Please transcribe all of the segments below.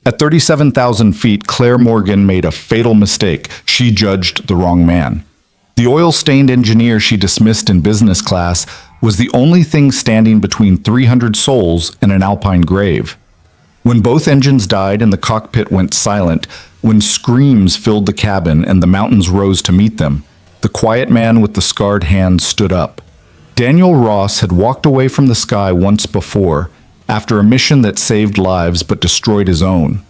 At 37,000 feet, Claire Morgan made a fatal mistake. She judged the wrong man. The oil-stained engineer she dismissed in business class was the only thing standing between 300 souls and an alpine grave. When both engines died and the cockpit went silent, when screams filled the cabin and the mountains rose to meet them, the quiet man with the scarred hand stood up. Daniel Ross had walked away from the sky once before, after a mission that saved lives but destroyed his own.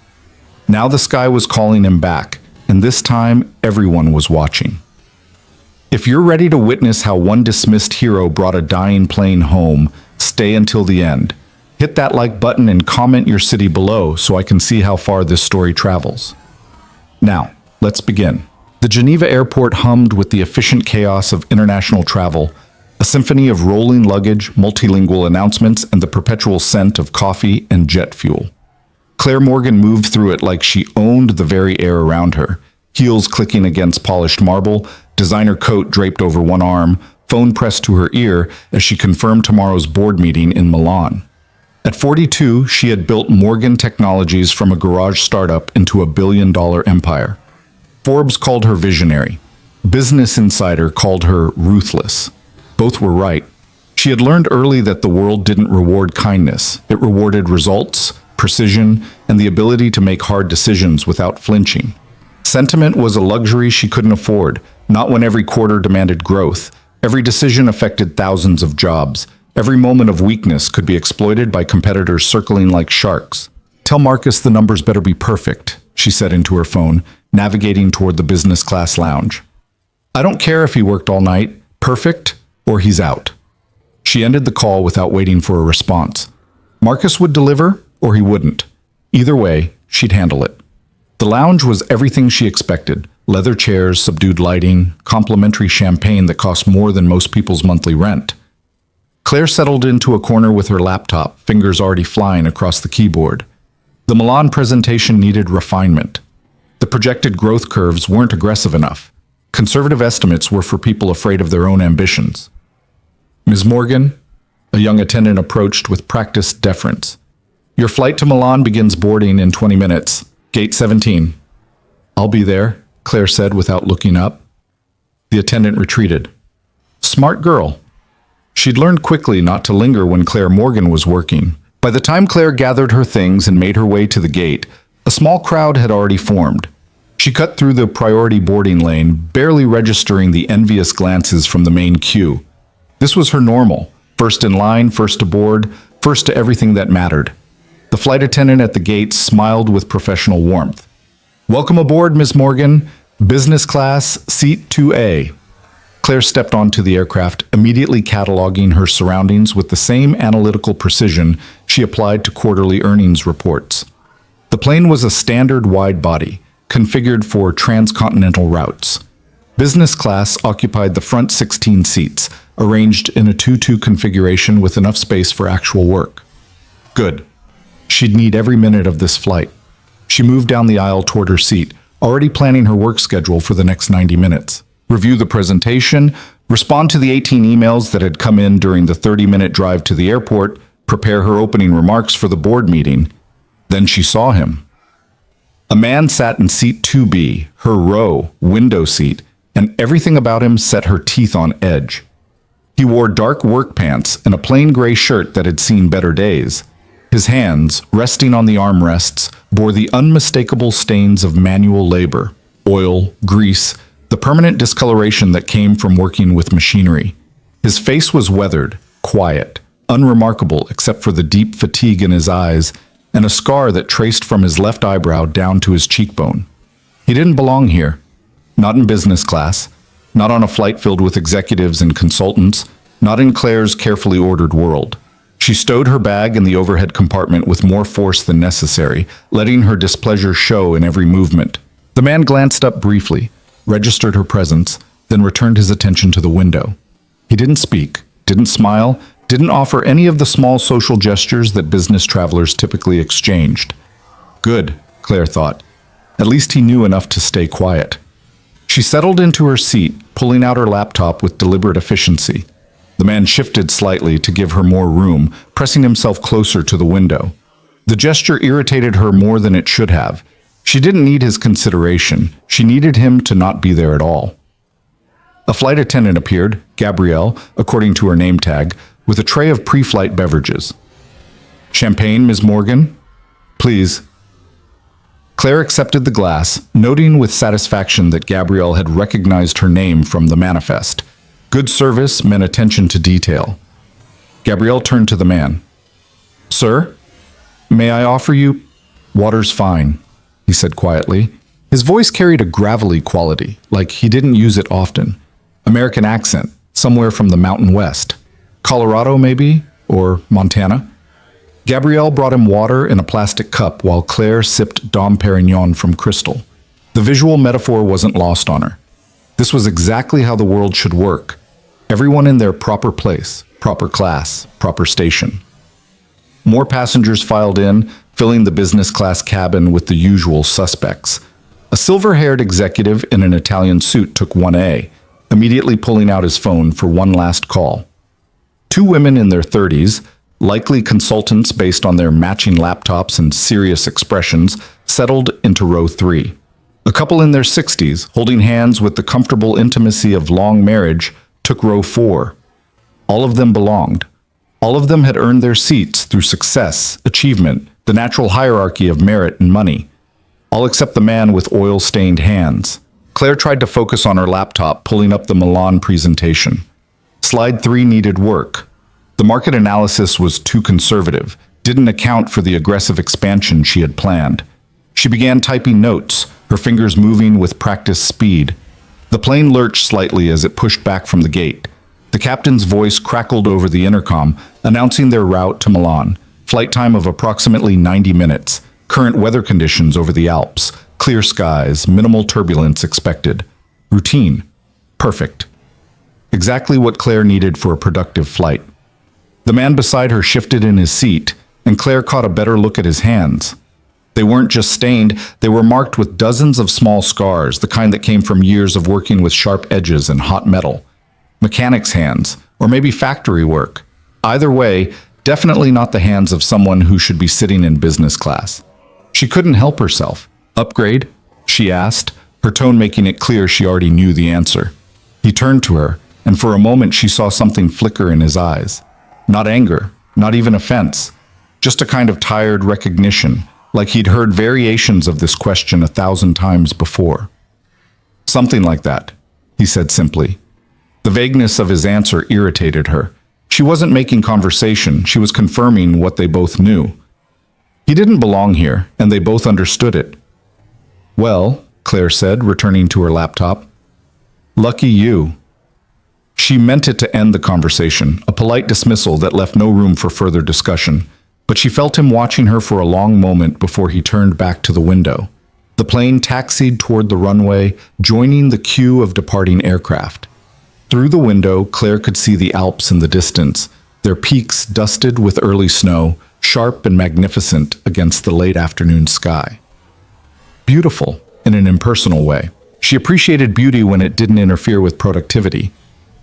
Now the sky was calling him back, and this time everyone was watching. If you're ready to witness how one dismissed hero brought a dying plane home, stay until the end. Hit that like button and comment your city below so I can see how far this story travels. Now, let's begin. The Geneva airport hummed with the efficient chaos of international travel, a symphony of rolling luggage, multilingual announcements, and the perpetual scent of coffee and jet fuel. Claire Morgan moved through it like she owned the very air around her, heels clicking against polished marble, designer coat draped over one arm, phone pressed to her ear as she confirmed tomorrow's board meeting in Milan. At 42, she had built Morgan Technologies from a garage startup into a billion-dollar empire. Forbes called her visionary. Business Insider called her ruthless. Both were right. She had learned early that the world didn't reward kindness. It rewarded results, precision, and the ability to make hard decisions without flinching. Sentiment was a luxury she couldn't afford, not when every quarter demanded growth. Every decision affected thousands of jobs. Every moment of weakness could be exploited by competitors circling like sharks. "Tell Marcus the numbers better be perfect," she said into her phone, navigating toward the business class lounge. "I don't care if he worked all night. Perfect, or he's out." She ended the call without waiting for a response. Marcus would deliver, or he wouldn't. Either way, she'd handle it. The lounge was everything she expected. Leather chairs, subdued lighting, complimentary champagne that cost more than most people's monthly rent. Claire settled into a corner with her laptop, fingers already flying across the keyboard. The Milan presentation needed refinement. The projected growth curves weren't aggressive enough. Conservative estimates were for people afraid of their own ambitions. "Ms. Morgan," a young attendant approached with practiced deference. "Your flight to Milan begins boarding in 20 minutes. Gate 17. "I'll be there," Claire said without looking up. The attendant retreated. Smart girl. She'd learned quickly not to linger when Claire Morgan was working. By the time Claire gathered her things and made her way to the gate, a small crowd had already formed. She cut through the priority boarding lane, barely registering the envious glances from the main queue. This was her normal. First in line, first to board, first to everything that mattered. The flight attendant at the gate smiled with professional warmth. "Welcome aboard, Miss Morgan. Business class, seat 2A. Claire stepped onto the aircraft, immediately cataloging her surroundings with the same analytical precision she applied to quarterly earnings reports. The plane was a standard wide body, configured for transcontinental routes. Business class occupied the front 16 seats, arranged in a 2-2 configuration with enough space for actual work. Good. She'd need every minute of this flight. She moved down the aisle toward her seat, already planning her work schedule for the next 90 minutes. Review the presentation, respond to the 18 emails that had come in during the 30-minute drive to the airport, prepare her opening remarks for the board meeting. Then she saw him. A man sat in seat 2B, her row, window seat, and everything about him set her teeth on edge. He wore dark work pants and a plain gray shirt that had seen better days. His hands, resting on the armrests, bore the unmistakable stains of manual labor, oil, grease, the permanent discoloration that came from working with machinery. His face was weathered, quiet, unremarkable except for the deep fatigue in his eyes and a scar that traced from his left eyebrow down to his cheekbone. He didn't belong here. Not in business class, not on a flight filled with executives and consultants, not in Claire's carefully ordered world. She stowed her bag in the overhead compartment with more force than necessary, letting her displeasure show in every movement. The man glanced up briefly, registered her presence, then returned his attention to the window. He didn't speak, didn't smile, didn't offer any of the small social gestures that business travelers typically exchanged. Good, Claire thought. At least he knew enough to stay quiet. She settled into her seat, pulling out her laptop with deliberate efficiency. The man shifted slightly to give her more room, pressing himself closer to the window. The gesture irritated her more than it should have. She didn't need his consideration. She needed him to not be there at all. A flight attendant appeared, Gabrielle, according to her name tag, with a tray of pre-flight beverages. "Champagne, Ms. Morgan? Please." Claire accepted the glass, noting with satisfaction that Gabrielle had recognized her name from the manifest. Good service meant attention to detail. Gabrielle turned to the man. "Sir, may I offer you—" "Water's fine," he said quietly. His voice carried a gravelly quality, like he didn't use it often. American accent, somewhere from the Mountain West. Colorado, maybe? Or Montana? Gabrielle brought him water in a plastic cup while Claire sipped Dom Perignon from crystal. The visual metaphor wasn't lost on her. This was exactly how the world should work. Everyone in their proper place, proper class, proper station. More passengers filed in, filling the business class cabin with the usual suspects. A silver-haired executive in an Italian suit took 1A, immediately pulling out his phone for one last call. Two women in their 30s, likely consultants based on their matching laptops and serious expressions, settled into row 3. A couple in their 60s, holding hands with the comfortable intimacy of long marriage, took row 4. All of them belonged. All of them had earned their seats through success, achievement, the natural hierarchy of merit and money. All except the man with oil-stained hands. Claire tried to focus on her laptop, pulling up the Milan presentation. Slide 3 needed work. The market analysis was too conservative, didn't account for the aggressive expansion she had planned. She began typing notes, her fingers moving with practiced speed. The plane lurched slightly as it pushed back from the gate. The captain's voice crackled over the intercom, announcing their route to Milan. Flight time of approximately 90 minutes. Current weather conditions over the Alps. Clear skies, minimal turbulence expected. Routine. Perfect. Exactly what Claire needed for a productive flight. The man beside her shifted in his seat, and Claire caught a better look at his hands. They weren't just stained, they were marked with dozens of small scars, the kind that came from years of working with sharp edges and hot metal. Mechanic's hands, or maybe factory work. Either way, definitely not the hands of someone who should be sitting in business class. She couldn't help herself. "Upgrade?" she asked, her tone making it clear she already knew the answer. He turned to her, and for a moment she saw something flicker in his eyes. Not anger, not even offense, just a kind of tired recognition, like he'd heard variations of this question 1,000 times before. "Something like that," he said simply. The vagueness of his answer irritated her. She wasn't making conversation, she was confirming what they both knew. He didn't belong here, and they both understood it. "Well," Claire said, returning to her laptop. "Lucky you." She meant it to end the conversation, a polite dismissal that left no room for further discussion, but she felt him watching her for a long moment before he turned back to the window. The plane taxied toward the runway, joining the queue of departing aircraft. Through the window, Claire could see the Alps in the distance, their peaks dusted with early snow, sharp and magnificent against the late afternoon sky. Beautiful, in an impersonal way. She appreciated beauty when it didn't interfere with productivity.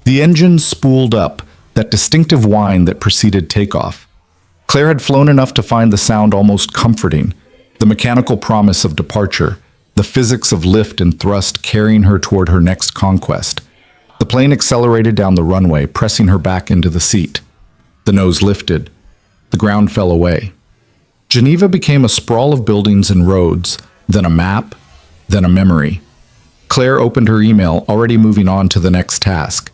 The engine spooled up, that distinctive whine that preceded takeoff. Claire had flown enough to find the sound almost comforting, the mechanical promise of departure, the physics of lift and thrust carrying her toward her next conquest. The plane accelerated down the runway, pressing her back into the seat. The nose lifted. The ground fell away. Geneva became a sprawl of buildings and roads, then a map, then a memory. Claire opened her email, already moving on to the next task.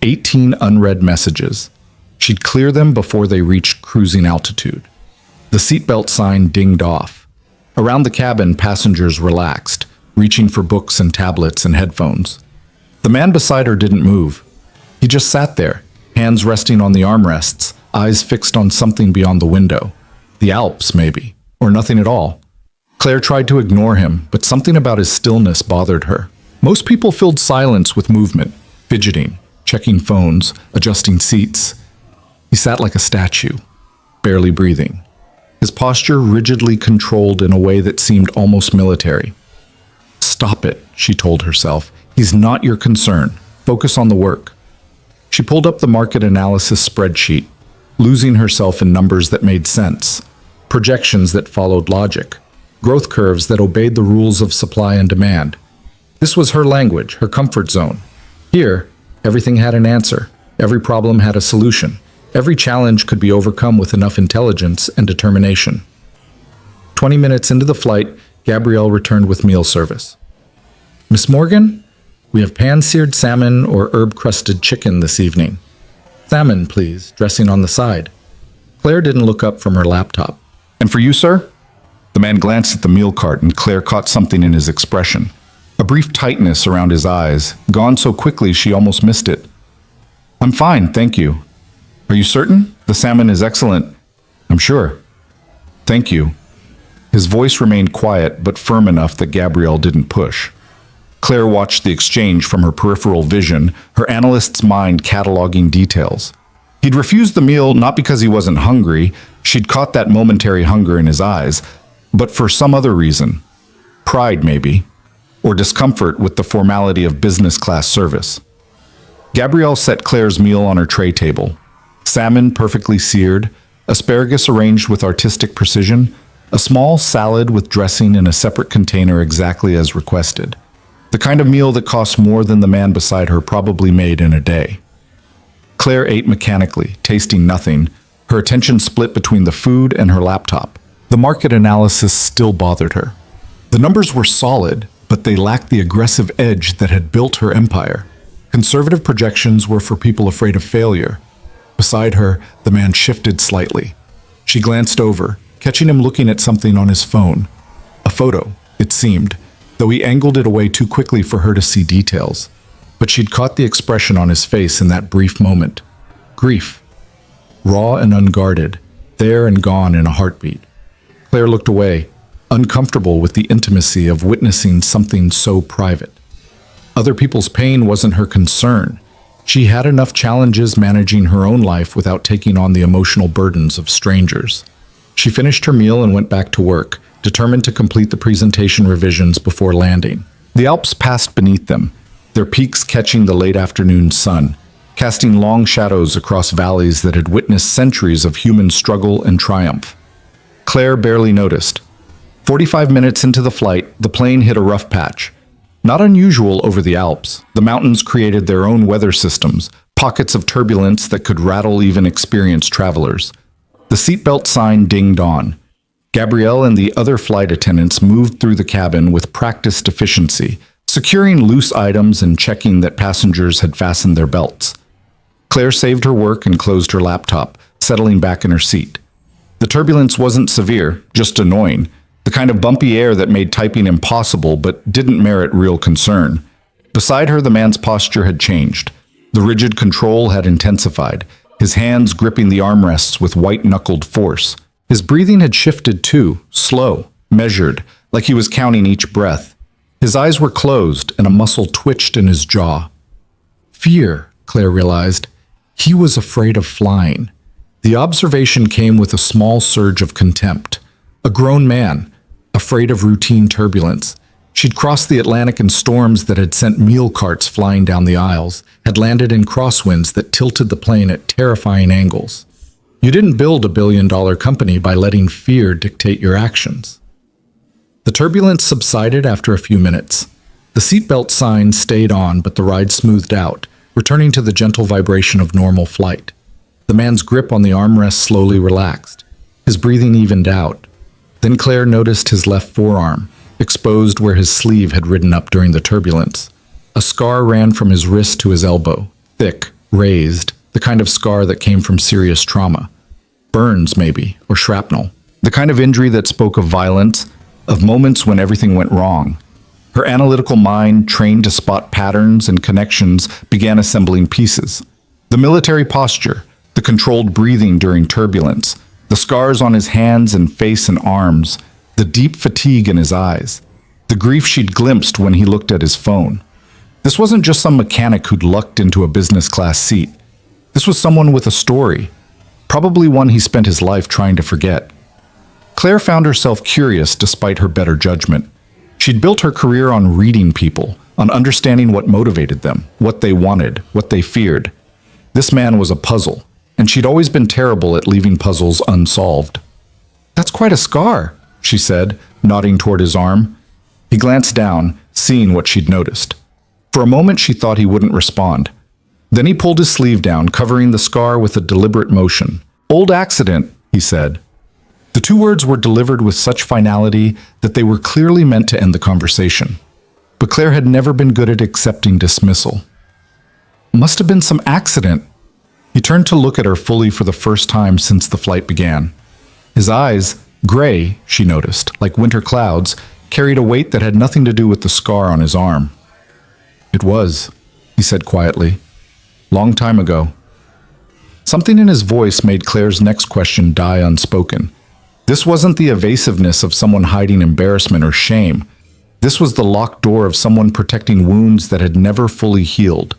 18 unread messages. She'd clear them before they reached cruising altitude. The seatbelt sign dinged off. Around the cabin, passengers relaxed, reaching for books and tablets and headphones. The man beside her didn't move. He just sat there, hands resting on the armrests, eyes fixed on something beyond the window. The Alps, maybe, or nothing at all. Claire tried to ignore him, but something about his stillness bothered her. Most people filled silence with movement, fidgeting, checking phones, adjusting seats. He sat like a statue, barely breathing. His posture rigidly controlled in a way that seemed almost military. "Stop it," she told herself. "He's not your concern. Focus on the work." She pulled up the market analysis spreadsheet, losing herself in numbers that made sense. projections that followed logic, growth curves that obeyed the rules of supply and demand. This was her language, her comfort zone. Here, everything had an answer. Every problem had a solution. Every challenge could be overcome with enough intelligence and determination. 20 minutes into the flight, Gabrielle returned with meal service. "Miss Morgan, we have pan-seared salmon or herb-crusted chicken this evening. Salmon, please, dressing on the side." Claire didn't look up from her laptop. "And for you, sir?" The man glanced at the meal cart and Claire caught something in his expression. A brief tightness around his eyes, gone so quickly she almost missed it. "I'm fine, thank you." "Are you certain? The salmon is excellent." "I'm sure." "Thank you." His voice remained quiet but firm enough that Gabrielle didn't push. Claire watched the exchange from her peripheral vision, her analyst's mind cataloging details. He'd refused the meal not because he wasn't hungry, she'd caught that momentary hunger in his eyes, but for some other reason. Pride, maybe, or discomfort with the formality of business class service. Gabrielle set Claire's meal on her tray table. Salmon perfectly seared, asparagus arranged with artistic precision, a small salad with dressing in a separate container exactly as requested. The kind of meal that cost more than the man beside her probably made in a day. Claire ate mechanically, tasting nothing, her attention split between the food and her laptop. The market analysis still bothered her. The numbers were solid, but they lacked the aggressive edge that had built her empire. Conservative projections were for people afraid of failure. Beside her, the man shifted slightly. She glanced over, catching him looking at something on his phone. A photo, it seemed, though he angled it away too quickly for her to see details. But she'd caught the expression on his face in that brief moment. Grief. Raw and unguarded, there and gone in a heartbeat. Claire looked away, uncomfortable with the intimacy of witnessing something so private. Other people's pain wasn't her concern. She had enough challenges managing her own life without taking on the emotional burdens of strangers. She finished her meal and went back to work, determined to complete the presentation revisions before landing. The Alps passed beneath them, their peaks catching the late afternoon sun, casting long shadows across valleys that had witnessed centuries of human struggle and triumph. Claire barely noticed. 45 minutes into the flight, the plane hit a rough patch. Not unusual over the Alps, the mountains created their own weather systems, pockets of turbulence that could rattle even experienced travelers. The seatbelt sign dinged on. Gabrielle and the other flight attendants moved through the cabin with practiced efficiency, securing loose items and checking that passengers had fastened their belts. Claire saved her work and closed her laptop, settling back in her seat. The turbulence wasn't severe, just annoying, the kind of bumpy air that made typing impossible but didn't merit real concern. Beside her, the man's posture had changed. The rigid control had intensified, his hands gripping the armrests with white-knuckled force. His breathing had shifted too, slow, measured, like he was counting each breath. His eyes were closed and a muscle twitched in his jaw. Fear, Claire realized. He was afraid of flying. The observation came with a small surge of contempt. A grown man, afraid of routine turbulence. She'd crossed the Atlantic in storms that had sent meal carts flying down the aisles, had landed in crosswinds that tilted the plane at terrifying angles. You didn't build a billion-dollar company by letting fear dictate your actions. The turbulence subsided after a few minutes. The seatbelt sign stayed on, but the ride smoothed out, returning to the gentle vibration of normal flight. The man's grip on the armrest slowly relaxed. His breathing evened out. Then Claire noticed his left forearm, exposed where his sleeve had ridden up during the turbulence. A scar ran from his wrist to his elbow, thick, raised, the kind of scar that came from serious trauma. Burns, maybe, or shrapnel. The kind of injury that spoke of violence, of moments when everything went wrong. Her analytical mind, trained to spot patterns and connections, began assembling pieces. The military posture, the controlled breathing during turbulence, the scars on his hands and face and arms, the deep fatigue in his eyes, the grief she'd glimpsed when he looked at his phone. This wasn't just some mechanic who'd lucked into a business class seat. This was someone with a story, probably one he spent his life trying to forget. Claire found herself curious despite her better judgment. She'd built her career on reading people, on understanding what motivated them, what they wanted, what they feared. This man was a puzzle, and she'd always been terrible at leaving puzzles unsolved. That's quite a scar, she said, nodding toward his arm. He glanced down, seeing what she'd noticed. For a moment she thought he wouldn't respond. Then he pulled his sleeve down, covering the scar with a deliberate motion. "Old accident," he said. The two words were delivered with such finality that they were clearly meant to end the conversation. But Claire had never been good at accepting dismissal. Must have been some accident. He turned to look at her fully for the first time since the flight began. His eyes, gray, she noticed, like winter clouds, carried a weight that had nothing to do with the scar on his arm. "It was," he said quietly. "Long time ago." Something in his voice made Claire's next question die unspoken. This wasn't the evasiveness of someone hiding embarrassment or shame. This was the locked door of someone protecting wounds that had never fully healed.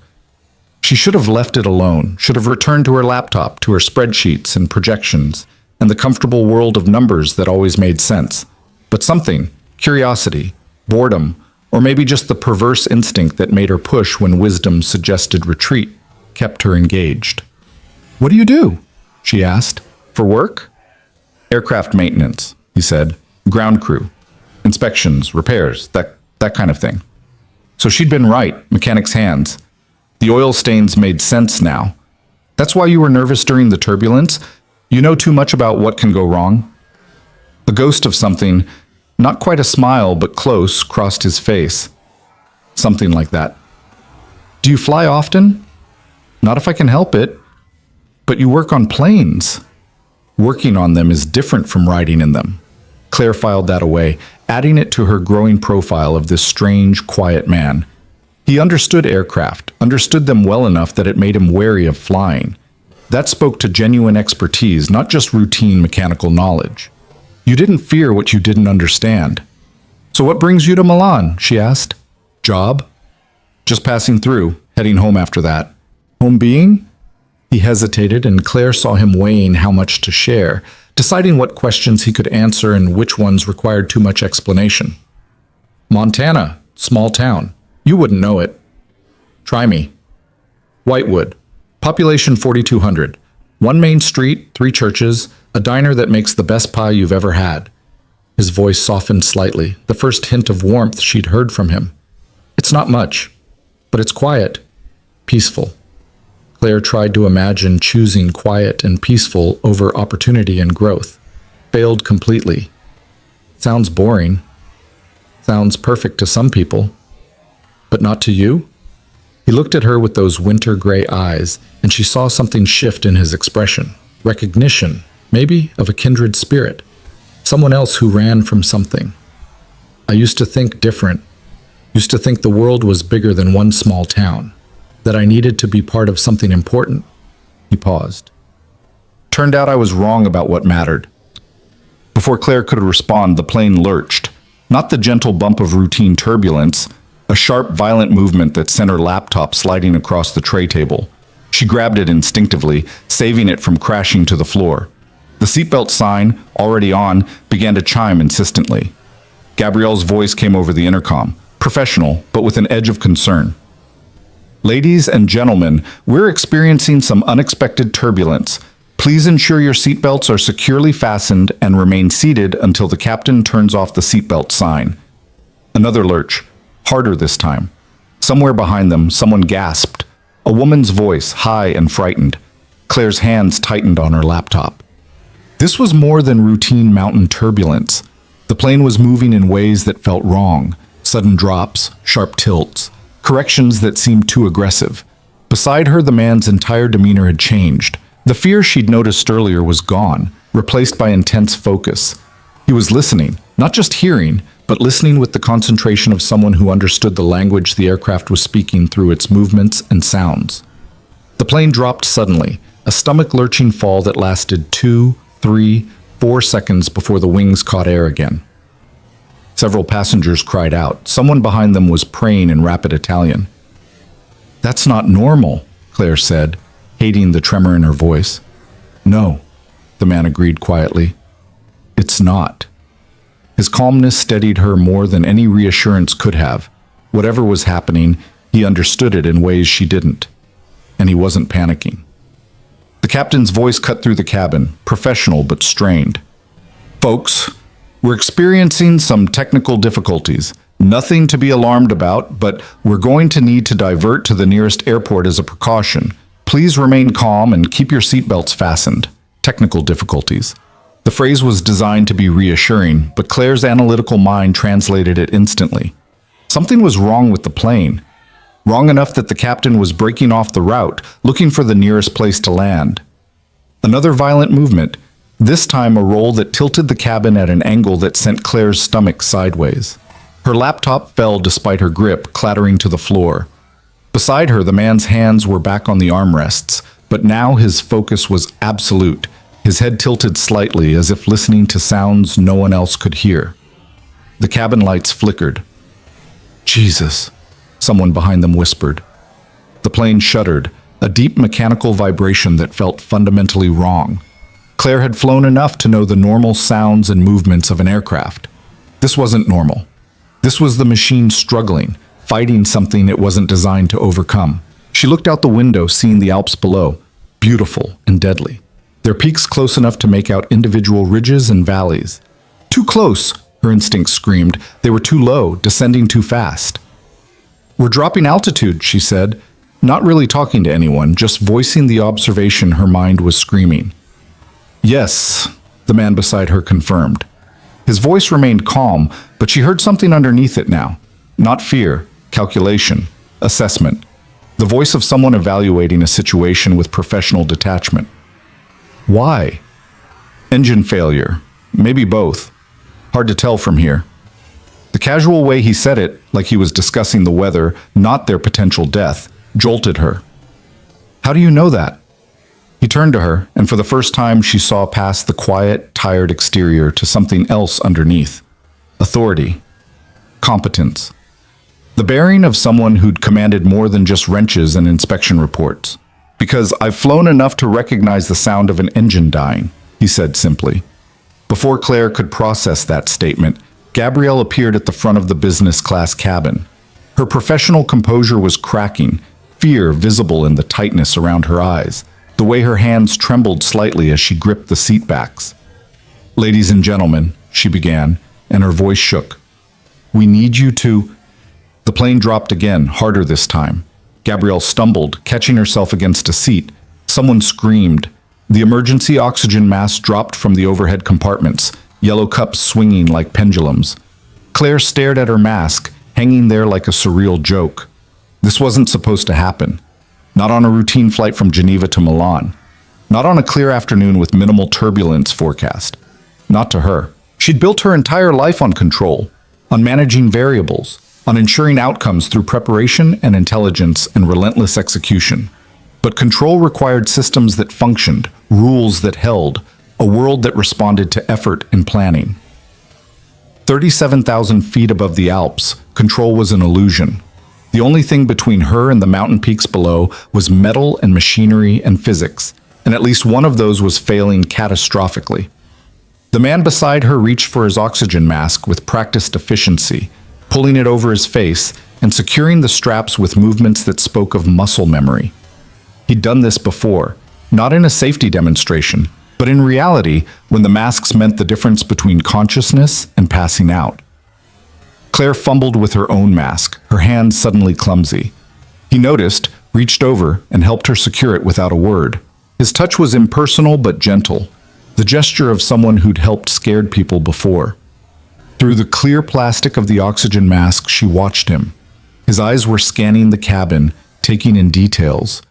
She should have left it alone, should have returned to her laptop, to her spreadsheets and projections, and the comfortable world of numbers that always made sense. But something, curiosity, boredom, or maybe just the perverse instinct that made her push when wisdom suggested retreat, kept her engaged. "What do you do?" she asked. "For work?" "Aircraft maintenance," he said. "Ground crew. Inspections, repairs, that kind of thing." So she'd been right, mechanic's hands. The oil stains made sense now. "That's why you were nervous during the turbulence? You know too much about what can go wrong?" A ghost of something, not quite a smile but close, crossed his face. "Something like that." "Do you fly often?" "Not if I can help it." "But you work on planes." "Working on them is different from riding in them." Claire filed that away, adding it to her growing profile of this strange, quiet man. He understood aircraft, understood them well enough that it made him wary of flying. That spoke to genuine expertise, not just routine mechanical knowledge. "You didn't fear what you didn't understand." "So what brings you to Milan?" she asked. "Job?" "Just passing through, heading home after that." "Home being?" He hesitated, and Claire saw him weighing how much to share, deciding what questions he could answer and which ones required too much explanation. "Montana, small town. You wouldn't know it." "Try me." "Whitewood. Population 4,200. One main street, 3 churches, a diner that makes the best pie you've ever had." His voice softened slightly, the first hint of warmth she'd heard from him. "It's not much, but it's quiet, peaceful." Claire tried to imagine choosing quiet and peaceful over opportunity and growth. Failed completely. Sounds boring. Sounds perfect to some people. But not to you? He looked at her with those winter gray eyes, and she saw something shift in his expression. Recognition, maybe, of a kindred spirit. Someone else who ran from something. "I used to think different. Used to think the world was bigger than one small town. That I needed to be part of something important." He paused. "Turned out I was wrong about what mattered." Before Claire could respond, the plane lurched. Not the gentle bump of routine turbulence, a sharp, violent movement that sent her laptop sliding across the tray table. She grabbed it instinctively, saving it from crashing to the floor. The seatbelt sign, already on, began to chime insistently. Gabrielle's voice came over the intercom, professional, but with an edge of concern. "Ladies and gentlemen, we're experiencing some unexpected turbulence. Please ensure your seatbelts are securely fastened and remain seated until the captain turns off the seatbelt sign." Another lurch, harder this time. Somewhere behind them, someone gasped. A woman's voice, high and frightened. Claire's hands tightened on her laptop. This was more than routine mountain turbulence. The plane was moving in ways that felt wrong. Sudden drops, sharp tilts, corrections that seemed too aggressive. Beside her, the man's entire demeanor had changed. The fear she'd noticed earlier was gone, replaced by intense focus. He was listening, not just hearing, but listening with the concentration of someone who understood the language the aircraft was speaking through its movements and sounds. The plane dropped suddenly, a stomach-lurching fall that lasted 2, 3, 4 seconds before the wings caught air again. Several passengers cried out. Someone behind them was praying in rapid Italian. "That's not normal," Claire said, hating the tremor in her voice. "No," the man agreed quietly. "It's not." His calmness steadied her more than any reassurance could have. Whatever was happening, he understood it in ways she didn't. And he wasn't panicking. The captain's voice cut through the cabin, professional but strained. Folks, we're experiencing some technical difficulties. Nothing to be alarmed about, but we're going to need to divert to the nearest airport as a precaution. Please remain calm and keep your seatbelts fastened. Technical difficulties. The phrase was designed to be reassuring, but Claire's analytical mind translated it instantly. Something was wrong with the plane. Wrong enough that the captain was breaking off the route, looking for the nearest place to land. Another violent movement, this time a roll that tilted the cabin at an angle that sent Claire's stomach sideways. Her laptop fell despite her grip, clattering to the floor. Beside her, the man's hands were back on the armrests, but now his focus was absolute, his head tilted slightly as if listening to sounds no one else could hear. The cabin lights flickered. Jesus, someone behind them whispered. The plane shuddered, a deep mechanical vibration that felt fundamentally wrong. Claire had flown enough to know the normal sounds and movements of an aircraft. This wasn't normal. This was the machine struggling, fighting something it wasn't designed to overcome. She looked out the window, seeing the Alps below, beautiful and deadly. Their peaks close enough to make out individual ridges and valleys. Too close, her instinct screamed. They were too low, descending too fast. We're dropping altitude, she said, not really talking to anyone, just voicing the observation her mind was screaming. Yes, the man beside her confirmed. His voice remained calm, but she heard something underneath it now. Not fear, calculation, assessment. The voice of someone evaluating a situation with professional detachment. Why? Engine failure. Maybe both. Hard to tell from here. The casual way he said it, like he was discussing the weather, not their potential death, jolted her. How do you know that? He turned to her, and for the first time she saw past the quiet, tired exterior to something else underneath. Authority. Competence. The bearing of someone who'd commanded more than just wrenches and inspection reports. Because I've flown enough to recognize the sound of an engine dying, he said simply. Before Claire could process that statement, Gabrielle appeared at the front of the business class cabin. Her professional composure was cracking, fear visible in the tightness around her eyes, the way her hands trembled slightly as she gripped the seat backs. Ladies and gentlemen, she began, and her voice shook. We need you to... The plane dropped again, harder this time. Gabrielle stumbled, catching herself against a seat. Someone screamed. The emergency oxygen mask dropped from the overhead compartments, yellow cups swinging like pendulums. Claire stared at her mask, hanging there like a surreal joke. This wasn't supposed to happen. Not on a routine flight from Geneva to Milan. Not on a clear afternoon with minimal turbulence forecast. Not to her. She'd built her entire life on control, on managing variables, on ensuring outcomes through preparation and intelligence and relentless execution. But control required systems that functioned, rules that held, a world that responded to effort and planning. 37,000 feet above the Alps, control was an illusion. The only thing between her and the mountain peaks below was metal and machinery and physics, and at least one of those was failing catastrophically. The man beside her reached for his oxygen mask with practiced efficiency, pulling it over his face and securing the straps with movements that spoke of muscle memory. He'd done this before, not in a safety demonstration, but in reality when the masks meant the difference between consciousness and passing out. Claire fumbled with her own mask, her hands suddenly clumsy. He noticed, reached over, and helped her secure it without a word. His touch was impersonal but gentle, the gesture of someone who'd helped scared people before. Through the clear plastic of the oxygen mask, she watched him. His eyes were scanning the cabin, taking in details.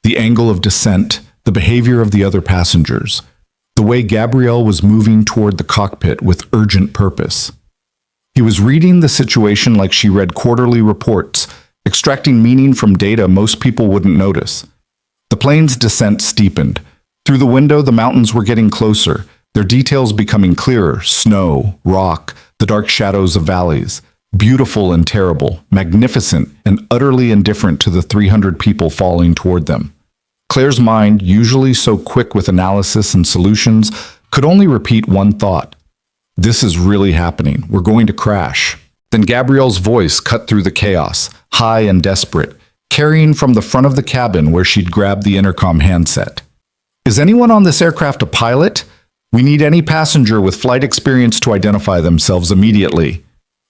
The angle of descent, the behavior of the other passengers, the way Gabrielle was moving toward the cockpit with urgent purpose. He was reading the situation like she read quarterly reports, extracting meaning from data most people wouldn't notice. The plane's descent steepened. Through the window, the mountains were getting closer, their details becoming clearer: snow, rock, the dark shadows of valleys. Beautiful and terrible, magnificent and utterly indifferent to the 300 people falling toward them. Claire's mind, usually so quick with analysis and solutions, could only repeat one thought. This is really happening. We're going to crash. Then Gabrielle's voice cut through the chaos, high and desperate, carrying from the front of the cabin where she'd grabbed the intercom handset. Is anyone on this aircraft a pilot? We need any passenger with flight experience to identify themselves immediately.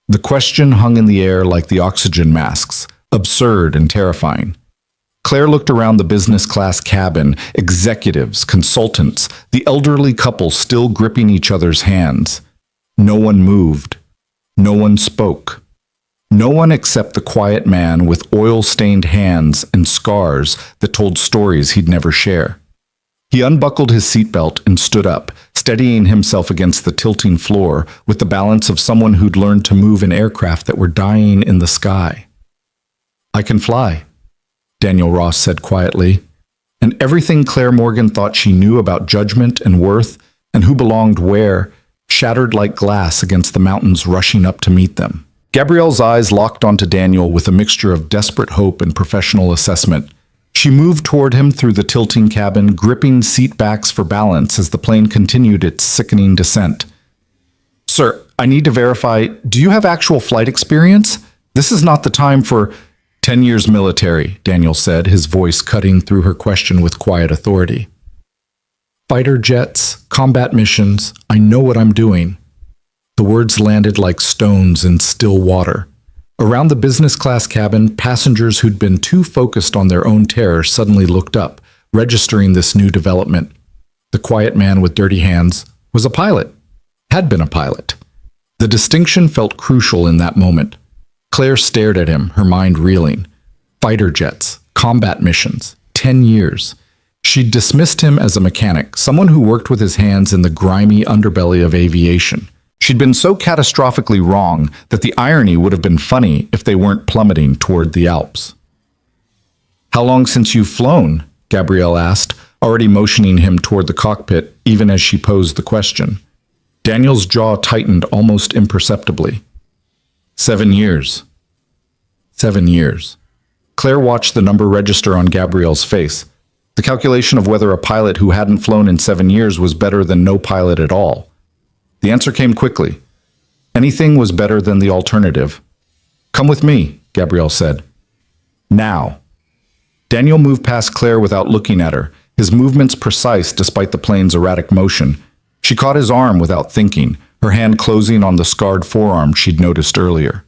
The question hung in the air like the oxygen masks, absurd and terrifying. Claire looked around the business class cabin, executives, consultants, the elderly couple still gripping each other's hands. No one moved. No one spoke. No one except the quiet man with oil-stained hands and scars that told stories he'd never share. He unbuckled his seatbelt and stood up, steadying himself against the tilting floor with the balance of someone who'd learned to move in aircraft that were dying in the sky. "I can fly," Daniel Ross said quietly, and everything Claire Morgan thought she knew about judgment and worth and who belonged where shattered like glass against the mountains rushing up to meet them. Gabrielle's eyes locked onto Daniel with a mixture of desperate hope and professional assessment. She moved toward him through the tilting cabin, gripping seat backs for balance as the plane continued its sickening descent. "Sir, I need to verify, do you have actual flight experience? This is not the time for—" "10 years military," Daniel said, his voice cutting through her question with quiet authority. "Fighter jets, combat missions, I know what I'm doing." The words landed like stones in still water. Around the business class cabin, passengers who'd been too focused on their own terror suddenly looked up, registering this new development. The quiet man with dirty hands was a pilot, had been a pilot. The distinction felt crucial in that moment. Claire stared at him, her mind reeling. Fighter jets, combat missions, 10 years. She'd dismissed him as a mechanic, someone who worked with his hands in the grimy underbelly of aviation. She'd been so catastrophically wrong that the irony would have been funny if they weren't plummeting toward the Alps. "How long since you've flown?" Gabrielle asked, already motioning him toward the cockpit even as she posed the question. Daniel's jaw tightened almost imperceptibly. 7 years. 7 years. Claire watched the number register on Gabrielle's face. The calculation of whether a pilot who hadn't flown in 7 years was better than no pilot at all. The answer came quickly. Anything was better than the alternative. "Come with me," Gabrielle said. "Now." Daniel moved past Claire without looking at her, his movements precise despite the plane's erratic motion. She caught his arm without thinking, her hand closing on the scarred forearm she'd noticed earlier.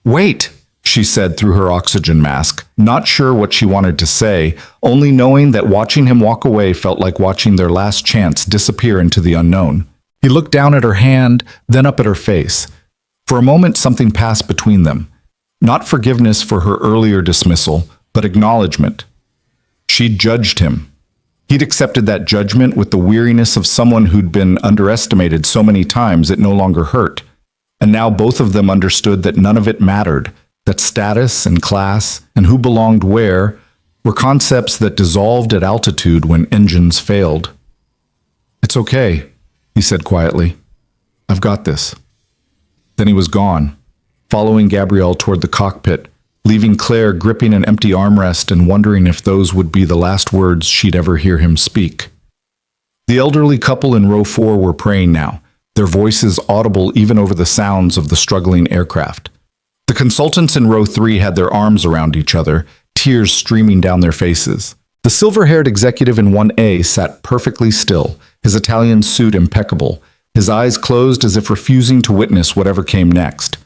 "Wait," she said through her oxygen mask, not sure what she wanted to say, only knowing that watching him walk away felt like watching their last chance disappear into the unknown. He looked down at her hand, then up at her face. For a moment, something passed between them. Not forgiveness for her earlier dismissal, but acknowledgement. She'd judged him. He'd accepted that judgment with the weariness of someone who'd been underestimated so many times it no longer hurt. And now both of them understood that none of it mattered, that status and class and who belonged where were concepts that dissolved at altitude when engines failed. "It's okay," he said quietly. "I've got this." Then he was gone, following Gabrielle toward the cockpit, leaving Claire gripping an empty armrest and wondering if those would be the last words she'd ever hear him speak. The elderly couple in row 4 were praying now, their voices audible even over the sounds of the struggling aircraft. The consultants in row 3 had their arms around each other, tears streaming down their faces. The silver-haired executive in 1A sat perfectly still, his Italian suit impeccable, his eyes closed as if refusing to witness whatever came next.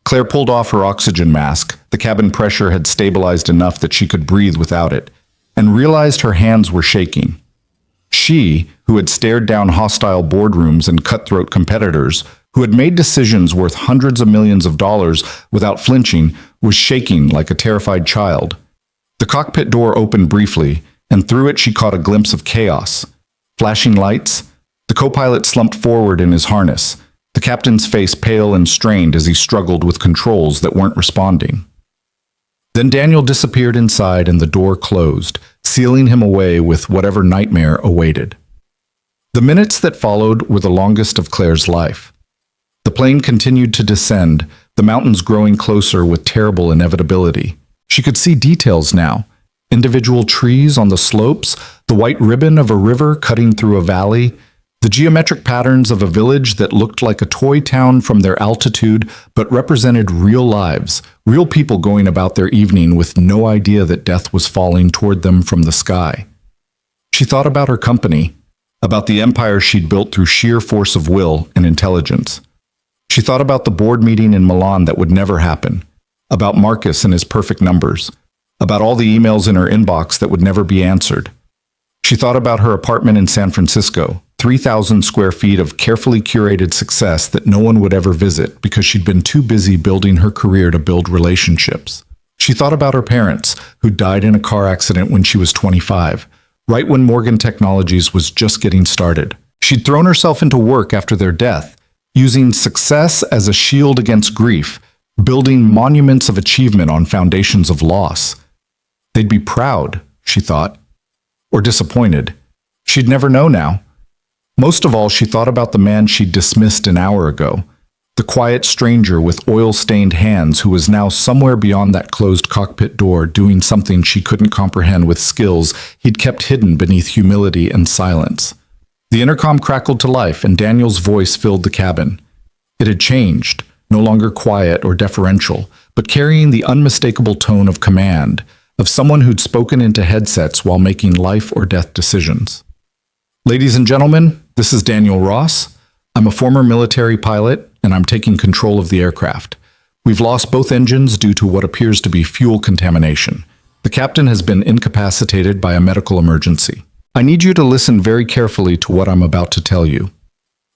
Claire pulled off her oxygen mask, the cabin pressure had stabilized enough that she could breathe without it, and realized her hands were shaking. She, who had stared down hostile boardrooms and cutthroat competitors, who had made decisions worth hundreds of millions of dollars without flinching, was shaking like a terrified child. The cockpit door opened briefly, and through it she caught a glimpse of chaos. Flashing lights, the co-pilot slumped forward in his harness, the captain's face pale and strained as he struggled with controls that weren't responding. Then Daniel disappeared inside and the door closed, sealing him away with whatever nightmare awaited. The minutes that followed were the longest of Claire's life. The plane continued to descend, the mountains growing closer with terrible inevitability. She could see details now. Individual trees on the slopes, the white ribbon of a river cutting through a valley, the geometric patterns of a village that looked like a toy town from their altitude but represented real lives, real people going about their evening with no idea that death was falling toward them from the sky. She thought about her company, about the empire she'd built through sheer force of will and intelligence. She thought about the board meeting in Milan that would never happen, about Marcus and his perfect numbers, about all the emails in her inbox that would never be answered. She thought about her apartment in San Francisco, 3,000 square feet of carefully curated success that no one would ever visit because she'd been too busy building her career to build relationships. She thought about her parents, who died in a car accident when she was 25, right when Morgan Technologies was just getting started. She'd thrown herself into work after their death, using success as a shield against grief, building monuments of achievement on foundations of loss. They'd be proud, she thought, or disappointed. She'd never know now. Most of all, she thought about the man she'd dismissed an hour ago, the quiet stranger with oil-stained hands who was now somewhere beyond that closed cockpit door doing something she couldn't comprehend with skills he'd kept hidden beneath humility and silence. The intercom crackled to life and Daniel's voice filled the cabin. It had changed, no longer quiet or deferential, but carrying the unmistakable tone of command, of someone who'd spoken into headsets while making life or death decisions. Ladies and gentlemen, this is Daniel Ross. I'm a former military pilot, and I'm taking control of the aircraft. We've lost both engines due to what appears to be fuel contamination. The captain has been incapacitated by a medical emergency. I need you to listen very carefully to what I'm about to tell you.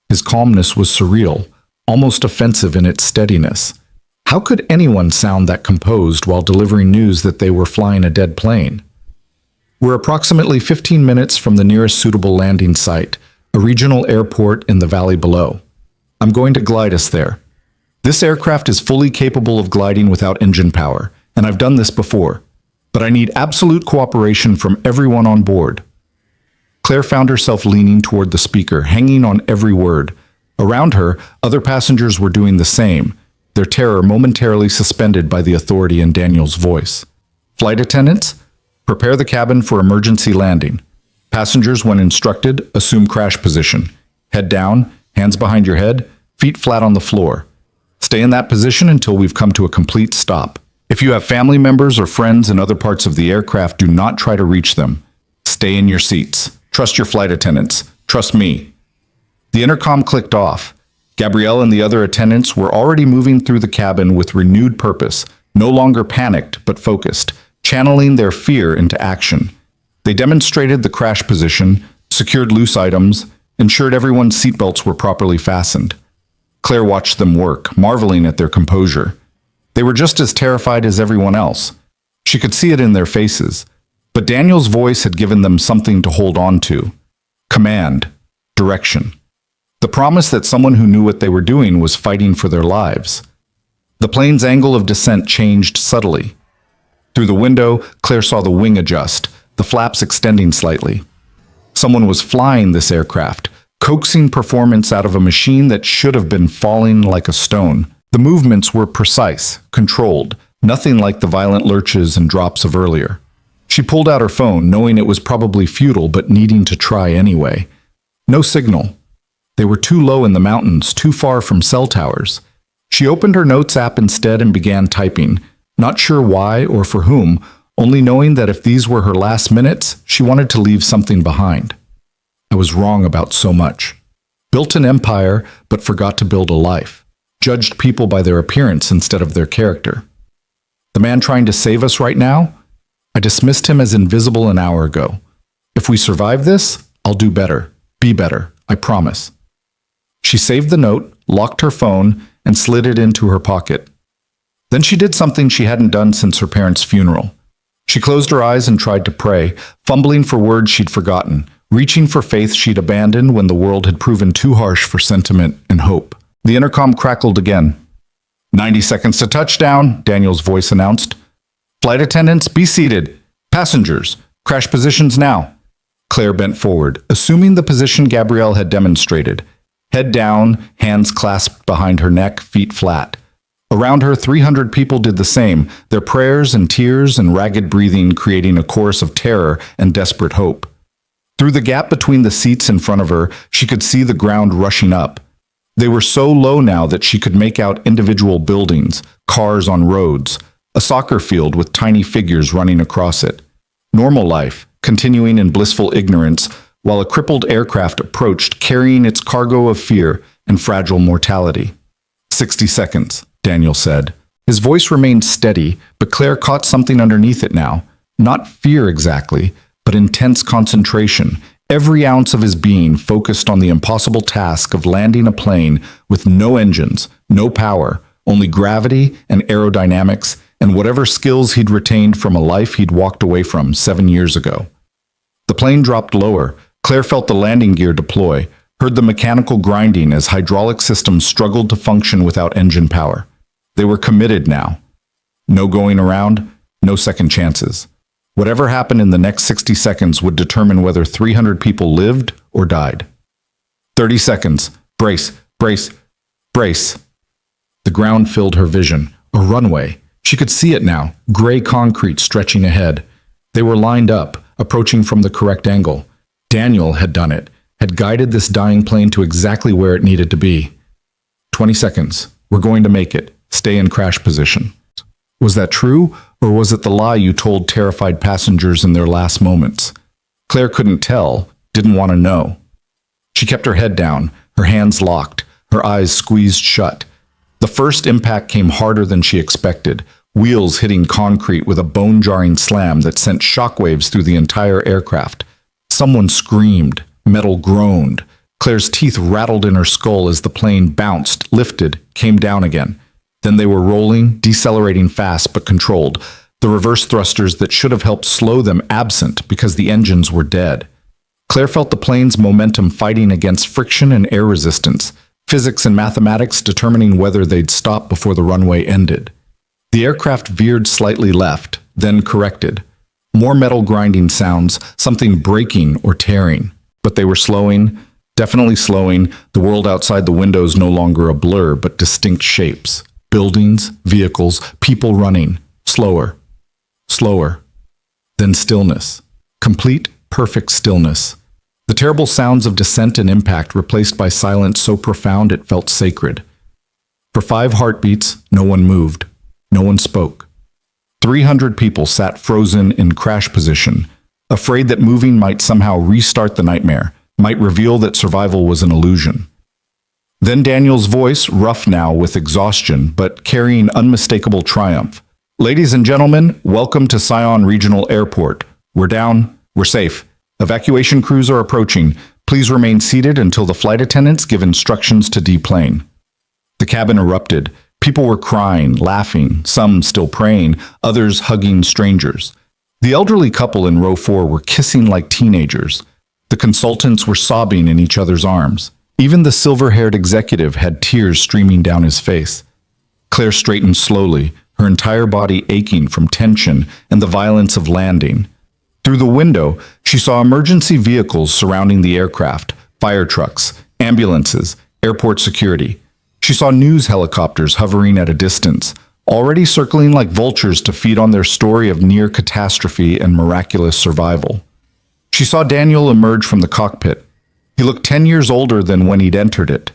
His calmness was surreal, almost offensive in its steadiness. How could anyone sound that composed while delivering news that they were flying a dead plane? We're approximately 15 minutes from the nearest suitable landing site, a regional airport in the valley below. I'm going to glide us there. This aircraft is fully capable of gliding without engine power, and I've done this before, but I need absolute cooperation from everyone on board. Claire found herself leaning toward the speaker, hanging on every word. Around her, other passengers were doing the same, their terror momentarily suspended by the authority in Daniel's voice. Flight attendants, prepare the cabin for emergency landing. Passengers, when instructed, assume crash position. Head down, hands behind your head, feet flat on the floor. Stay in that position until we've come to a complete stop. If you have family members or friends in other parts of the aircraft, do not try to reach them. Stay in your seats. Trust your flight attendants. Trust me. The intercom clicked off. Gabrielle and the other attendants were already moving through the cabin with renewed purpose, no longer panicked but focused, channeling their fear into action. They demonstrated the crash position, secured loose items, ensured everyone's seatbelts were properly fastened. Claire watched them work, marveling at their composure. They were just as terrified as everyone else. She could see it in their faces. But Daniel's voice had given them something to hold on to. Command. Direction. The promise that someone who knew what they were doing was fighting for their lives. The plane's angle of descent changed subtly. Through the window, Claire saw the wing adjust, the flaps extending slightly. Someone was flying this aircraft, coaxing performance out of a machine that should have been falling like a stone. The movements were precise, controlled, nothing like the violent lurches and drops of earlier. She pulled out her phone, knowing it was probably futile but needing to try anyway. No signal. They were too low in the mountains, too far from cell towers. She opened her notes app instead and began typing, not sure why or for whom, only knowing that if these were her last minutes, she wanted to leave something behind. I was wrong about so much. Built an empire, but forgot to build a life. Judged people by their appearance instead of their character. The man trying to save us right now? I dismissed him as invisible an hour ago. If we survive this, I'll do better. Be better. I promise. She saved the note, locked her phone, and slid it into her pocket. Then she did something she hadn't done since her parents' funeral. She closed her eyes and tried to pray, fumbling for words she'd forgotten, reaching for faith she'd abandoned when the world had proven too harsh for sentiment and hope. The intercom crackled again. 90 seconds to touchdown, Daniel's voice announced. Flight attendants, be seated. Passengers, crash positions now. Claire bent forward, assuming the position Gabrielle had demonstrated. Head down, hands clasped behind her neck, feet flat. Around her, 300 people did the same, their prayers and tears and ragged breathing creating a chorus of terror and desperate hope. Through the gap between the seats in front of her, she could see the ground rushing up. They were so low now that she could make out individual buildings, cars on roads, a soccer field with tiny figures running across it. Normal life, continuing in blissful ignorance, while a crippled aircraft approached carrying its cargo of fear and fragile mortality. 60 seconds, Daniel said. His voice remained steady, but Claire caught something underneath it now. Not fear exactly, but intense concentration. Every ounce of his being focused on the impossible task of landing a plane with no engines, no power, only gravity and aerodynamics, and whatever skills he'd retained from a life he'd walked away from 7 years ago. The plane dropped lower. Claire felt the landing gear deploy, heard the mechanical grinding as hydraulic systems struggled to function without engine power. They were committed now. No going around, no second chances. Whatever happened in the next 60 seconds would determine whether 300 people lived or died. 30 seconds. Brace, brace, brace. The ground filled her vision. A runway. She could see it now, gray concrete stretching ahead. They were lined up, approaching from the correct angle. Daniel had done it, had guided this dying plane to exactly where it needed to be. 20 seconds. We're going to make it. Stay in crash position. Was that true, or was it the lie you told terrified passengers in their last moments? Claire couldn't tell, didn't want to know. She kept her head down, her hands locked, her eyes squeezed shut. The first impact came harder than she expected, wheels hitting concrete with a bone-jarring slam that sent shockwaves through the entire aircraft. Someone screamed, metal groaned. Claire's teeth rattled in her skull as the plane bounced, lifted, came down again. Then they were rolling, decelerating fast but controlled, the reverse thrusters that should have helped slow them absent because the engines were dead. Claire felt the plane's momentum fighting against friction and air resistance, physics and mathematics determining whether they'd stop before the runway ended. The aircraft veered slightly left, then corrected. More metal grinding sounds, something breaking or tearing. But they were slowing, definitely slowing, the world outside the windows no longer a blur but distinct shapes. Buildings, vehicles, people running. Slower. Slower. Then stillness. Complete, perfect stillness. The terrible sounds of descent and impact replaced by silence so profound it felt sacred. For 5 heartbeats, no one moved. No one spoke. 300 people sat frozen in crash position, afraid that moving might somehow restart the nightmare, might reveal that survival was an illusion. Then Daniel's voice, rough now with exhaustion, but carrying unmistakable triumph. Ladies and gentlemen, welcome to Sion Regional Airport. We're down. We're safe. Evacuation crews are approaching. Please remain seated until the flight attendants give instructions to deplane. The cabin erupted. People were crying, laughing, some still praying, others hugging strangers. The elderly couple in row 4 were kissing like teenagers. The consultants were sobbing in each other's arms. Even the silver-haired executive had tears streaming down his face. Claire straightened slowly, her entire body aching from tension and the violence of landing. Through the window, she saw emergency vehicles surrounding the aircraft, fire trucks, ambulances, airport security. She saw news helicopters hovering at a distance, already circling like vultures to feed on their story of near catastrophe and miraculous survival. She saw Daniel emerge from the cockpit. He looked 10 years older than when he'd entered it.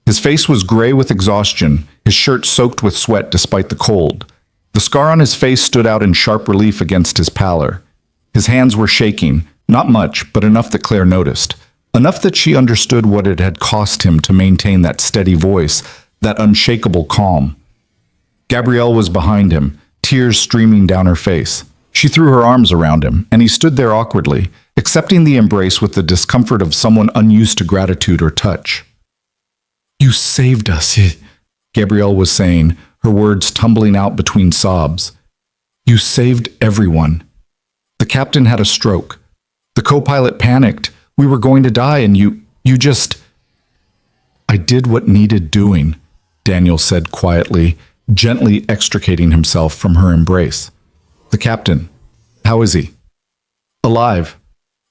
His face was gray with exhaustion, his shirt soaked with sweat despite the cold. The scar on his face stood out in sharp relief against his pallor. His hands were shaking, not much, but enough that Claire noticed. Enough that she understood what it had cost him to maintain that steady voice, that unshakable calm. Gabrielle was behind him, tears streaming down her face. She threw her arms around him, and he stood there awkwardly, accepting the embrace with the discomfort of someone unused to gratitude or touch. "You saved us," Gabrielle was saying, her words tumbling out between sobs. "You saved everyone." The captain had a stroke. The co-pilot panicked. "We were going to die, and you just—" "I did what needed doing," Daniel said quietly, gently extricating himself from her embrace. "The captain, how is he?" "Alive.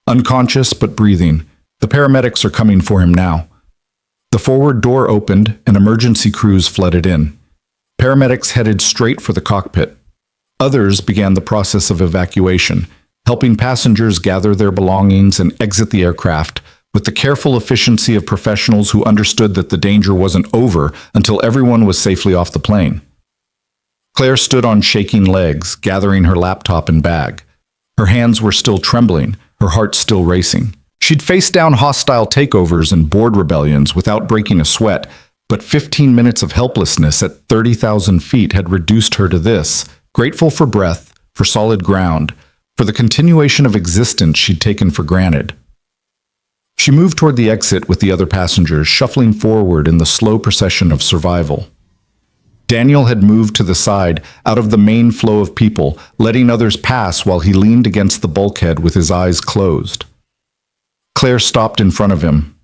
Unconscious but breathing. The paramedics are coming for him now." The forward door opened and emergency crews flooded in. Paramedics headed straight for the cockpit. Others began the process of evacuation, helping passengers gather their belongings and exit the aircraft with the careful efficiency of professionals who understood that the danger wasn't over until everyone was safely off the plane. Claire stood on shaking legs, gathering her laptop and bag. Her hands were still trembling, her heart still racing. She'd faced down hostile takeovers and board rebellions without breaking a sweat, but 15 minutes of helplessness at 30,000 feet had reduced her to this, grateful for breath, for solid ground, for the continuation of existence she'd taken for granted. She moved toward the exit with the other passengers, shuffling forward in the slow procession of survival. Daniel had moved to the side, out of the main flow of people, letting others pass while he leaned against the bulkhead with his eyes closed. Claire stopped in front of him.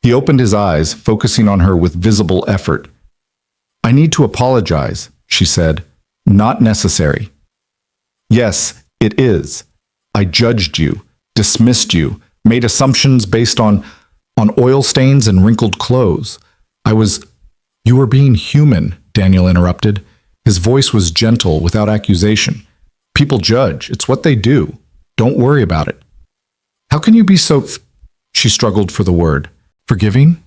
He opened his eyes, focusing on her with visible effort. "I need to apologize," she said. "Not necessary." "Yes, it is. I judged you, dismissed you, made assumptions based on oil stains and wrinkled clothes. You were being human," Daniel interrupted. His voice was gentle, without accusation. "People judge. It's what they do. Don't worry about it." "How can you be so—" She struggled for the word. "Forgiving?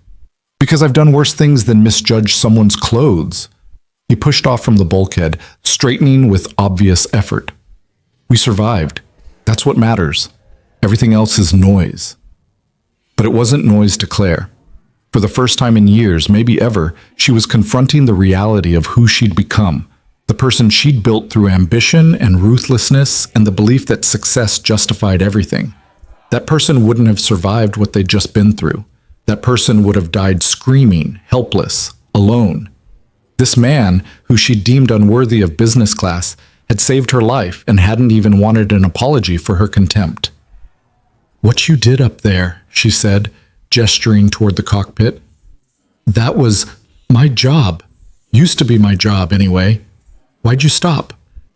Because I've done worse things than misjudge someone's clothes." He pushed off from the bulkhead, straightening with obvious effort. "We survived. That's what matters. Everything else is noise." But it wasn't noise to Claire. For the first time in years, maybe ever, she was confronting the reality of who she'd become, the person she'd built through ambition and ruthlessness and the belief that success justified everything. That person wouldn't have survived what they'd just been through. That person would have died screaming, helpless, alone. This man, who she deemed unworthy of business class, had saved her life and hadn't even wanted an apology for her contempt. "What you did up there," she said, gesturing toward the cockpit. "That was my job. Used to be my job, anyway. Why'd you stop?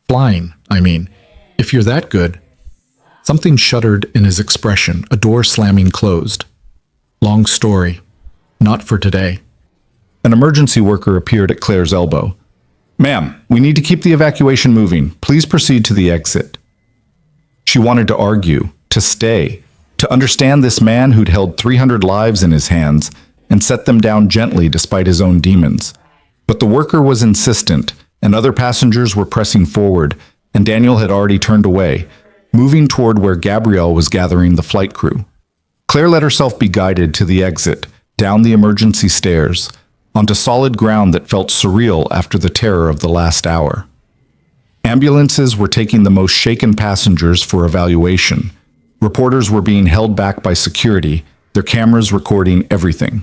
Flying, I mean. If you're that good." Something shuddered in his expression, a door slamming closed. "Long story. Not for today." An emergency worker appeared at Claire's elbow. "Ma'am, we need to keep the evacuation moving. Please proceed to the exit." She wanted to argue, to stay, to understand this man who'd held 300 lives in his hands and set them down gently despite his own demons. But the worker was insistent, and other passengers were pressing forward, and Daniel had already turned away, moving toward where Gabrielle was gathering the flight crew. Claire let herself be guided to the exit, down the emergency stairs, onto solid ground that felt surreal after the terror of the last hour. Ambulances were taking the most shaken passengers for evaluation. Reporters were being held back by security, their cameras recording everything.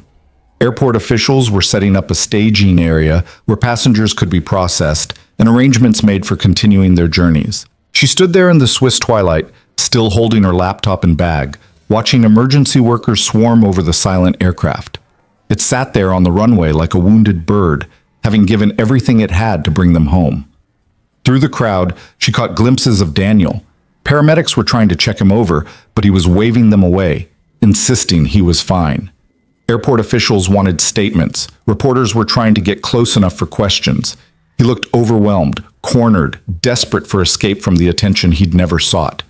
Airport officials were setting up a staging area where passengers could be processed and arrangements made for continuing their journeys. She stood there in the Swiss twilight, still holding her laptop and bag, watching emergency workers swarm over the silent aircraft. It sat there on the runway like a wounded bird, having given everything it had to bring them home. Through the crowd, she caught glimpses of Daniel. Paramedics were trying to check him over, but he was waving them away, insisting he was fine. Airport officials wanted statements. Reporters were trying to get close enough for questions. He looked overwhelmed, cornered, desperate for escape from the attention he'd never sought.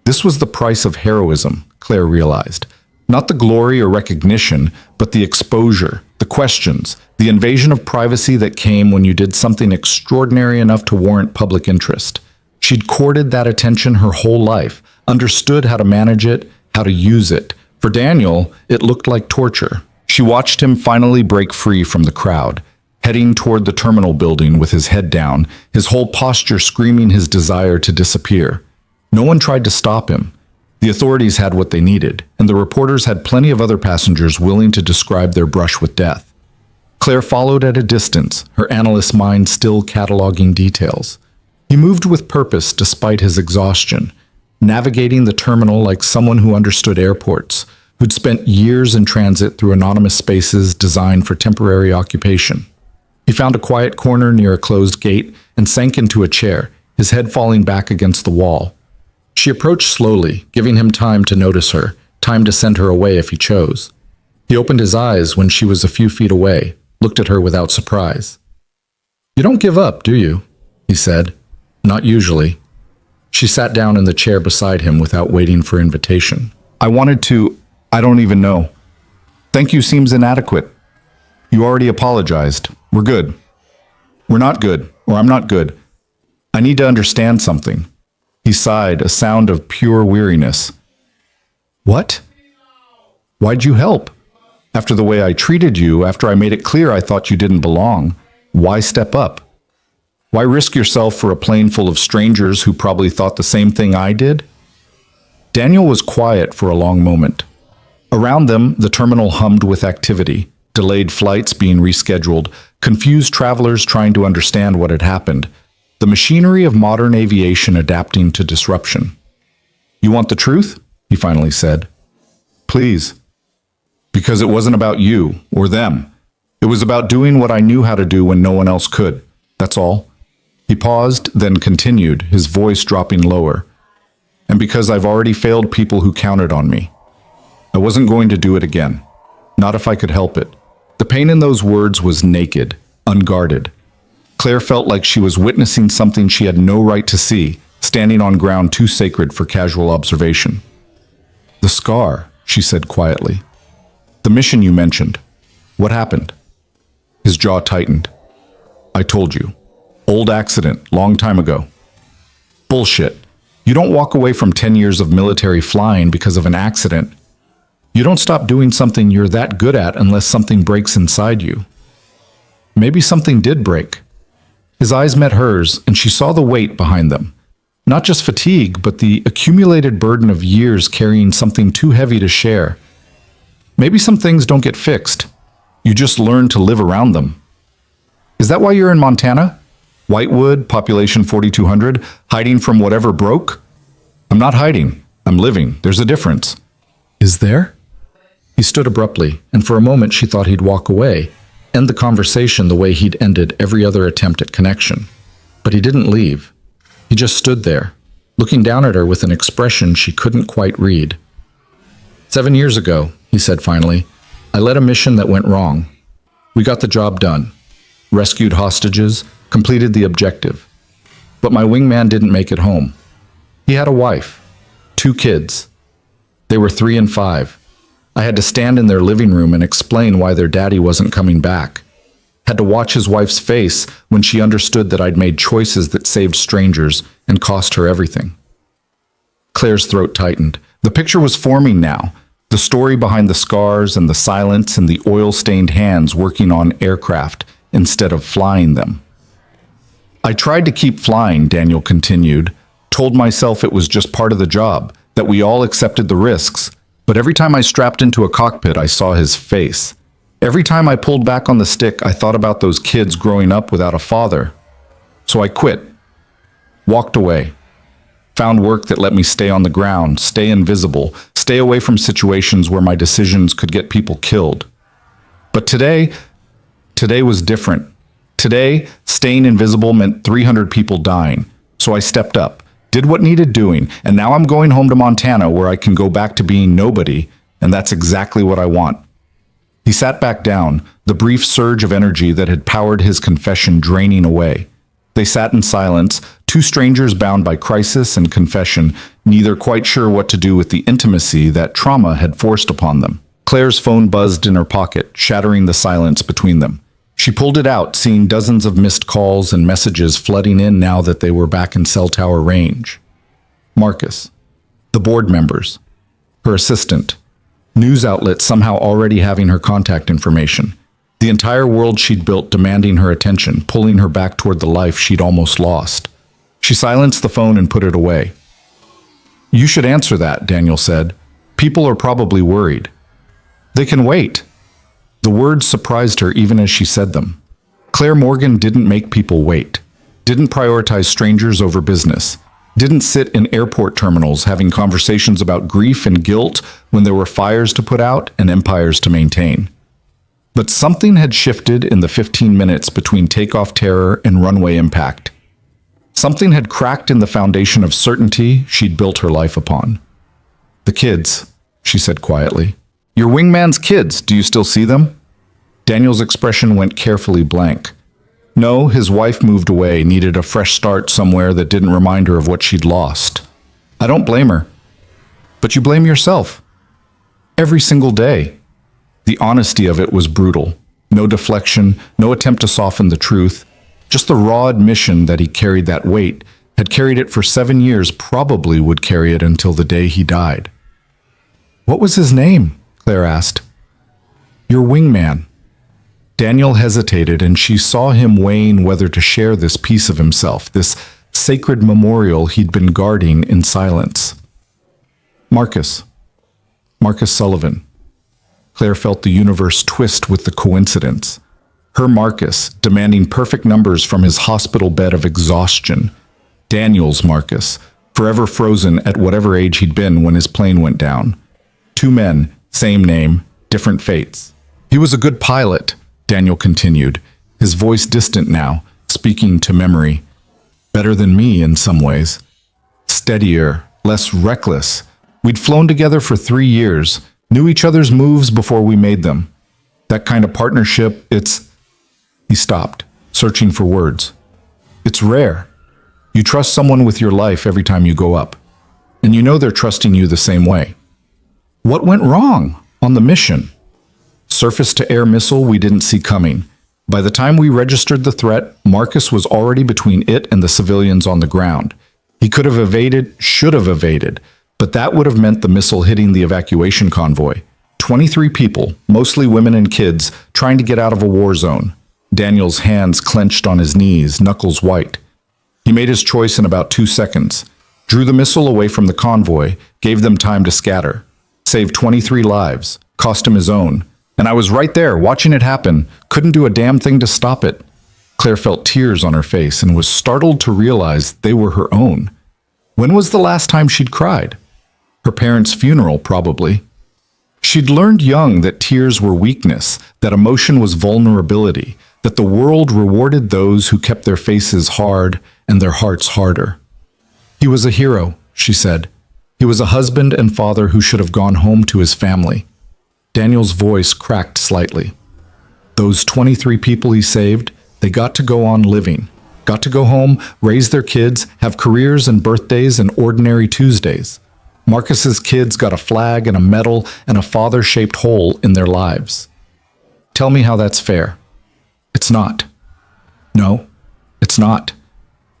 This was the price of heroism, Claire realized. Not the glory or recognition, but the exposure, the questions, the invasion of privacy that came when you did something extraordinary enough to warrant public interest. She'd courted that attention her whole life, understood how to manage it, how to use it. For Daniel, it looked like torture. She watched him finally break free from the crowd, heading toward the terminal building with his head down, his whole posture screaming his desire to disappear. No one tried to stop him. The authorities had what they needed, and the reporters had plenty of other passengers willing to describe their brush with death. Claire followed at a distance, her analyst's mind still cataloging details. He moved with purpose despite his exhaustion, navigating the terminal like someone who understood airports, who'd spent years in transit through anonymous spaces designed for temporary occupation. He found a quiet corner near a closed gate and sank into a chair, his head falling back against the wall. She approached slowly, giving him time to notice her, time to send her away if he chose. He opened his eyes when she was a few feet away, looked at her without surprise. "You don't give up, do you?" he said. "Not usually." She sat down in the chair beside him without waiting for invitation. "I wanted to, I don't even know. Thank you seems inadequate. You already apologized. We're good. We're not good, or I'm not good. I need to understand something." He sighed, a sound of pure weariness. "What?" Why'd you help? After the way I treated you, after I made it clear I thought you didn't belong, why step up? Why risk yourself for a plane full of strangers who probably thought the same thing I did? Daniel was quiet for a long moment. Around them, the terminal hummed with activity, delayed flights being rescheduled, confused travelers trying to understand what had happened, the machinery of modern aviation adapting to disruption. You want the truth? He finally said. Please. Because it wasn't about you or them. It was about doing what I knew how to do when no one else could. That's all. He paused, then continued, his voice dropping lower. And because I've already failed people who counted on me. I wasn't going to do it again. Not if I could help it. The pain in those words was naked, unguarded. Claire felt like she was witnessing something she had no right to see, standing on ground too sacred for casual observation. The scar, she said quietly. The mission you mentioned. What happened? His jaw tightened. I told you. Old accident, long time ago. Bullshit. You don't walk away from 10 years of military flying because of an accident. You don't stop doing something you're that good at unless something breaks inside you. Maybe something did break. His eyes met hers, and she saw the weight behind them. Not just fatigue, but the accumulated burden of years carrying something too heavy to share. Maybe some things don't get fixed. You just learn to live around them. Is that why you're in Montana? Whitewood, population 4,200, hiding from whatever broke? I'm not hiding. I'm living. There's a difference. Is there? He stood abruptly, and for a moment she thought he'd walk away, end the conversation the way he'd ended every other attempt at connection. But he didn't leave. He just stood there, looking down at her with an expression she couldn't quite read. 7 years ago, he said finally, I led a mission that went wrong. We got the job done. Rescued hostages, completed the objective. But my wingman didn't make it home. He had a wife, 2 kids. They were 3 and 5. I had to stand in their living room and explain why their daddy wasn't coming back. Had to watch his wife's face when she understood that I'd made choices that saved strangers and cost her everything. Claire's throat tightened. The picture was forming now. The story behind the scars and the silence and the oil-stained hands working on aircraft instead of flying them. I tried to keep flying, Daniel continued, told myself it was just part of the job, that we all accepted the risks. But every time I strapped into a cockpit, I saw his face. Every time I pulled back on the stick, I thought about those kids growing up without a father. So I quit. Walked away. Found work that let me stay on the ground, stay invisible, stay away from situations where my decisions could get people killed. But today was different. Today, staying invisible meant 300 people dying. So I stepped up. Did what needed doing, and now I'm going home to Montana where I can go back to being nobody, and that's exactly what I want. He sat back down, the brief surge of energy that had powered his confession draining away. They sat in silence, 2 strangers bound by crisis and confession, neither quite sure what to do with the intimacy that trauma had forced upon them. Claire's phone buzzed in her pocket, shattering the silence between them. She pulled it out, seeing dozens of missed calls and messages flooding in now that they were back in cell tower range. Marcus, the board members, her assistant, news outlets somehow already having her contact information, the entire world she'd built demanding her attention, pulling her back toward the life she'd almost lost. She silenced the phone and put it away. You should answer that, Daniel said. People are probably worried. They can wait. The words surprised her even as she said them. Claire Morgan didn't make people wait, didn't prioritize strangers over business, didn't sit in airport terminals having conversations about grief and guilt when there were fires to put out and empires to maintain. But something had shifted in the 15 minutes between takeoff terror and runway impact. Something had cracked in the foundation of certainty she'd built her life upon. The kids, she said quietly. Your wingman's kids, do you still see them? Daniel's expression went carefully blank. No, his wife moved away, needed a fresh start somewhere that didn't remind her of what she'd lost. I don't blame her. But you blame yourself. Every single day. The honesty of it was brutal. No deflection, no attempt to soften the truth. Just the raw admission that he carried that weight, had carried it for 7 years, probably would carry it until the day he died. What was his name? Claire asked. Your wingman. Daniel hesitated, and she saw him weighing whether to share this piece of himself, this sacred memorial he'd been guarding in silence. Marcus. Marcus Sullivan. Claire felt the universe twist with the coincidence. Her Marcus, demanding perfect numbers from his hospital bed of exhaustion. Daniel's Marcus, forever frozen at whatever age he'd been when his plane went down. Two men, same name, different fates. He was a good pilot, Daniel continued, his voice distant now, speaking to memory. Better than me in some ways. Steadier, less reckless. We'd flown together for 3 years, knew each other's moves before we made them. That kind of partnership, it's... He stopped, searching for words. It's rare. You trust someone with your life every time you go up, and you know they're trusting you the same way. What went wrong on the mission? Surface-to-air missile we didn't see coming. By the time we registered the threat, Marcus was already between it and the civilians on the ground. He could have evaded, should have evaded, but that would have meant the missile hitting the evacuation convoy. 23 people, mostly women and kids, trying to get out of a war zone. Daniel's hands clenched on his knees, knuckles white. He made his choice in about 2 seconds, drew the missile away from the convoy, gave them time to scatter, saved 23 lives, cost him his own. And I was right there, watching it happen, couldn't do a damn thing to stop it. Claire felt tears on her face and was startled to realize they were her own. When was the last time she'd cried? Her parents' funeral, probably. She'd learned young that tears were weakness, that emotion was vulnerability, that the world rewarded those who kept their faces hard and their hearts harder. He was a hero, she said. He was a husband and father who should have gone home to his family. Daniel's voice cracked slightly. Those 23 people he saved, they got to go on living, got to go home, raise their kids, have careers and birthdays and ordinary Tuesdays. Marcus's kids got a flag and a medal and a father-shaped hole in their lives. Tell me how that's fair. It's not. No, it's not.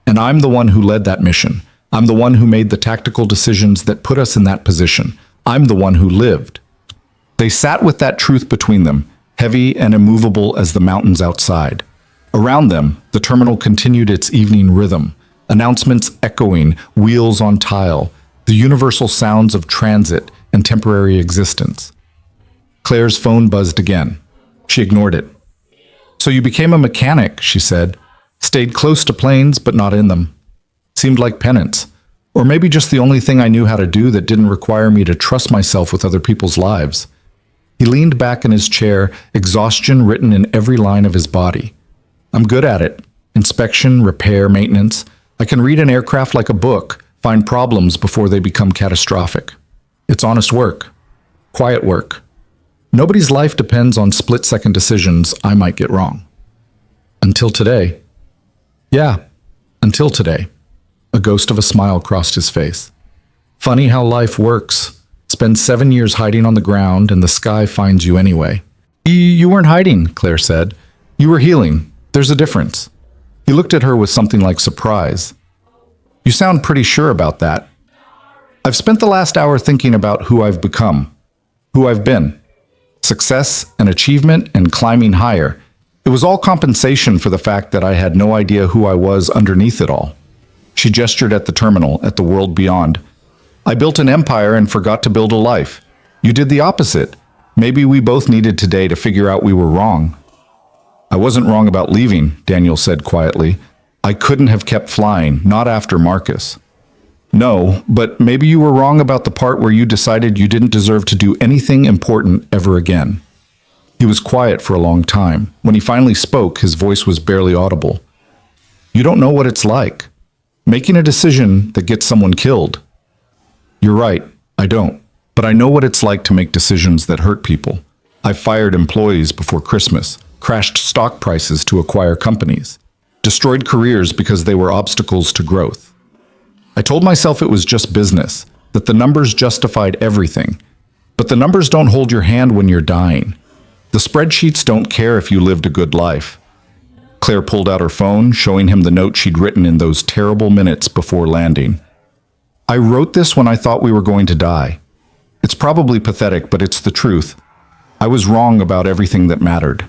And I'm the one who led that mission. I'm the one who made the tactical decisions that put us in that position. I'm the one who lived. They sat with that truth between them, heavy and immovable as the mountains outside. Around them, the terminal continued its evening rhythm, announcements echoing, wheels on tile, the universal sounds of transit and temporary existence. Claire's phone buzzed again. She ignored it. So you became a mechanic, she said. Stayed close to planes, but not in them. Seemed like penance. Or maybe just the only thing I knew how to do that didn't require me to trust myself with other people's lives. He leaned back in his chair, exhaustion written in every line of his body. I'm good at it. Inspection, repair, maintenance. I can read an aircraft like a book, find problems before they become catastrophic. It's honest work. Quiet work. Nobody's life depends on split-second decisions I might get wrong. Until today. Yeah, until today. A ghost of a smile crossed his face. Funny how life works. Spend 7 years hiding on the ground and the sky finds you anyway. You weren't hiding, Claire said. You were healing. There's a difference. He looked at her with something like surprise. You sound pretty sure about that. I've spent the last hour thinking about who I've become, who I've been. Success and achievement and climbing higher. It was all compensation for the fact that I had no idea who I was underneath it all. She gestured at the terminal, at the world beyond. I built an empire and forgot to build a life. You did the opposite. Maybe we both needed today to figure out we were wrong. I wasn't wrong about leaving, Daniel said quietly. I couldn't have kept flying, not after Marcus. No, but maybe you were wrong about the part where you decided you didn't deserve to do anything important ever again. He was quiet for a long time. When he finally spoke, his voice was barely audible. You don't know what it's like. Making a decision that gets someone killed. You're right, I don't. But I know what it's like to make decisions that hurt people. I've fired employees before Christmas, crashed stock prices to acquire companies, destroyed careers because they were obstacles to growth. I told myself it was just business, that the numbers justified everything. But the numbers don't hold your hand when you're dying. The spreadsheets don't care if you lived a good life. Claire pulled out her phone, showing him the note she'd written in those terrible minutes before landing. I wrote this when I thought we were going to die. It's probably pathetic, but it's the truth. I was wrong about everything that mattered.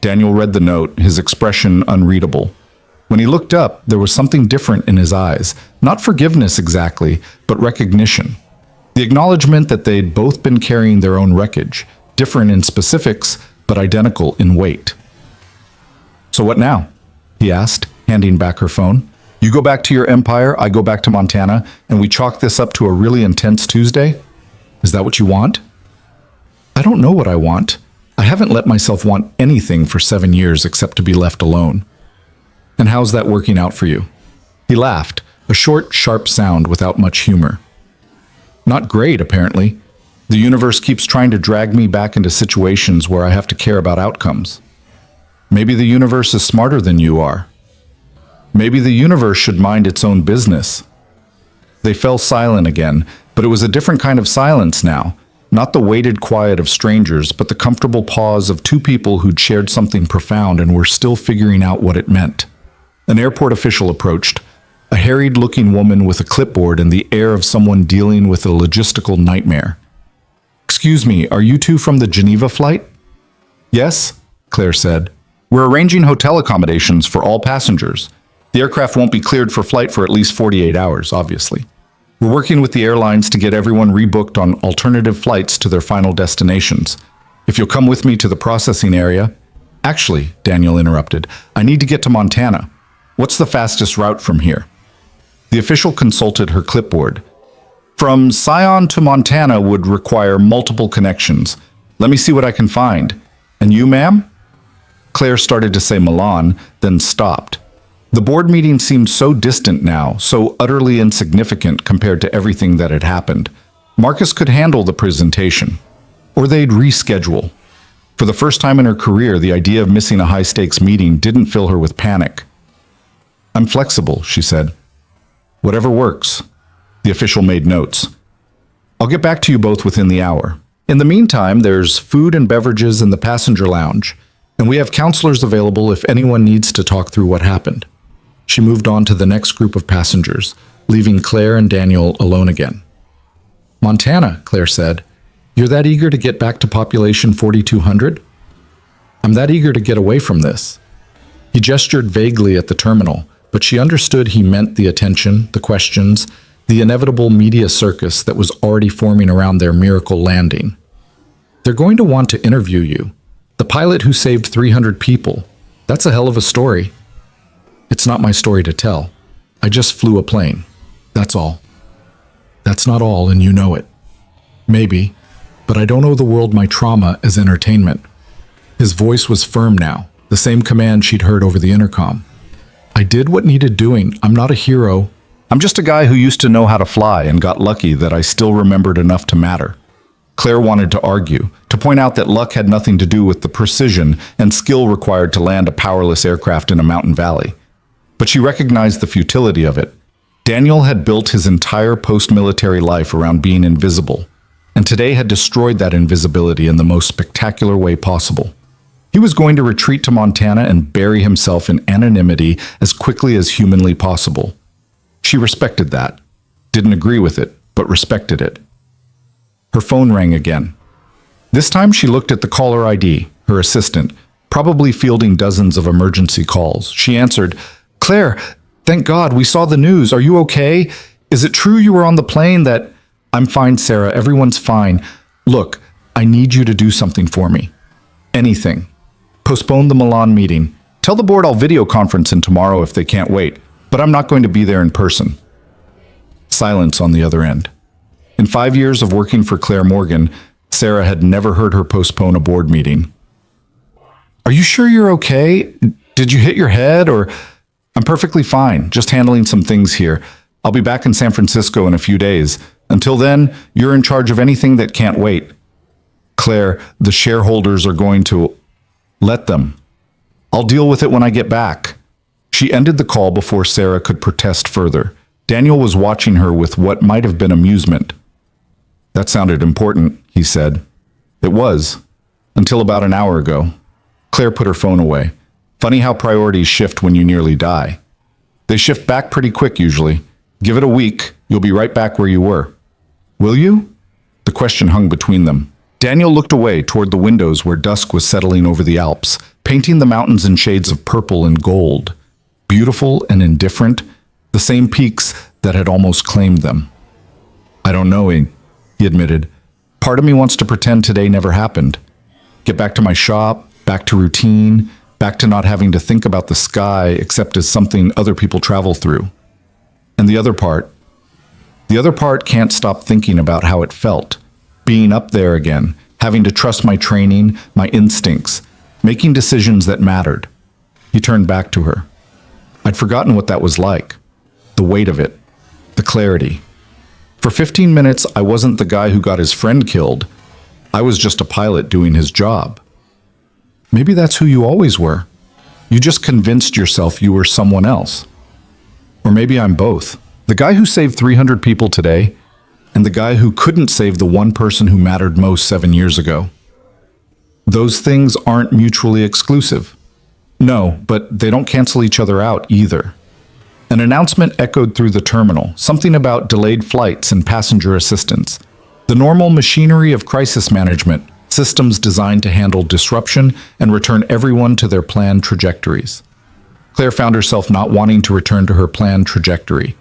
Daniel read the note, his expression unreadable. When he looked up, there was something different in his eyes. Not forgiveness exactly, but recognition. The acknowledgement that they'd both been carrying their own wreckage, different in specifics, but identical in weight. "So what now?" he asked, handing back her phone. "You go back to your empire, I go back to Montana, and we chalk this up to a really intense Tuesday? Is that what you want?" "I don't know what I want. I haven't let myself want anything for 7 years except to be left alone." "And how's that working out for you?" He laughed, a short, sharp sound without much humor. "Not great, apparently. The universe keeps trying to drag me back into situations where I have to care about outcomes. Maybe the universe is smarter than you are. Maybe the universe should mind its own business." They fell silent again, but it was a different kind of silence now. Not the weighted quiet of strangers, but the comfortable pause of two people who'd shared something profound and were still figuring out what it meant. An airport official approached, a harried-looking woman with a clipboard and the air of someone dealing with a logistical nightmare. "Excuse me, are you two from the Geneva flight?" "Yes," Claire said. "We're arranging hotel accommodations for all passengers. The aircraft won't be cleared for flight for at least 48 hours, obviously. We're working with the airlines to get everyone rebooked on alternative flights to their final destinations. If you'll come with me to the processing area—" "Actually," Daniel interrupted, "I need to get to Montana. What's the fastest route from here?" The official consulted her clipboard. "From Scion to Montana would require multiple connections. Let me see what I can find. And you, ma'am?" Claire started to say Milan, then stopped. The board meeting seemed so distant now, so utterly insignificant compared to everything that had happened. Marcus could handle the presentation. Or they'd reschedule. For the first time in her career, the idea of missing a high-stakes meeting didn't fill her with panic. "I'm flexible," she said. "Whatever works." The official made notes. "I'll get back to you both within the hour. In the meantime, there's food and beverages in the passenger lounge, and we have counselors available if anyone needs to talk through what happened." She moved on to the next group of passengers, leaving Claire and Daniel alone again. "Montana," Claire said. "You're that eager to get back to population 4200? "I'm that eager to get away from this." He gestured vaguely at the terminal, but she understood he meant the attention, the questions, the inevitable media circus that was already forming around their miracle landing. "They're going to want to interview you. The pilot who saved 300 people. That's a hell of a story." "It's not my story to tell. I just flew a plane. That's all." "That's not all, and you know it." "Maybe, but I don't owe the world my trauma as entertainment." His voice was firm now, the same command she'd heard over the intercom. "I did what needed doing. I'm not a hero. I'm just a guy who used to know how to fly and got lucky that I still remembered enough to matter." Claire wanted to argue, to point out that luck had nothing to do with the precision and skill required to land a powerless aircraft in a mountain valley. But she recognized the futility of it. Daniel had built his entire post-military life around being invisible, and today had destroyed that invisibility in the most spectacular way possible. He was going to retreat to Montana and bury himself in anonymity as quickly as humanly possible. She respected that. Didn't agree with it, but respected it. Her phone rang again. This time she looked at the caller ID, her assistant, probably fielding dozens of emergency calls. She answered, "Claire, thank God, we saw the news. Are you okay? Is it true you were on the plane that—" "I'm fine, Sarah. Everyone's fine. Look, I need you to do something for me. Anything. Postpone the Milan meeting. Tell the board I'll video conference in tomorrow if they can't wait, but I'm not going to be there in person." Silence on the other end. In 5 years of working for Claire Morgan, Sarah had never heard her postpone a board meeting. "Are you sure you're okay? Did you hit your head or—" "I'm perfectly fine, just handling some things here. I'll be back in San Francisco in a few days. Until then, you're in charge of anything that can't wait." "Claire, the shareholders are going to—" "Let them. I'll deal with it when I get back." She ended the call before Sarah could protest further. Daniel was watching her with what might have been amusement. "That sounded important," he said. "It was. Until about an hour ago." Claire put her phone away. Funny how priorities shift when you nearly die. They shift back pretty quick usually. Give it a week, you'll be right back where you were. "Will you?" The The question hung between them. Daniel looked away toward the windows where dusk was settling over the Alps, painting the mountains in shades of purple and gold. Beautiful and indifferent, the same peaks that had almost claimed them. I don't know, he admitted. Part of me wants to pretend today never happened. Get back to my shop, back to routine, back to not having to think about the sky except as something other people travel through. And the other part can't stop thinking about how it felt. Being up there again, having to trust my training, my instincts, making decisions that mattered. He turned back to her. I'd forgotten what that was like. The weight of it. The clarity. For 15 minutes, I wasn't the guy who got his friend killed. I was just a pilot doing his job. Maybe that's who you always were. You just convinced yourself you were someone else. Or maybe I'm both. The guy who saved 300 people today, and the guy who couldn't save the one person who mattered most 7 years ago. Those things aren't mutually exclusive. No, but they don't cancel each other out either. An announcement echoed through the terminal, something about delayed flights and passenger assistance. The normal machinery of crisis management, systems designed to handle disruption and return everyone to their planned trajectories. Claire found herself not wanting to return to her planned trajectory.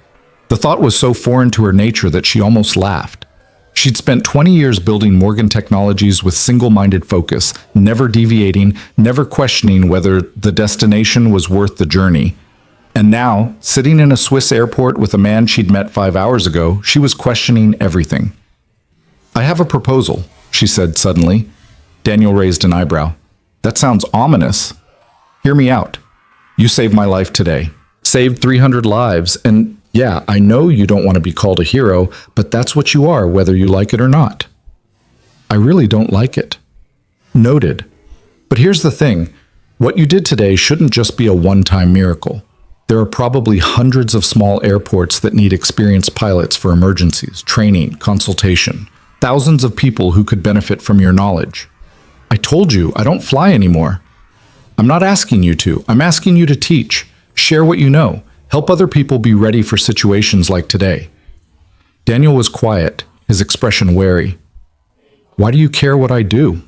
The thought was so foreign to her nature that she almost laughed. She'd spent 20 years building Morgan Technologies with single-minded focus, never deviating, never questioning whether the destination was worth the journey. And now, sitting in a Swiss airport with a man she'd met 5 hours ago, she was questioning everything. I have a proposal, she said suddenly. Daniel raised an eyebrow. That sounds ominous. Hear me out. You saved my life today. Saved 300 lives, and yeah, I know you don't want to be called a hero, but that's what you are, whether you like it or not. I really don't like it. Noted. But here's the thing. What you did today shouldn't just be a one-time miracle. There are probably hundreds of small airports that need experienced pilots for emergencies, training, consultation. Thousands of people who could benefit from your knowledge. I told you, I don't fly anymore. I'm not asking you to. I'm asking you to teach. Share what you know. Help other people be ready for situations like today. Daniel was quiet, his expression wary. Why do you care what I do?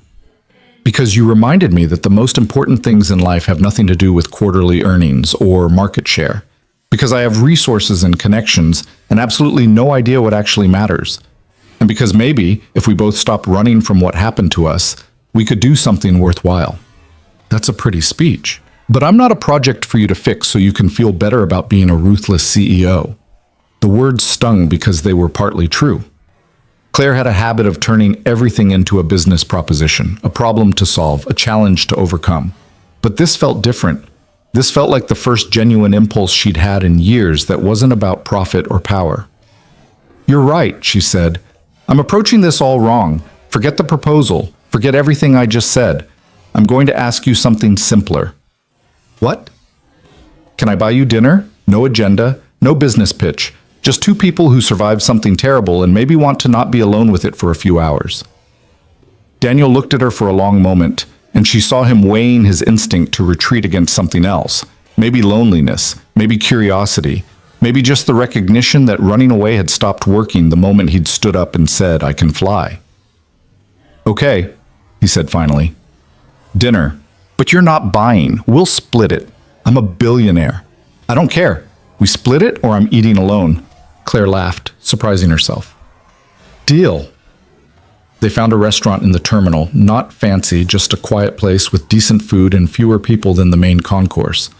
Because you reminded me that the most important things in life have nothing to do with quarterly earnings or market share. Because I have resources and connections and absolutely no idea what actually matters. And because maybe, if we both stopped running from what happened to us, we could do something worthwhile. That's a pretty speech. But I'm not a project for you to fix so you can feel better about being a ruthless CEO. The words stung because they were partly true. Claire had a habit of turning everything into a business proposition, a problem to solve, a challenge to overcome. But this felt different. This felt like the first genuine impulse she'd had in years that wasn't about profit or power. You're right, she said. I'm approaching this all wrong. Forget the proposal. Forget everything I just said. I'm going to ask you something simpler. What? Can I buy you dinner? No agenda, no business pitch. Just two people who survived something terrible and maybe want to not be alone with it for a few hours. Daniel looked at her for a long moment, and she saw him weighing his instinct to retreat against something else. Maybe loneliness, maybe curiosity, maybe just the recognition that running away had stopped working the moment he'd stood up and said, I can fly. Okay, he said finally. Dinner. But you're not buying. We'll split it. I'm a billionaire. I don't care. We split it or I'm eating alone. Claire laughed, surprising herself. Deal. They found a restaurant in the terminal, not fancy, just a quiet place with decent food and fewer people than the main concourse.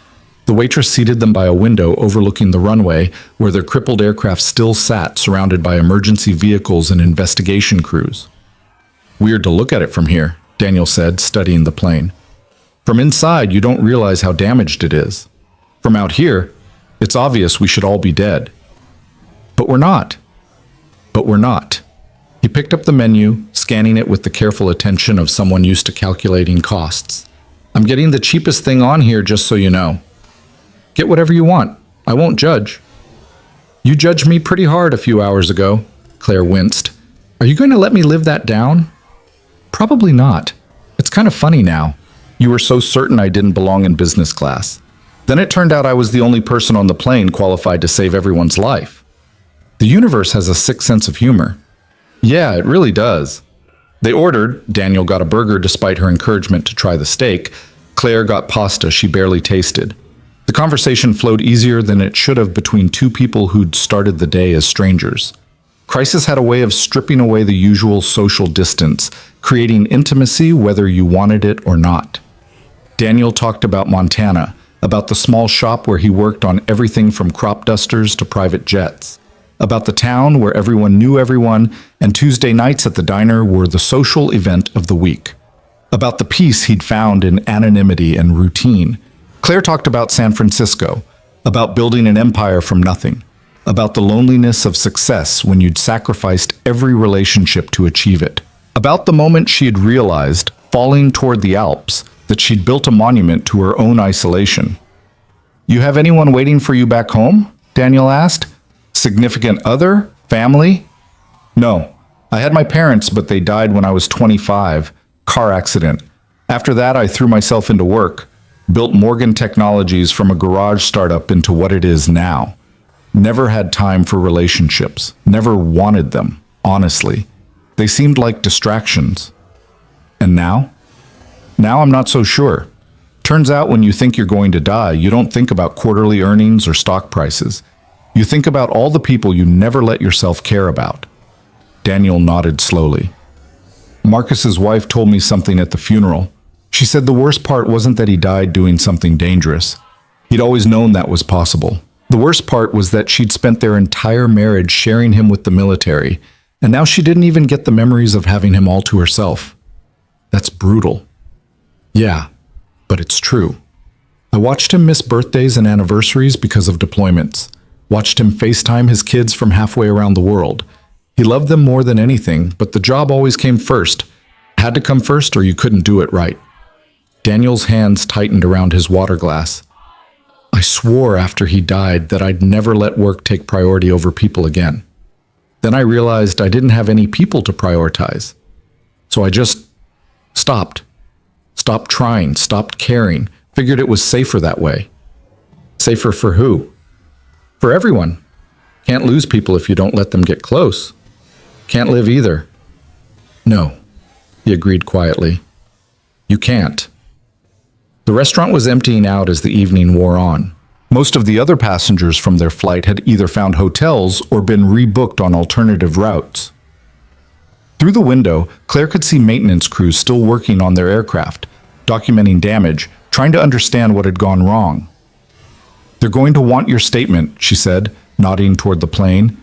The waitress seated them by a window overlooking the runway where their crippled aircraft still sat, surrounded by emergency vehicles and investigation crews. Weird to look at it from here, Daniel said, studying the plane. From inside, you don't realize how damaged it is. From out here, it's obvious we should all be dead. But we're not. But we're not. He picked up the menu, scanning it with the careful attention of someone used to calculating costs. I'm getting the cheapest thing on here, just so you know. Get whatever you want. I won't judge. You judged me pretty hard a few hours ago, Claire winced. Are you going to let me live that down? Probably not. It's kind of funny now. You were so certain I didn't belong in business class. Then it turned out I was the only person on the plane qualified to save everyone's life. The universe has a sick sense of humor. Yeah, it really does. They ordered. Daniel got a burger despite her encouragement to try the steak. Claire got pasta she barely tasted. The conversation flowed easier than it should have between two people who'd started the day as strangers. Crisis had a way of stripping away the usual social distance, creating intimacy whether you wanted it or not. Daniel talked about Montana, about the small shop where he worked on everything from crop dusters to private jets, about the town where everyone knew everyone, and Tuesday nights at the diner were the social event of the week, about the peace he'd found in anonymity and routine. Claire talked about San Francisco, about building an empire from nothing, about the loneliness of success when you'd sacrificed every relationship to achieve it, about the moment she had realized, falling toward the Alps, that she'd built a monument to her own isolation. "You have anyone waiting for you back home?" Daniel asked. "Significant other? Family?" "No. I had my parents, but they died when I was 25. Car accident. After that, I threw myself into work. Built Morgan Technologies from a garage startup into what it is now. Never had time for relationships. Never wanted them, honestly. They seemed like distractions. And now? Now I'm not so sure. Turns out when you think you're going to die, you don't think about quarterly earnings or stock prices. You think about all the people you never let yourself care about." Daniel nodded slowly. "Marcus's wife told me something at the funeral. She said the worst part wasn't that he died doing something dangerous. He'd always known that was possible. The worst part was that she'd spent their entire marriage sharing him with the military, and now she didn't even get the memories of having him all to herself. That's brutal." "Yeah, but it's true. I watched him miss birthdays and anniversaries because of deployments. Watched him FaceTime his kids from halfway around the world. He loved them more than anything, but the job always came first. Had to come first or you couldn't do it right." Daniel's hands tightened around his water glass. "I swore after he died that I'd never let work take priority over people again. Then I realized I didn't have any people to prioritize. So I just stopped. Stopped trying, stopped caring, figured it was safer that way." "Safer for who?" "For everyone. Can't lose people if you don't let them get close. Can't live either." "No," he agreed quietly. "You can't." The restaurant was emptying out as the evening wore on. Most of the other passengers from their flight had either found hotels or been rebooked on alternative routes. Through the window, Claire could see maintenance crews still working on their aircraft, documenting damage, trying to understand what had gone wrong. "They're going to want your statement," she said, nodding toward the plane.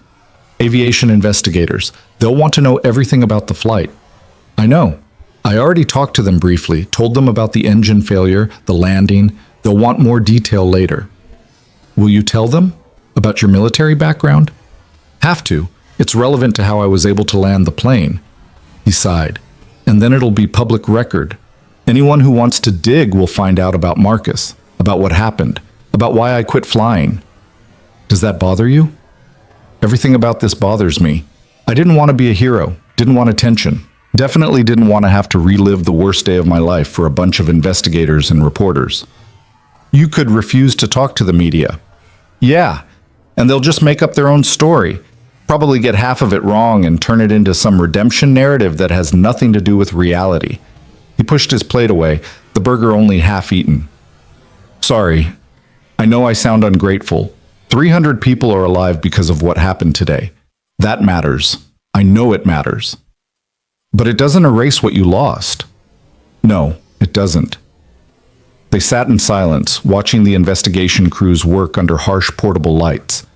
"Aviation investigators. They'll want to know everything about the flight." "I know. I already talked to them briefly, told them about the engine failure, the landing. They'll want more detail later." "Will you tell them? About your military background?" "Have to. It's relevant to how I was able to land the plane." He sighed. "And then it'll be public record. Anyone who wants to dig will find out about Marcus, about what happened, about why I quit flying." "Does that bother you?" "Everything about this bothers me. I didn't want to be a hero, didn't want attention. Definitely didn't want to have to relive the worst day of my life for a bunch of investigators and reporters." "You could refuse to talk to the media." "Yeah, and they'll just make up their own story. Probably get half of it wrong and turn it into some redemption narrative that has nothing to do with reality." He pushed his plate away, the burger only half eaten. "Sorry. I know I sound ungrateful. 300 people are alive because of what happened today. That matters. I know it matters. But it doesn't erase what you lost." "No, it doesn't." They sat in silence, watching the investigation crews work under harsh portable lights.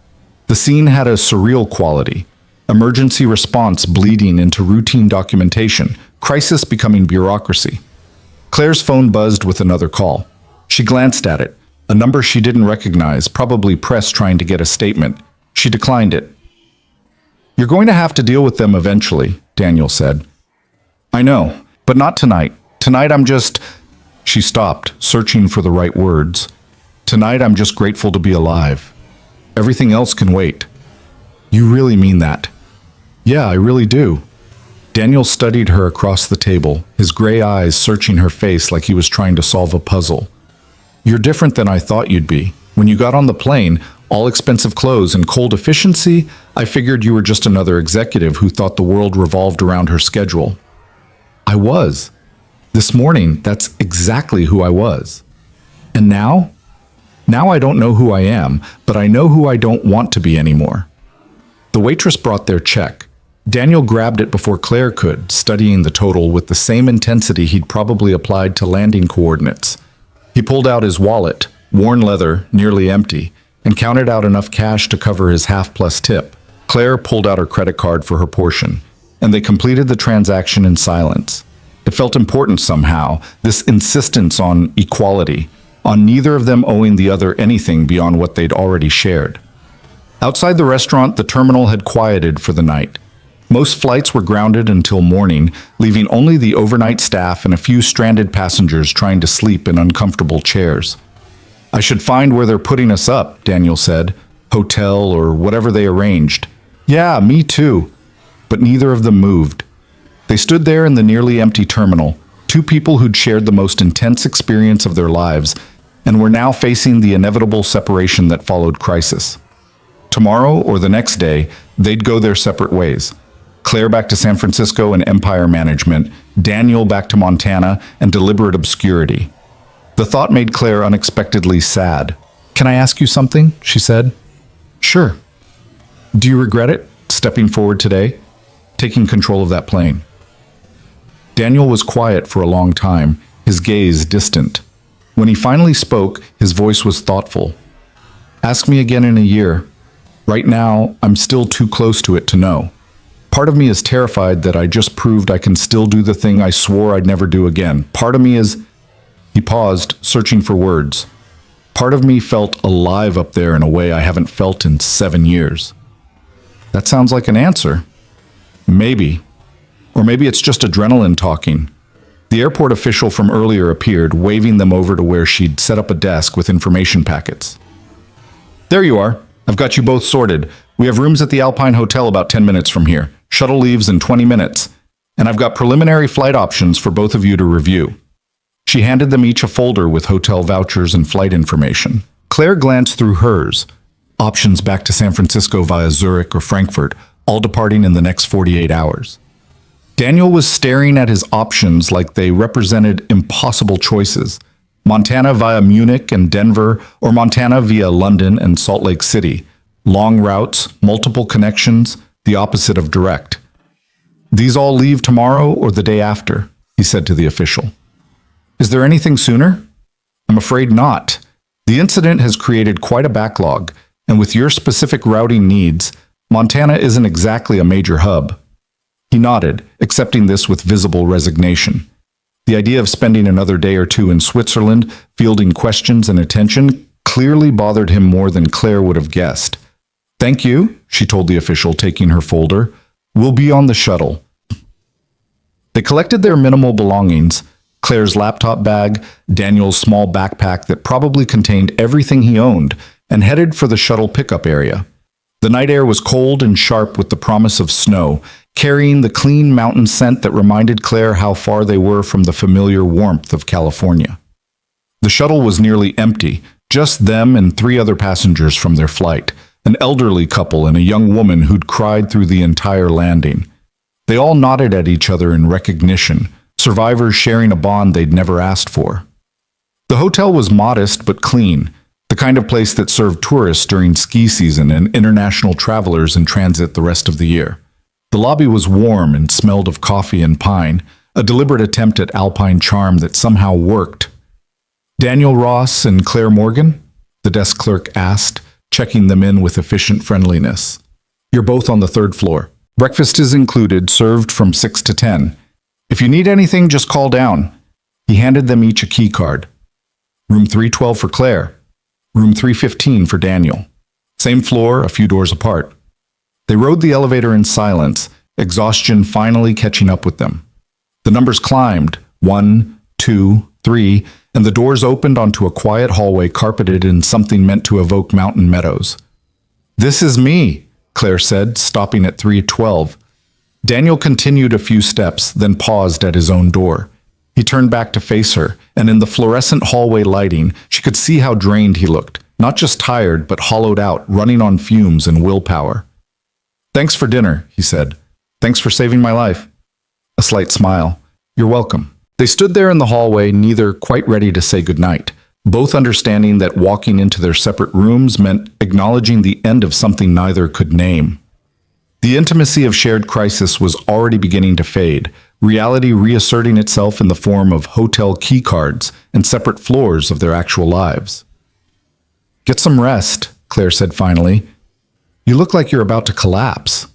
The scene had a surreal quality. Emergency response bleeding into routine documentation, crisis becoming bureaucracy. Claire's phone buzzed with another call. She glanced at it, a number she didn't recognize, probably press trying to get a statement. She declined it. "You're going to have to deal with them eventually," Daniel said. "I know, but not tonight. Tonight I'm just..." She stopped, searching for the right words. "Tonight I'm just grateful to be alive. Everything else can wait." "You really mean that?" "Yeah, I really do." Daniel studied her across the table, his gray eyes searching her face like he was trying to solve a puzzle. "You're different than I thought you'd be. When you got on the plane, all expensive clothes and cold efficiency, I figured you were just another executive who thought the world revolved around her schedule. I was. This morning, that's exactly who I was. And now? Now I don't know who I am, but I know who I don't want to be anymore. The waitress brought their check. Daniel grabbed it before Claire could, studying the total with the same intensity he'd probably applied to landing coordinates. He pulled out his wallet, worn leather, nearly empty, and counted out enough cash to cover his half-plus tip. Claire pulled out her credit card for her portion, and they completed the transaction in silence. It felt important somehow, this insistence on equality, on neither of them owing the other anything beyond what they'd already shared. Outside the restaurant, the terminal had quieted for the night. Most flights were grounded until morning, leaving only the overnight staff and a few stranded passengers trying to sleep in uncomfortable chairs. I should find where they're putting us up, Daniel said. Hotel or whatever they arranged. Yeah, me too. But neither of them moved. They stood there in the nearly empty terminal, two people who'd shared the most intense experience of their lives and were now facing the inevitable separation that followed crisis. Tomorrow or the next day, they'd go their separate ways. Claire back to San Francisco and Empire Management, Daniel back to Montana and deliberate obscurity. The thought made Claire unexpectedly sad. Can I ask you something? She said. Sure. Do you regret it, stepping forward today, taking control of that plane? Daniel was quiet for a long time, his gaze distant. When he finally spoke, his voice was thoughtful. Ask me again in a year. Right now, I'm still too close to it to know. Part of me is terrified that I just proved I can still do the thing I swore I'd never do again. Part of me is... He paused, searching for words. Part of me felt alive up there in a way I haven't felt in 7 years. That sounds like an answer. Maybe. Or maybe it's just adrenaline talking. The airport official from earlier appeared, waving them over to where she'd set up a desk with information packets. There you are. I've got you both sorted. We have rooms at the Alpine Hotel about 10 minutes from here. Shuttle leaves in 20 minutes. And I've got preliminary flight options for both of you to review. She handed them each a folder with hotel vouchers and flight information. Claire glanced through hers. Options back to San Francisco via Zurich or Frankfurt, all departing in the next 48 hours. Daniel was staring at his options like they represented impossible choices. Montana via Munich and Denver, or Montana via London and Salt Lake City. Long routes, multiple connections, the opposite of direct. These all leave tomorrow or the day after, he said to the official. Is there anything sooner? I'm afraid not. The incident has created quite a backlog, and with your specific routing needs, Montana isn't exactly a major hub. He nodded, accepting this with visible resignation. The idea of spending another day or two in Switzerland, fielding questions and attention, clearly bothered him more than Claire would have guessed. Thank you, she told the official, taking her folder. We'll be on the shuttle. They collected their minimal belongings, Claire's laptop bag, Daniel's small backpack that probably contained everything he owned, and headed for the shuttle pickup area. The night air was cold and sharp with the promise of snow, carrying the clean mountain scent that reminded Claire how far they were from the familiar warmth of California. The shuttle was nearly empty, just them and 3 other passengers from their flight, an elderly couple and a young woman who'd cried through the entire landing. They all nodded at each other in recognition, survivors sharing a bond they'd never asked for. The hotel was modest but clean, the kind of place that served tourists during ski season and international travelers in transit the rest of the year. The lobby was warm and smelled of coffee and pine, a deliberate attempt at alpine charm that somehow worked. Daniel Ross and Claire Morgan? The desk clerk asked, checking them in with efficient friendliness. You're both on the 3rd floor. Breakfast is included, served from 6 to 10. If you need anything, just call down. He handed them each a key card. Room 312 for Claire. Room 315 for Daniel. Same floor, a few doors apart. They rode the elevator in silence, exhaustion finally catching up with them. The numbers climbed, 1, 2, 3, and the doors opened onto a quiet hallway carpeted in something meant to evoke mountain meadows. This is me, Claire said, stopping at 312. Daniel continued a few steps, then paused at his own door. He turned back to face her, and in the fluorescent hallway lighting, she could see how drained he looked, not just tired, but hollowed out, running on fumes and willpower. Thanks for dinner, he said. Thanks for saving my life. A slight smile. You're welcome. They stood there in the hallway, neither quite ready to say goodnight, both understanding that walking into their separate rooms meant acknowledging the end of something neither could name. The intimacy of shared crisis was already beginning to fade, reality reasserting itself in the form of hotel key cards and separate floors of their actual lives. Get some rest, Claire said finally. You look like you're about to collapse.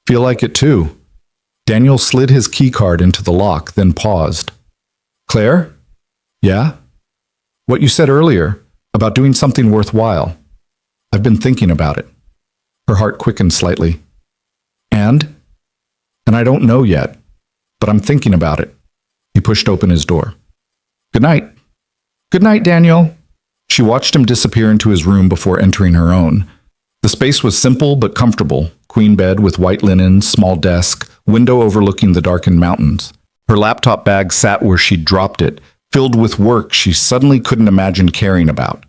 Feel like it too. Daniel slid his key card into the lock, then paused. Claire? Yeah? What you said earlier, about doing something worthwhile. I've been thinking about it. Her heart quickened slightly. And I don't know yet, but I'm thinking about it. He pushed open his door. Good night. Good night, Daniel. She watched him disappear into his room before entering her own. The space was simple but comfortable, queen bed with white linen, small desk, window overlooking the darkened mountains. Her laptop bag sat where she'd dropped it, filled with work she suddenly couldn't imagine caring about.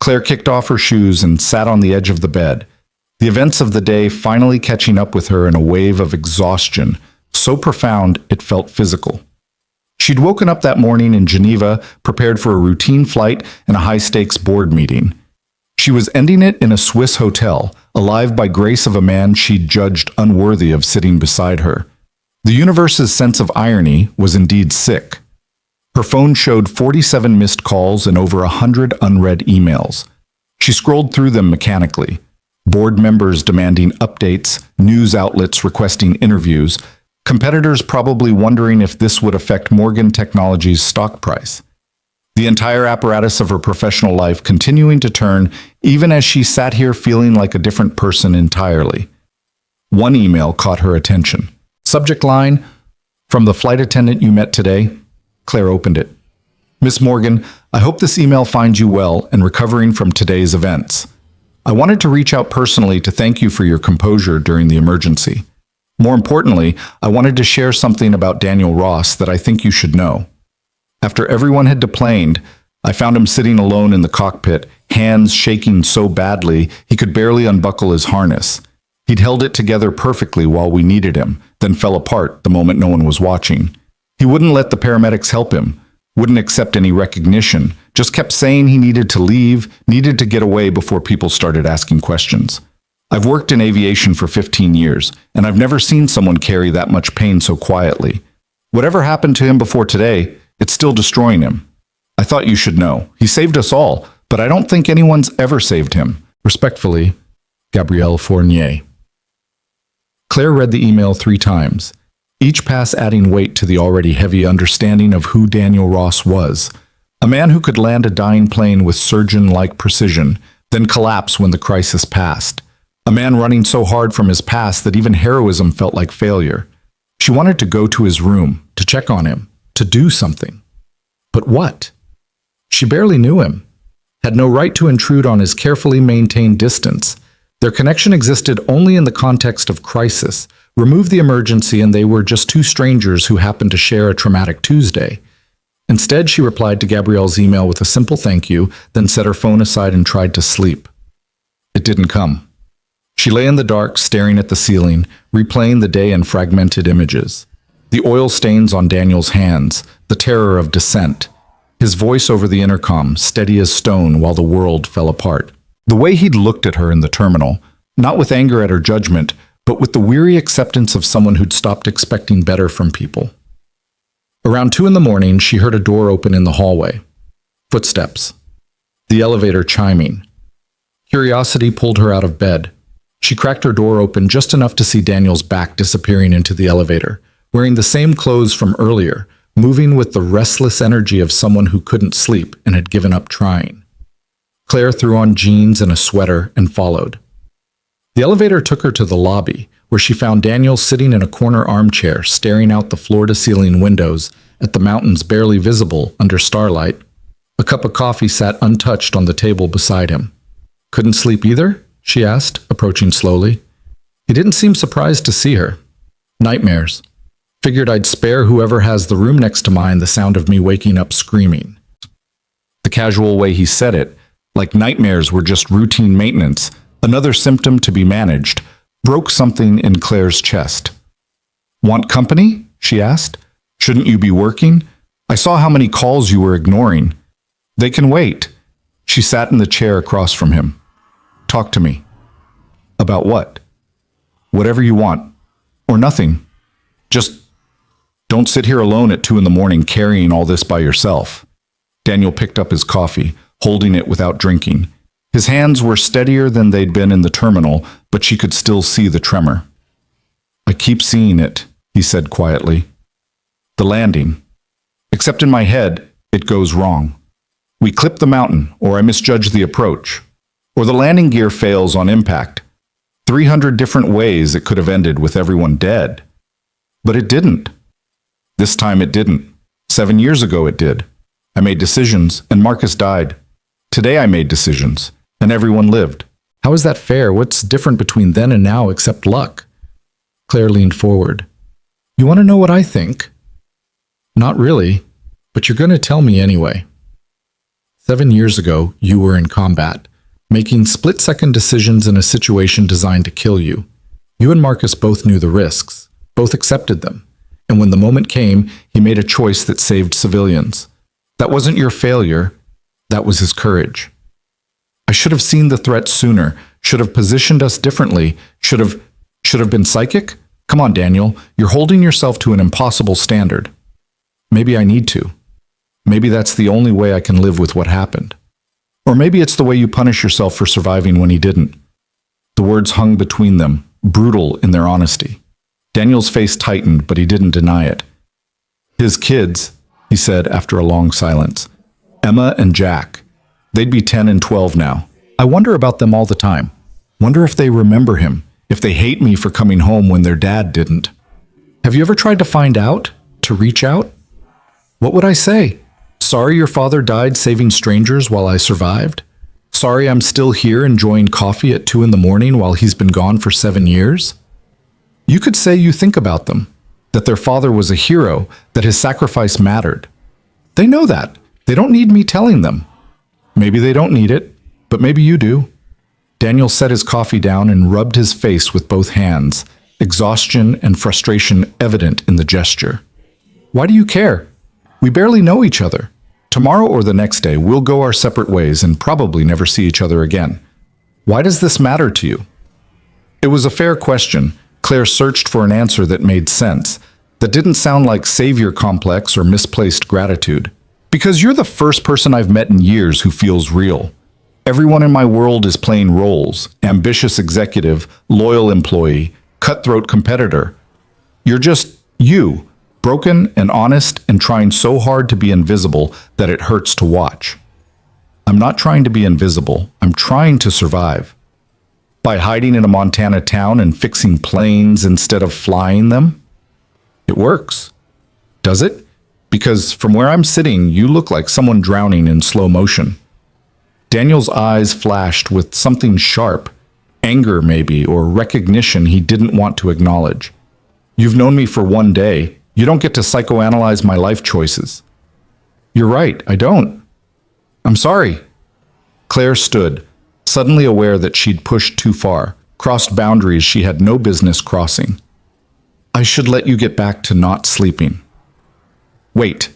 Claire kicked off her shoes and sat on the edge of the bed, the events of the day finally catching up with her in a wave of exhaustion, so profound it felt physical. She'd woken up that morning in Geneva, prepared for a routine flight and a high-stakes board meeting. She was ending it in a Swiss hotel, alive by grace of a man she'd judged unworthy of sitting beside her. The universe's sense of irony was indeed sick. Her phone showed 47 missed calls and over 100 unread emails. She scrolled through them mechanically. Board members demanding updates, news outlets requesting interviews, competitors probably wondering if this would affect Morgan Technology's stock price. The entire apparatus of her professional life continuing to turn even as she sat here feeling like a different person entirely. One email caught her attention. Subject line, "From the flight attendant you met today." Claire opened it. Miss Morgan, I hope this email finds you well and recovering from today's events. I wanted to reach out personally to thank you for your composure during the emergency. More importantly, I wanted to share something about Daniel Ross that I think you should know. After everyone had deplaned, I found him sitting alone in the cockpit, hands shaking so badly he could barely unbuckle his harness. He'd held it together perfectly while we needed him, then fell apart the moment no one was watching. He wouldn't let the paramedics help him, wouldn't accept any recognition, just kept saying he needed to leave, needed to get away before people started asking questions. I've worked in aviation for 15 years, and I've never seen someone carry that much pain so quietly. Whatever happened to him before today, it's still destroying him. I thought you should know. He saved us all, but I don't think anyone's ever saved him. Respectfully, Gabrielle Fournier. Claire read the email 3 times, each pass adding weight to the already heavy understanding of who Daniel Ross was. A man who could land a dying plane with surgeon-like precision, then collapse when the crisis passed. A man running so hard from his past that even heroism felt like failure. She wanted to go to his room, to check on him, to do something. But what? She barely knew him, had no right to intrude on his carefully maintained distance. Their connection existed only in the context of crisis. Remove the emergency and they were just 2 strangers who happened to share a traumatic Tuesday. Instead, she replied to Gabrielle's email with a simple thank you, then set her phone aside and tried to sleep. It didn't come. She lay in the dark, staring at the ceiling, replaying the day in fragmented images. The oil stains on Daniel's hands, the terror of descent. His voice over the intercom, steady as stone while the world fell apart. The way he'd looked at her in the terminal, not with anger at her judgment, but with the weary acceptance of someone who'd stopped expecting better from people. Around 2 a.m, she heard a door open in the hallway. Footsteps. The elevator chiming. Curiosity pulled her out of bed. She cracked her door open just enough to see Daniel's back disappearing into the elevator, wearing the same clothes from earlier, moving with the restless energy of someone who couldn't sleep and had given up trying. Claire threw on jeans and a sweater and followed. The elevator took her to the lobby, where she found Daniel sitting in a corner armchair, staring out the floor-to-ceiling windows at the mountains barely visible under starlight. A cup of coffee sat untouched on the table beside him. Couldn't sleep either? She asked, approaching slowly. He didn't seem surprised to see her. Nightmares. Figured I'd spare whoever has the room next to mine the sound of me waking up screaming. The casual way he said it, like nightmares were just routine maintenance, another symptom to be managed, broke something in Claire's chest. Want company? She asked. Shouldn't you be working? I saw how many calls you were ignoring. They can wait. She sat in the chair across from him. Talk to me. About what? Whatever you want. Or nothing. Just don't sit here alone at 2 a.m. carrying all this by yourself. Daniel picked up his coffee, holding it without drinking. His hands were steadier than they'd been in the terminal, but she could still see the tremor. I keep seeing it, he said quietly. The landing. Except in my head, it goes wrong. We clip the mountain, or I misjudge the approach. Or the landing gear fails on impact. 300 different ways it could have ended with everyone dead. But it didn't. This time it didn't. 7 years ago it did. I made decisions, and Marcus died. Today I made decisions, and everyone lived. How is that fair? What's different between then and now except luck? Claire leaned forward. You want to know what I think? Not really, but you're going to tell me anyway. 7 years ago, you were in combat, making split-second decisions in a situation designed to kill you. You and Marcus both knew the risks, both accepted them, and when the moment came, he made a choice that saved civilians. That wasn't your failure, that was his courage. I should have seen the threat sooner, should have positioned us differently, should have been psychic? Come on, Daniel, you're holding yourself to an impossible standard. Maybe I need to. Maybe that's the only way I can live with what happened. Or maybe it's the way you punish yourself for surviving when he didn't. The words hung between them, brutal in their honesty. Daniel's face tightened, but he didn't deny it. His kids, he said after a long silence. Emma and Jack. They'd be 10 and 12 now. I wonder about them all the time. Wonder if they remember him, if they hate me for coming home when their dad didn't. Have you ever tried to find out? To reach out? What would I say? Sorry your father died saving strangers while I survived? Sorry I'm still here enjoying coffee at 2 a.m. while he's been gone for 7 years? You could say you think about them, that their father was a hero, that his sacrifice mattered. They know that. They don't need me telling them. Maybe they don't need it, but maybe you do. Daniel set his coffee down and rubbed his face with both hands, exhaustion and frustration evident in the gesture. Why do you care? We barely know each other. Tomorrow or the next day, we'll go our separate ways and probably never see each other again. Why does this matter to you? It was a fair question. Claire searched for an answer that made sense, that didn't sound like savior complex or misplaced gratitude. Because you're the first person I've met in years who feels real. Everyone in my world is playing roles: ambitious executive, loyal employee, cutthroat competitor. You're just you, broken and honest and trying so hard to be invisible that it hurts to watch. I'm not trying to be invisible. I'm trying to survive. By hiding in a Montana town and fixing planes instead of flying them? It works. Does it? Because from where I'm sitting, you look like someone drowning in slow motion. Daniel's eyes flashed with something sharp, anger maybe, or recognition he didn't want to acknowledge. You've known me for 1 day. You don't get to psychoanalyze my life choices. You're right, I don't. I'm sorry. Claire stood, suddenly aware that she'd pushed too far, crossed boundaries she had no business crossing. I should let you get back to not sleeping. Wait.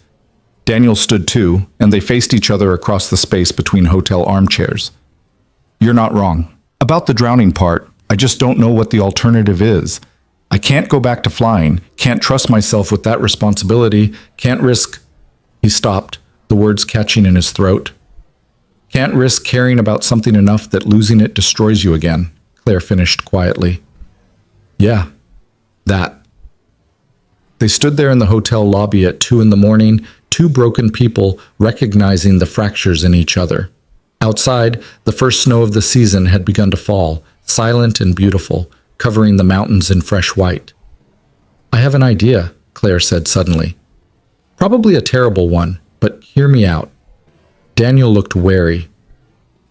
Daniel stood too, and they faced each other across the space between hotel armchairs. You're not wrong. About the drowning part, I just don't know what the alternative is. I can't go back to flying, can't trust myself with that responsibility, can't risk... He stopped, the words catching in his throat. Can't risk caring about something enough that losing it destroys you again, Claire finished quietly. Yeah, that. They stood there in the hotel lobby at 2 a.m, two broken people recognizing the fractures in each other. Outside, the first snow of the season had begun to fall, silent and beautiful, covering the mountains in fresh white. I have an idea, Claire said suddenly. Probably a terrible one, but hear me out. Daniel looked wary.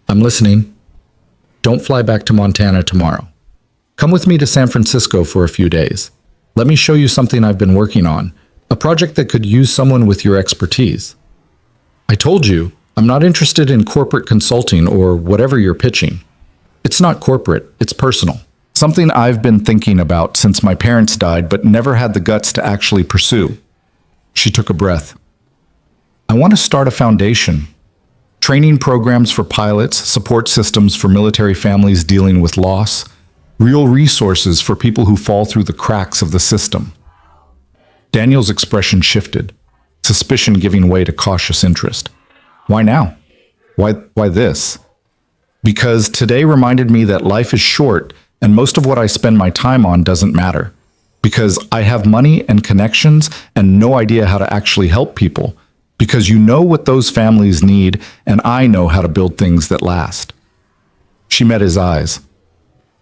I'm listening. Don't fly back to Montana tomorrow. Come with me to San Francisco for a few days. Let me show you something I've been working on, a project that could use someone with your expertise. I told you, I'm not interested in corporate consulting or whatever you're pitching. It's not corporate, it's personal. Something I've been thinking about since my parents died, but never had the guts to actually pursue. She took a breath. I want to start a foundation. Training programs for pilots, support systems for military families dealing with loss, real resources for people who fall through the cracks of the system. Daniel's expression shifted, suspicion giving way to cautious interest. Why now? Why this? Because today reminded me that life is short and most of what I spend my time on doesn't matter. Because I have money and connections and no idea how to actually help people. Because you know what those families need and I know how to build things that last. She met his eyes.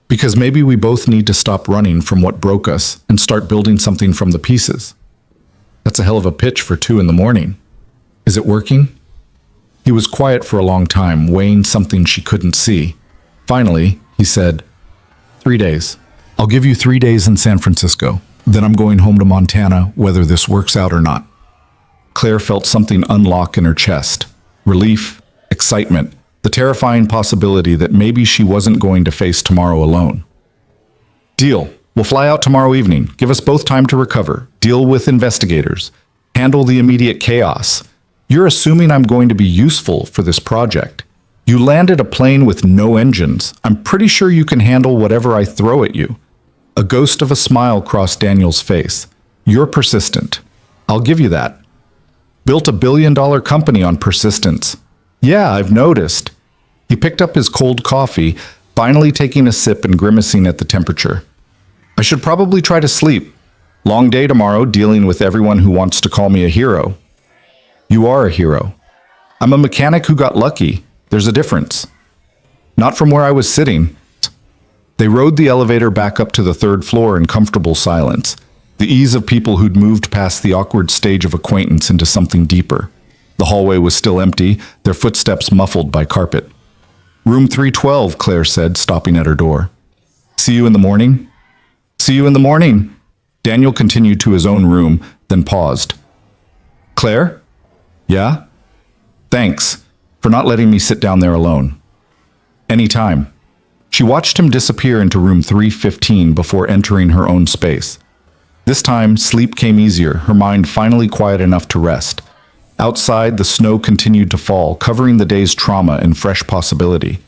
Because maybe we both need to stop running from what broke us and start building something from the pieces. That's a hell of a pitch for 2 a.m. Is it working? He was quiet for a long time, weighing something she couldn't see. Finally, he said, 3 days. I'll give you 3 days in San Francisco. Then I'm going home to Montana, whether this works out or not. Claire felt something unlock in her chest. Relief, excitement, the terrifying possibility that maybe she wasn't going to face tomorrow alone. Deal. We'll fly out tomorrow evening. Give us both time to recover. Deal with investigators. Handle the immediate chaos. You're assuming I'm going to be useful for this project. You landed a plane with no engines. I'm pretty sure you can handle whatever I throw at you. A ghost of a smile crossed Daniel's face. You're persistent. I'll give you that. Built $1 billion company on persistence. Yeah, I've noticed. He picked up his cold coffee, finally taking a sip and grimacing at the temperature. I should probably try to sleep. Long day tomorrow dealing with everyone who wants to call me a hero. You are a hero. I'm a mechanic who got lucky. There's a difference. Not from where I was sitting. They rode the elevator back up to the 3rd floor in comfortable silence, the ease of people who'd moved past the awkward stage of acquaintance into something deeper. The hallway was still empty, their footsteps muffled by carpet. Room 312, Claire said, stopping at her door. See you in the morning? See you in the morning. Daniel continued to his own room, then paused. Claire? Yeah? Thanks for not letting me sit down there alone. Anytime. She watched him disappear into room 315 before entering her own space. This time, sleep came easier, her mind finally quiet enough to rest. Outside, the snow continued to fall, covering the day's trauma and fresh possibility.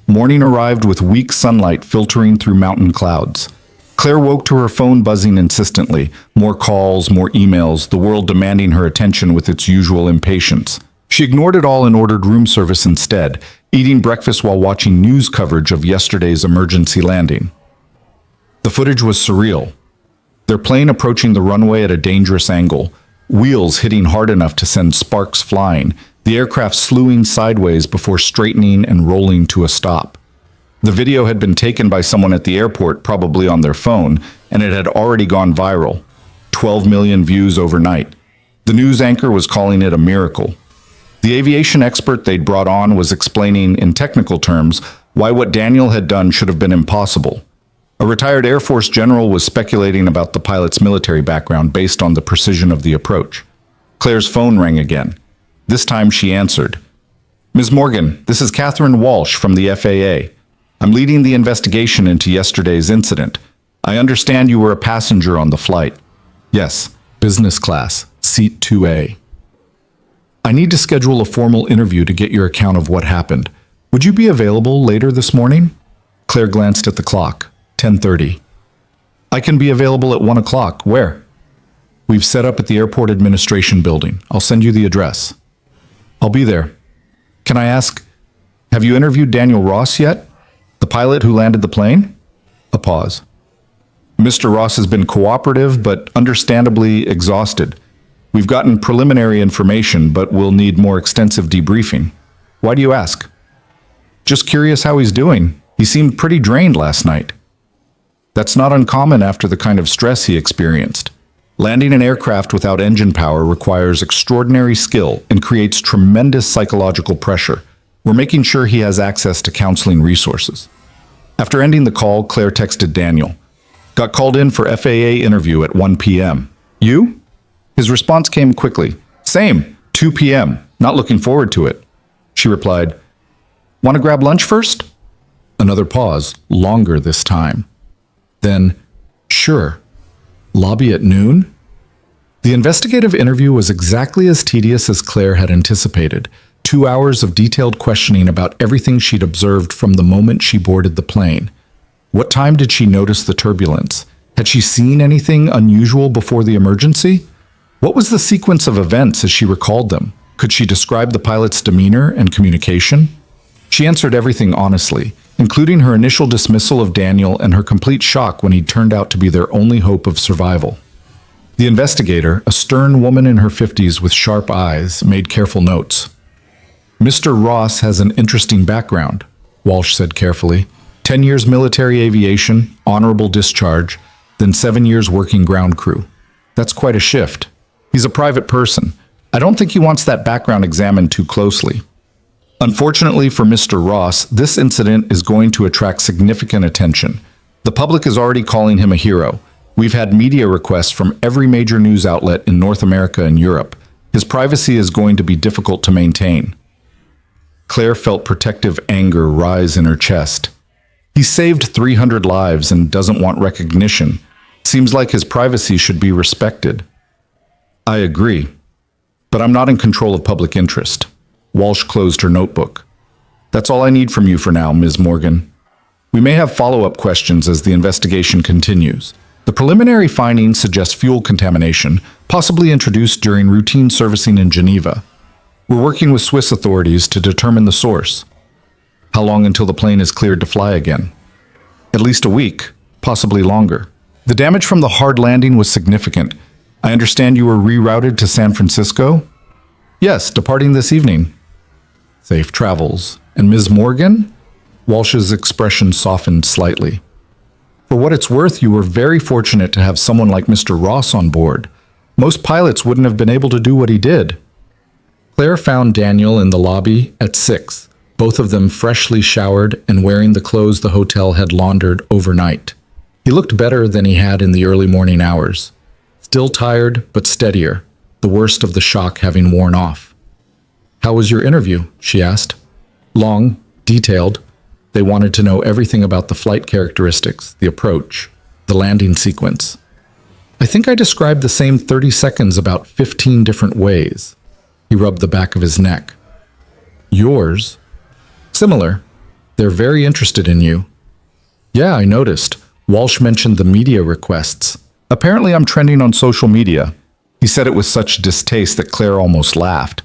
Morning arrived with weak sunlight filtering through mountain clouds. Claire woke to her phone buzzing insistently. More calls, more emails, the world demanding her attention with its usual impatience. She ignored it all and ordered room service instead, eating breakfast while watching news coverage of yesterday's emergency landing. The footage was surreal. Their plane approaching the runway at a dangerous angle, wheels hitting hard enough to send sparks flying, the aircraft slewing sideways before straightening and rolling to a stop. The video had been taken by someone at the airport, probably on their phone, and it had already gone viral. 12 million views overnight. The news anchor was calling it a miracle. The aviation expert they'd brought on was explaining, in technical terms, why what Daniel had done should have been impossible. A retired Air Force general was speculating about the pilot's military background based on the precision of the approach. Claire's phone rang again. This time she answered. Ms. Morgan, this is Catherine Walsh from the FAA. I'm leading the investigation into yesterday's incident. I understand you were a passenger on the flight. Yes, business class, seat 2A. I need to schedule a formal interview to get your account of what happened. Would you be available later this morning? Claire glanced at the clock. 10:30. I can be available at 1 o'clock. Where? We've set up at the airport administration building. I'll send you the address. I'll be there. Can I ask, have you interviewed Daniel Ross yet? The pilot who landed the plane? A pause. Mr. Ross has been cooperative, but understandably exhausted. We've gotten preliminary information, but we'll need more extensive debriefing. Why do you ask? Just curious how he's doing. He seemed pretty drained last night. That's not uncommon after the kind of stress he experienced. Landing an aircraft without engine power requires extraordinary skill and creates tremendous psychological pressure. We're making sure he has access to counseling resources. After ending the call, Claire texted Daniel. Got called in for FAA interview at 1 p.m. You? His response came quickly. Same, 2 p.m. Not looking forward to it. She replied, Want to grab lunch first? Another pause, longer this time. Then, sure. Lobby at noon? The investigative interview was exactly as tedious as Claire had anticipated. 2 hours of detailed questioning about everything she'd observed from the moment she boarded the plane. What time did she notice the turbulence? Had she seen anything unusual before the emergency? What was the sequence of events as she recalled them? Could she describe the pilot's demeanor and communication? She answered everything honestly, including her initial dismissal of Daniel and her complete shock when he turned out to be their only hope of survival. The investigator, a stern woman in her 50s with sharp eyes, made careful notes. Mr. Ross has an interesting background, Walsh said carefully. 10 years military aviation, honorable discharge, then 7 years working ground crew. That's quite a shift. He's a private person. I don't think he wants that background examined too closely. Unfortunately for Mr. Ross, this incident is going to attract significant attention. The public is already calling him a hero. We've had media requests from every major news outlet in North America and Europe. His privacy is going to be difficult to maintain. Claire felt protective anger rise in her chest. He saved 300 lives and doesn't want recognition. Seems like his privacy should be respected. I agree, but I'm not in control of public interest. Walsh closed her notebook. That's all I need from you for now, Ms. Morgan. We may have follow-up questions as the investigation continues. The preliminary findings suggest fuel contamination, possibly introduced during routine servicing in Geneva. We're working with Swiss authorities to determine the source. How long until the plane is cleared to fly again? At least a week, possibly longer. The damage from the hard landing was significant. I understand you were rerouted to San Francisco? Yes, departing this evening. Safe travels. And Ms. Morgan? Walsh's expression softened slightly. For what it's worth, you were very fortunate to have someone like Mr. Ross on board. Most pilots wouldn't have been able to do what he did. Claire found Daniel in the lobby at 6, both of them freshly showered and wearing the clothes the hotel had laundered overnight. He looked better than he had in the early morning hours. Still tired, but steadier, the worst of the shock having worn off. How was your interview? She asked. Long, detailed. They wanted to know everything about the flight characteristics, the approach, the landing sequence. I think I described the same 30 seconds about 15 different ways. He rubbed the back of his neck. Yours? Similar. They're very interested in you. Yeah, I noticed. Walsh mentioned the media requests. Apparently I'm trending on social media. He said it with such distaste that Claire almost laughed.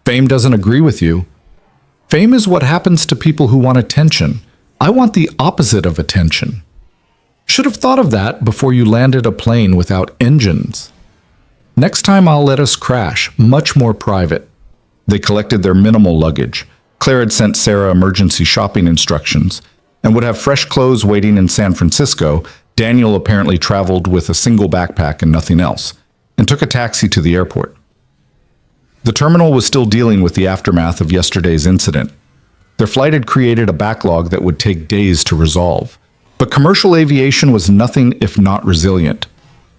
Fame doesn't agree with you. Fame is what happens to people who want attention. I want the opposite of attention. Should have thought of that before you landed a plane without engines. Next time I'll let us crash, much more private. They collected their minimal luggage. Claire had sent Sarah emergency shopping instructions and would have fresh clothes waiting in San Francisco. Daniel apparently traveled with a single backpack and nothing else, and took a taxi to the airport. The terminal was still dealing with the aftermath of yesterday's incident. Their flight had created a backlog that would take days to resolve. But commercial aviation was nothing if not resilient.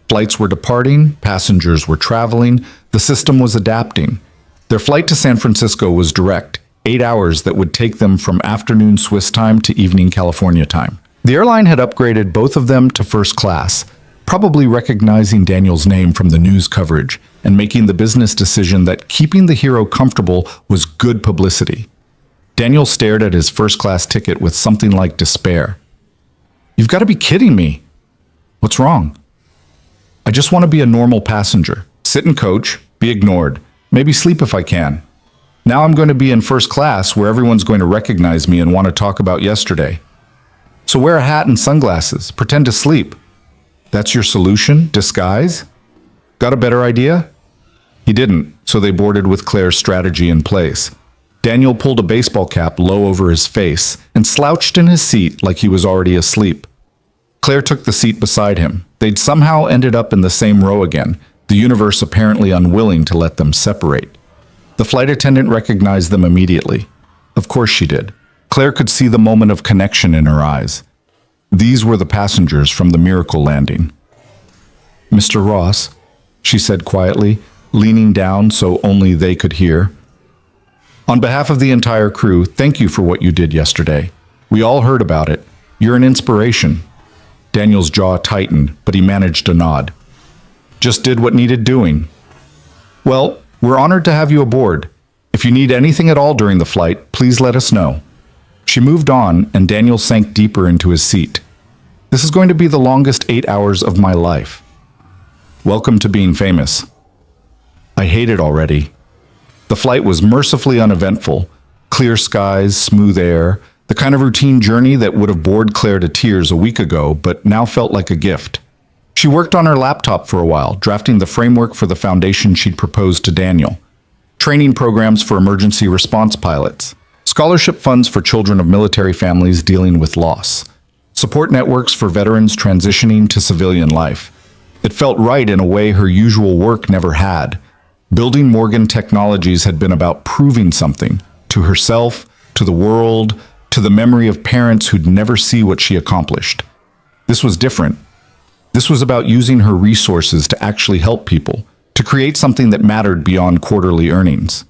Flights were departing, passengers were traveling, the system was adapting. Their flight to San Francisco was direct, 8 hours that would take them from afternoon Swiss time to evening California time. The airline had upgraded both of them to first class, probably recognizing Daniel's name from the news coverage and making the business decision that keeping the hero comfortable was good publicity. Daniel stared at his first-class ticket with something like despair. You've got to be kidding me. What's wrong? I just want to be a normal passenger. Sit in coach, be ignored, maybe sleep if I can. Now I'm going to be in first class where everyone's going to recognize me and want to talk about yesterday. So wear a hat and sunglasses, pretend to sleep. That's your solution? Disguise? Got a better idea? He didn't, so they boarded with Claire's strategy in place. Daniel pulled a baseball cap low over his face and slouched in his seat like he was already asleep. Claire took the seat beside him. They'd somehow ended up in the same row again, the universe apparently unwilling to let them separate. The flight attendant recognized them immediately. Of course she did. Claire could see the moment of connection in her eyes. These were the passengers from the miracle landing. Mr. Ross, she said quietly, leaning down so only they could hear. On behalf of the entire crew, thank you for what you did yesterday. We all heard about it. You're an inspiration. Daniel's jaw tightened, but he managed a nod. Just did what needed doing. Well, we're honored to have you aboard. If you need anything at all during the flight, please let us know. She moved on, and Daniel sank deeper into his seat. This is going to be the longest 8 hours of my life. Welcome to being famous. I hate it already. The flight was mercifully uneventful. Clear skies, smooth air, the kind of routine journey that would have bored Claire to tears a week ago, but now felt like a gift. She worked on her laptop for a while, drafting the framework for the foundation she'd proposed to Daniel. Training programs for emergency response pilots, scholarship funds for children of military families dealing with loss, support networks for veterans transitioning to civilian life. It felt right in a way her usual work never had. Building Morgan Technologies had been about proving something to herself, to the world, to the memory of parents who'd never see what she accomplished. This was different. This was about using her resources to actually help people, to create something that mattered beyond quarterly earnings.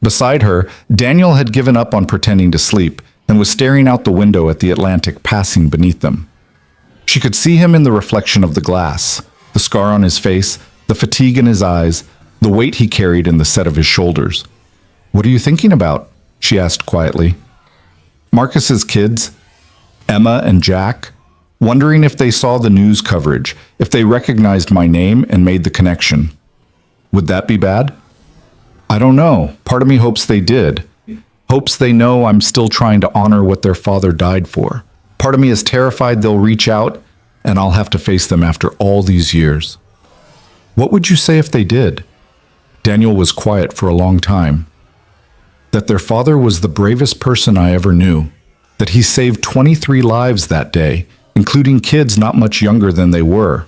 Beside her, Daniel had given up on pretending to sleep and was staring out the window at the Atlantic passing beneath them. She could see him in the reflection of the glass, the scar on his face, the fatigue in his eyes, the weight he carried in the set of his shoulders. "What are you thinking about?" she asked quietly. Marcus's kids, Emma and Jack, wondering if they saw the news coverage, if they recognized my name and made the connection. Would that be bad? I don't know. Part of me hopes they did. Hopes they know I'm still trying to honor what their father died for. Part of me is terrified they'll reach out and I'll have to face them after all these years. What would you say if they did? Daniel was quiet for a long time. That their father was the bravest person I ever knew. That he saved 23 lives that day, including kids not much younger than they were.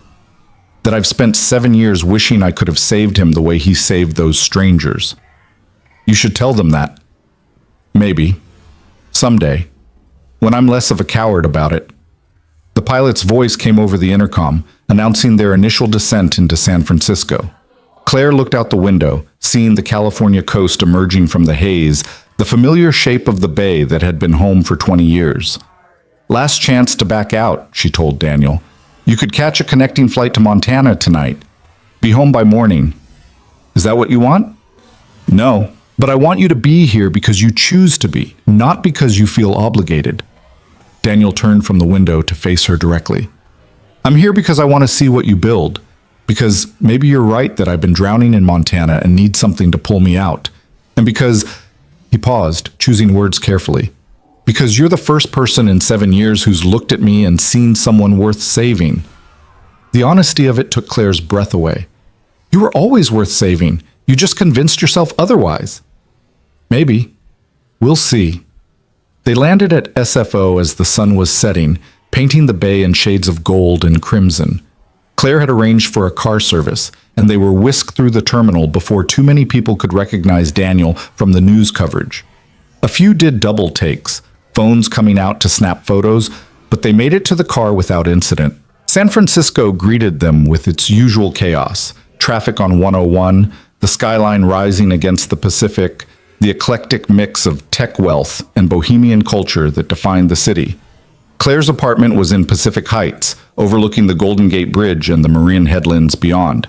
That I've spent 7 years wishing I could have saved him the way he saved those strangers. You should tell them that. Maybe. Someday. When I'm less of a coward about it. The pilot's voice came over the intercom, announcing their initial descent into San Francisco. Claire looked out the window, seeing the California coast emerging from the haze, the familiar shape of the bay that had been home for 20 years. Last chance to back out, she told Daniel. You could catch a connecting flight to Montana tonight. Be home by morning. Is that what you want? No, but I want you to be here because you choose to be, not because you feel obligated. Daniel turned from the window to face her directly. I'm here because I want to see what you build. Because maybe you're right that I've been drowning in Montana and need something to pull me out. And because, he paused, choosing words carefully, because you're the first person in 7 years who's looked at me and seen someone worth saving. The honesty of it took Claire's breath away. You were always worth saving. You just convinced yourself otherwise. Maybe. We'll see. They landed at SFO as the sun was setting, painting the bay in shades of gold and crimson. Claire had arranged for a car service, and they were whisked through the terminal before too many people could recognize Daniel from the news coverage. A few did double takes, phones coming out to snap photos, but they made it to the car without incident. San Francisco greeted them with its usual chaos, traffic on 101, the skyline rising against the Pacific, the eclectic mix of tech wealth and bohemian culture that defined the city. Claire's apartment was in Pacific Heights, overlooking the Golden Gate Bridge and the marine headlands beyond.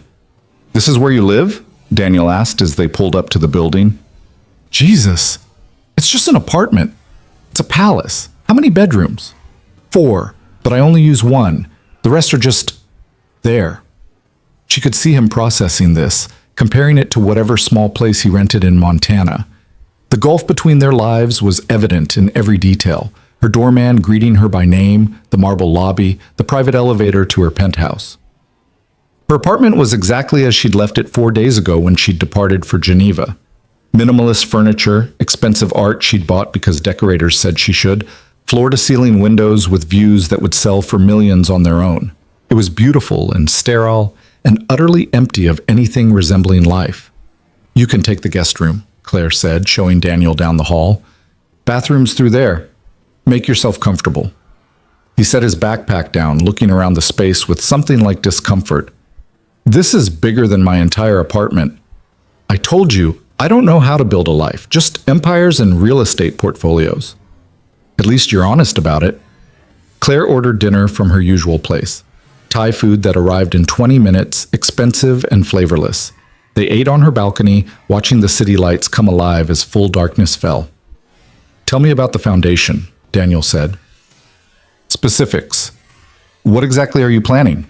This is where you live? Daniel asked as they pulled up to the building. Jesus, it's just an apartment. It's a palace. How many bedrooms? 4, but I only use 1. The rest are just there. She could see him processing this, comparing it to whatever small place he rented in Montana. The gulf between their lives was evident in every detail. Her doorman greeting her by name, the marble lobby, the private elevator to her penthouse. Her apartment was exactly as she'd left it 4 days ago when she'd departed for Geneva. Minimalist furniture, expensive art she'd bought because decorators said she should, floor-to-ceiling windows with views that would sell for millions on their own. It was beautiful and sterile and utterly empty of anything resembling life. You can take the guest room, Claire said, showing Daniel down the hall. Bathroom's through there. Make yourself comfortable. He set his backpack down, looking around the space with something like discomfort. This is bigger than my entire apartment. I told you, I don't know how to build a life, just empires and real estate portfolios. At least you're honest about it. Claire ordered dinner from her usual place. Thai food that arrived in 20 minutes, expensive and flavorless. They ate on her balcony, watching the city lights come alive as full darkness fell. "Tell me about the foundation," Daniel said. Specifics. What exactly are you planning?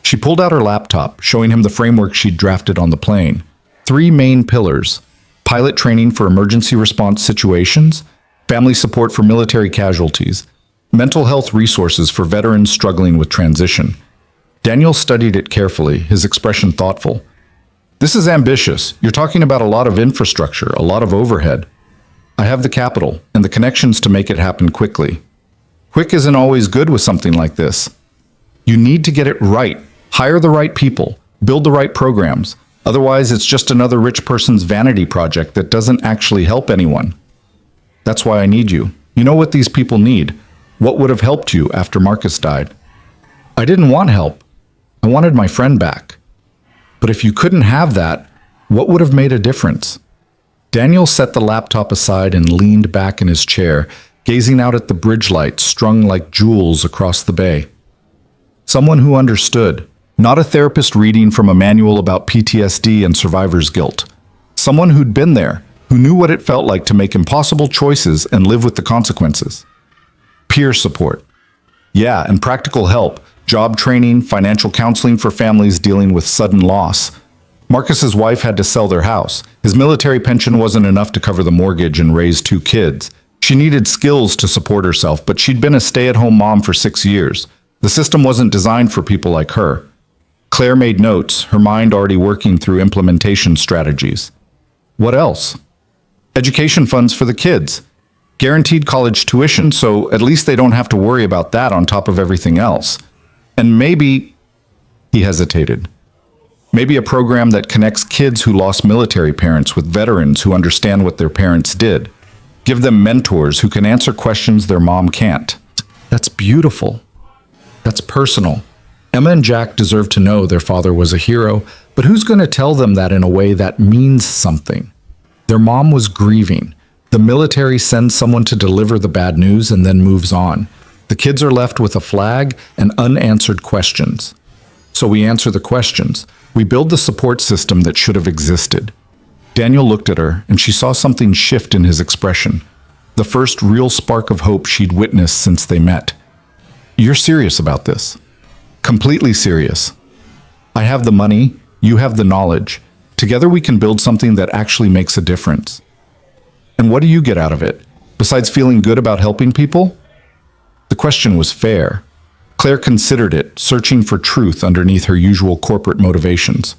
She pulled out her laptop, showing him the framework she'd drafted on the plane. 3 main pillars: pilot training for emergency response situations, family support for military casualties, mental health resources for veterans struggling with transition. Daniel studied it carefully, his expression thoughtful. "This is ambitious. You're talking about a lot of infrastructure, a lot of overhead. I have the capital and the connections to make it happen quickly." Quick isn't always good with something like this. You need to get it right, hire the right people, build the right programs. Otherwise, it's just another rich person's vanity project that doesn't actually help anyone. That's why I need you. You know what these people need. What would have helped you after Marcus died? I didn't want help. I wanted my friend back. But if you couldn't have that, what would have made a difference? Daniel set the laptop aside and leaned back in his chair, gazing out at the bridge lights strung like jewels across the bay. Someone who understood, not a therapist reading from a manual about PTSD and survivor's guilt. Someone who'd been there, who knew what it felt like to make impossible choices and live with the consequences. Peer support. Yeah, and practical help, job training, financial counseling for families dealing with sudden loss. Marcus's wife had to sell their house. His military pension wasn't enough to cover the mortgage and raise 2 kids. She needed skills to support herself, but she'd been a stay-at-home mom for 6 years. The system wasn't designed for people like her. Claire made notes, her mind already working through implementation strategies. What else? Education funds for the kids. Guaranteed college tuition, so at least they don't have to worry about that on top of everything else. And maybe, he hesitated, maybe a program that connects kids who lost military parents with veterans who understand what their parents did. Give them mentors who can answer questions their mom can't. That's beautiful. That's personal. Emma and Jack deserve to know their father was a hero, but who's going to tell them that in a way that means something? Their mom was grieving. The military sends someone to deliver the bad news and then moves on. The kids are left with a flag and unanswered questions. So we answer the questions. We build the support system that should have existed. Daniel looked at her, and she saw something shift in his expression. The first real spark of hope she'd witnessed since they met. "You're serious about this?" "Completely serious. I have the money, you have the knowledge. Together we can build something that actually makes a difference." "And what do you get out of it, besides feeling good about helping people?" The question was fair. Claire considered it, searching for truth underneath her usual corporate motivations.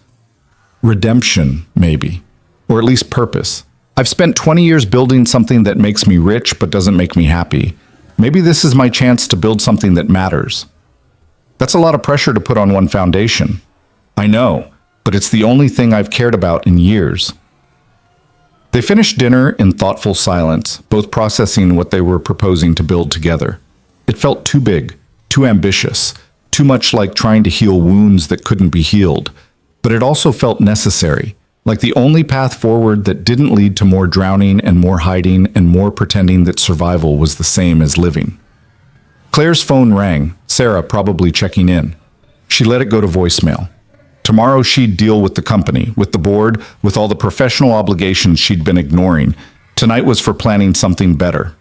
Redemption, maybe. Or at least purpose. I've spent 20 years building something that makes me rich but doesn't make me happy. Maybe this is my chance to build something that matters. That's a lot of pressure to put on one foundation. I know, but it's the only thing I've cared about in years. They finished dinner in thoughtful silence, both processing what they were proposing to build together. It felt too big, too ambitious, too much like trying to heal wounds that couldn't be healed. But it also felt necessary, like the only path forward that didn't lead to more drowning and more hiding and more pretending that survival was the same as living. Claire's phone rang, Sarah probably checking in. She let it go to voicemail. Tomorrow she'd deal with the company, with the board, with all the professional obligations she'd been ignoring. Tonight was for planning something better.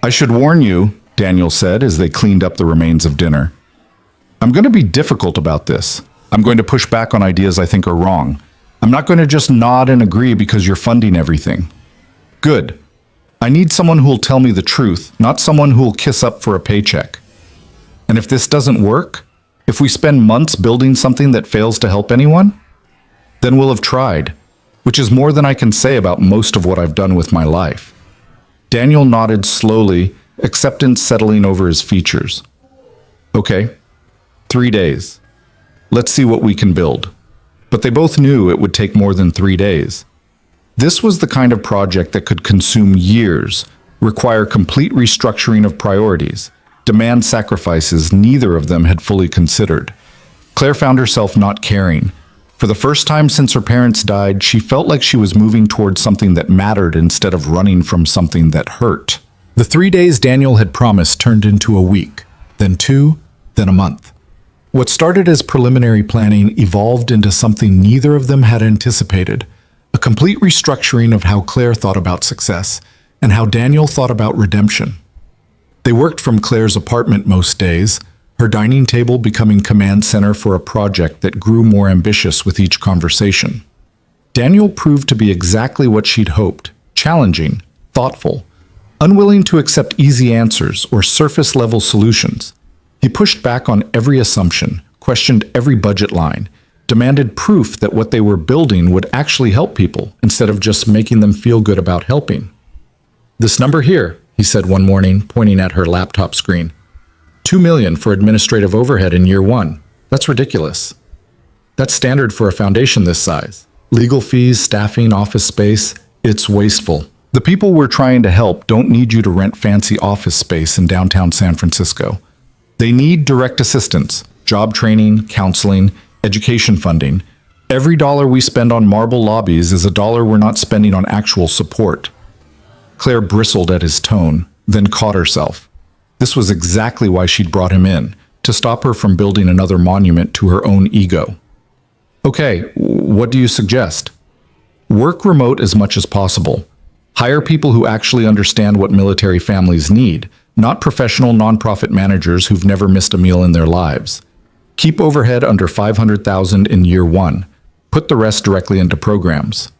"I should warn you," Daniel said as they cleaned up the remains of dinner. "I'm going to be difficult about this. I'm going to push back on ideas I think are wrong. I'm not going to just nod and agree because you're funding everything." "Good. I need someone who'll tell me the truth, not someone who'll kiss up for a paycheck. And if this doesn't work, if we spend months building something that fails to help anyone, then we'll have tried, which is more than I can say about most of what I've done with my life." Daniel nodded slowly, acceptance settling over his features. "Okay, 3 days. Let's see what we can build." But they both knew it would take more than 3 days. This was the kind of project that could consume years, require complete restructuring of priorities, demand sacrifices neither of them had fully considered. Claire found herself not caring. For the first time since her parents died, she felt like she was moving towards something that mattered instead of running from something that hurt. The 3 days Daniel had promised turned into a week, then 2, then a month. What started as preliminary planning evolved into something neither of them had anticipated, a complete restructuring of how Claire thought about success and how Daniel thought about redemption. They worked from Claire's apartment most days, her dining table becoming command center for a project that grew more ambitious with each conversation. Daniel proved to be exactly what she'd hoped, challenging, thoughtful, unwilling to accept easy answers or surface-level solutions. He pushed back on every assumption, questioned every budget line, demanded proof that what they were building would actually help people instead of just making them feel good about helping. "This number here," he said one morning, pointing at her laptop screen. $2 million for administrative overhead in year 1. That's ridiculous. That's standard for a foundation this size. Legal fees, staffing, office space, it's wasteful. The people we're trying to help don't need you to rent fancy office space in downtown San Francisco. They need direct assistance, job training, counseling, education funding. Every dollar we spend on marble lobbies is a dollar we're not spending on actual support. Claire bristled at his tone, then caught herself. This was exactly why she'd brought him in, to stop her from building another monument to her own ego. "Okay, what do you suggest?" "Work remote as much as possible. Hire people who actually understand what military families need, not professional nonprofit managers who've never missed a meal in their lives. Keep overhead under $500,000 in year 1. Put the rest directly into programs."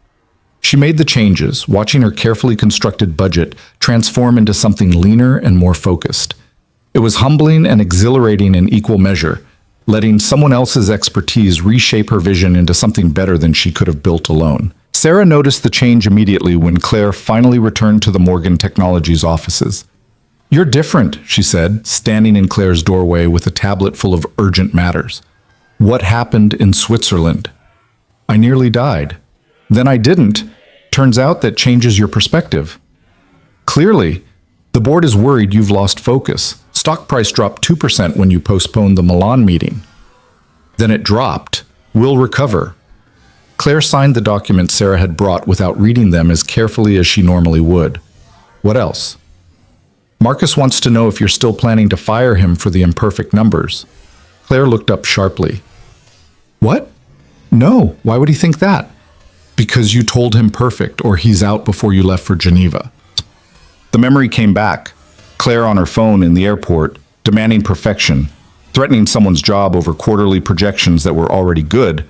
She made the changes, watching her carefully constructed budget transform into something leaner and more focused. It was humbling and exhilarating in equal measure, letting someone else's expertise reshape her vision into something better than she could have built alone. Sarah noticed the change immediately when Claire finally returned to the Morgan Technologies offices. "You're different," she said, standing in Claire's doorway with a tablet full of urgent matters. "What happened in Switzerland?" "I nearly died." "Then I didn't. Turns out that changes your perspective." "Clearly, the board is worried you've lost focus. Stock price dropped 2% when you postponed the Milan meeting." "Then it dropped. We'll recover." Claire signed the documents Sarah had brought without reading them as carefully as she normally would. "What else?" "Marcus wants to know if you're still planning to fire him for the imperfect numbers." Claire looked up sharply. "What? No, why would he think that?" "Because you told him perfect, or he's out before you left for Geneva." The memory came back. Claire on her phone in the airport, demanding perfection, threatening someone's job over quarterly projections that were already good,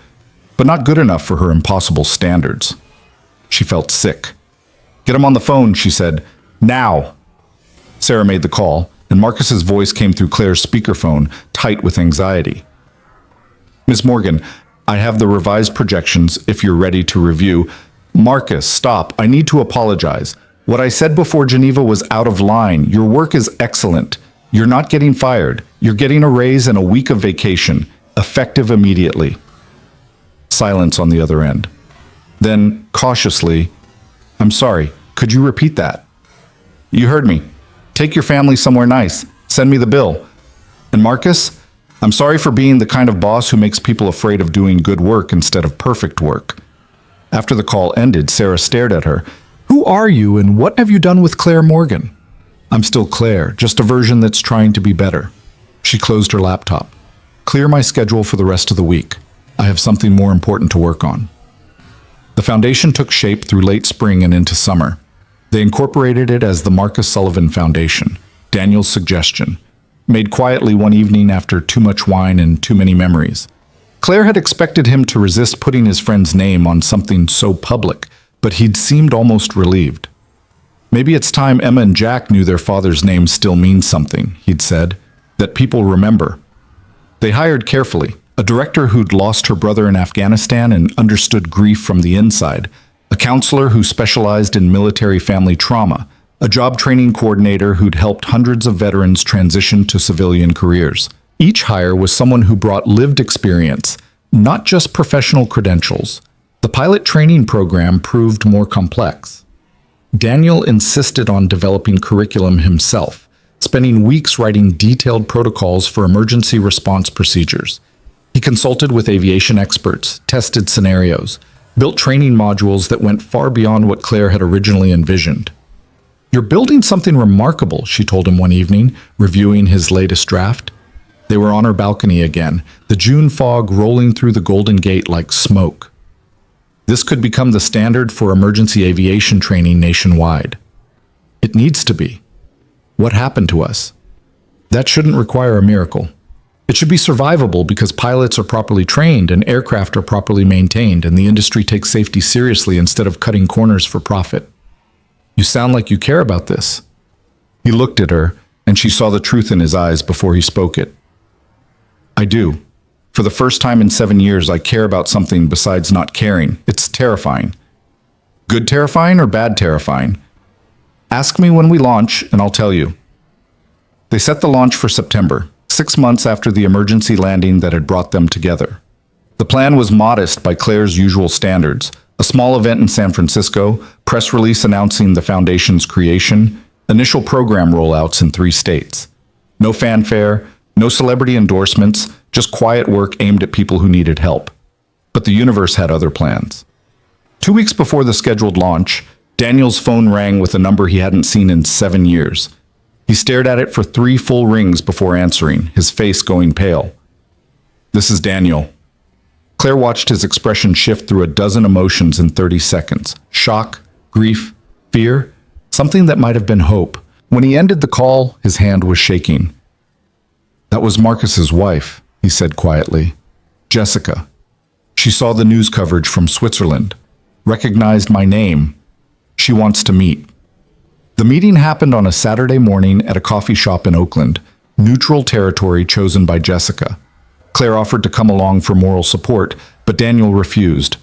but not good enough for her impossible standards. She felt sick. "Get him on the phone," she said. "Now!" Sarah made the call, and Marcus's voice came through Claire's speakerphone, tight with anxiety. "Miss Morgan, I have the revised projections if you're ready to review." "Marcus, stop. I need to apologize. What I said before Geneva was out of line. Your work is excellent. You're not getting fired. You're getting a raise and a week of vacation, effective immediately." Silence on the other end. Then, cautiously, "I'm sorry, could you repeat that?" "You heard me. Take your family somewhere nice. Send me the bill. And Marcus, I'm sorry for being the kind of boss who makes people afraid of doing good work instead of perfect work." After the call ended, Sarah stared at her. "Who are you and what have you done with Claire Morgan?" "I'm still Claire, just a version that's trying to be better." She closed her laptop. "Clear my schedule for the rest of the week. I have something more important to work on." The foundation took shape through late spring and into summer. They incorporated it as the Marcus Sullivan Foundation, Daniel's suggestion, made quietly one evening after too much wine and too many memories. Claire had expected him to resist putting his friend's name on something so public, but he'd seemed almost relieved. "Maybe it's time Emma and Jack knew their father's name still means something," he'd said, "that people remember." They hired carefully, a director who'd lost her brother in Afghanistan and understood grief from the inside, a counselor who specialized in military family trauma, a job training coordinator who'd helped hundreds of veterans transition to civilian careers. Each hire was someone who brought lived experience, not just professional credentials. The pilot training program proved more complex. Daniel insisted on developing curriculum himself, spending weeks writing detailed protocols for emergency response procedures. He consulted with aviation experts, tested scenarios, built training modules that went far beyond what Claire had originally envisioned. "You're building something remarkable," she told him one evening, reviewing his latest draft. They were on her balcony again, the June fog rolling through the Golden Gate like smoke. This could become the standard for emergency aviation training nationwide. It needs to be. What happened to us? That shouldn't require a miracle. It should be survivable because pilots are properly trained and aircraft are properly maintained, and the industry takes safety seriously instead of cutting corners for profit. "You sound like you care about this." He looked at her, and she saw the truth in his eyes before he spoke it. "I do. For the first time in 7 years, I care about something besides not caring. It's terrifying." "Good terrifying or bad terrifying?" "Ask me when we launch, and I'll tell you." They set the launch for September, 6 months after the emergency landing that had brought them together. The plan was modest by Claire's usual standards: a small event in San Francisco, press release announcing the foundation's creation, initial program rollouts in 3 states. No fanfare, no celebrity endorsements, just quiet work aimed at people who needed help. But the universe had other plans. 2 weeks before the scheduled launch, Daniel's phone rang with a number he hadn't seen in 7 years. He stared at it for 3 full rings before answering, his face going pale. "This is Daniel." Claire watched his expression shift through a dozen emotions in 30 seconds. Shock, grief, fear, something that might have been hope. When he ended the call, his hand was shaking. "That was Marcus's wife," he said quietly. "Jessica. She saw the news coverage from Switzerland, recognized my name. She wants to meet." The meeting happened on a Saturday morning at a coffee shop in Oakland, neutral territory chosen by Jessica. Claire offered to come along for moral support, but Daniel refused.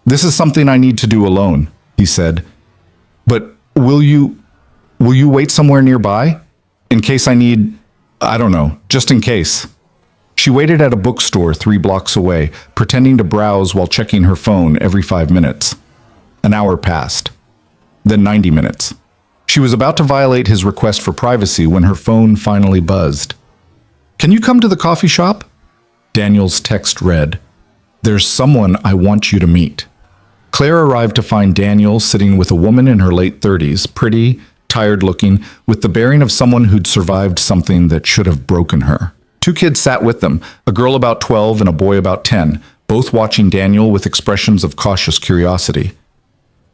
"This is something I need to do alone," he said. "But will you wait somewhere nearby? In case I need, I don't know, just in case." She waited at a bookstore 3 blocks away, pretending to browse while checking her phone every 5 minutes. An hour passed. Then 90 minutes. She was about to violate his request for privacy when her phone finally buzzed. "Can you come to the coffee shop?" Daniel's text read, "There's someone I want you to meet." Claire arrived to find Daniel sitting with a woman in her late 30s, pretty, tired-looking, with the bearing of someone who'd survived something that should have broken her. 2 kids sat with them, a girl about 12 and a boy about 10, both watching Daniel with expressions of cautious curiosity.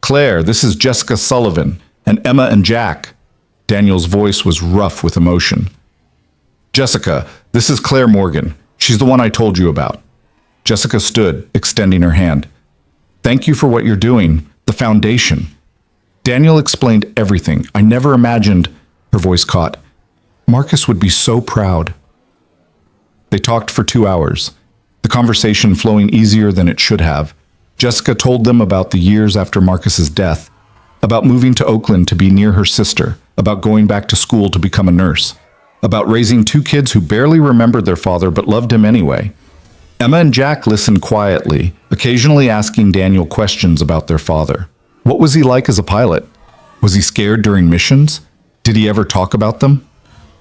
"Claire, this is Jessica Sullivan, and Emma and Jack." Daniel's voice was rough with emotion. "Jessica, this is Claire Morgan. She's the one I told you about." Jessica stood, extending her hand. "Thank you for what you're doing. The foundation." Daniel explained everything. "I never imagined," her voice caught. "Marcus would be so proud." They talked for 2 hours, the conversation flowing easier than it should have. Jessica told them about the years after Marcus's death, about moving to Oakland to be near her sister, about going back to school to become a nurse, about raising 2 kids who barely remembered their father but loved him anyway. Emma and Jack listened quietly, occasionally asking Daniel questions about their father. What was he like as a pilot? Was he scared during missions? Did he ever talk about them?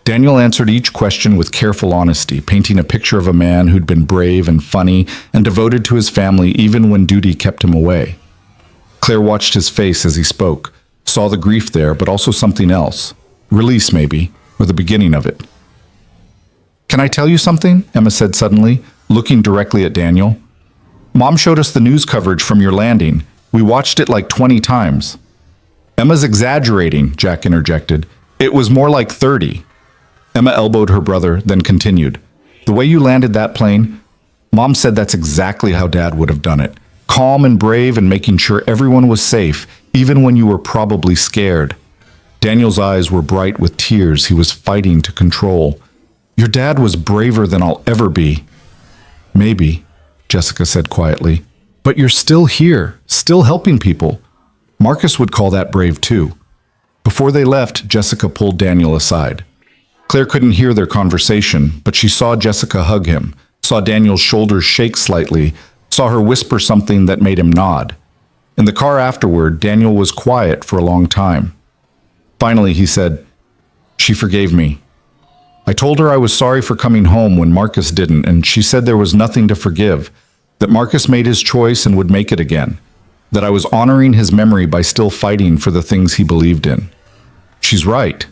Daniel answered each question with careful honesty, painting a picture of a man who'd been brave and funny and devoted to his family even when duty kept him away. Claire watched his face as he spoke, saw the grief there, but also something else. Release, maybe, or the beginning of it. "Can I tell you something?" Emma said suddenly, looking directly at Daniel. "Mom showed us the news coverage from your landing. We watched it like 20 times. "Emma's exaggerating," Jack interjected. "It was more like 30. Emma elbowed her brother, then continued. "The way you landed that plane, Mom said that's exactly how Dad would have done it. Calm and brave and making sure everyone was safe, even when you were probably scared." Daniel's eyes were bright with tears he was fighting to control. "Your dad was braver than I'll ever be." "Maybe," Jessica said quietly. "But you're still here, still helping people." Marcus would call that brave too. Before they left, Jessica pulled Daniel aside. Claire couldn't hear their conversation, but she saw Jessica hug him, saw Daniel's shoulders shake slightly, saw her whisper something that made him nod. In the car afterward, Daniel was quiet for a long time. Finally, he said, "She forgave me. I told her I was sorry for coming home when Marcus didn't, and she said there was nothing to forgive, that Marcus made his choice and would make it again, that I was honoring his memory by still fighting for the things he believed in." She's right.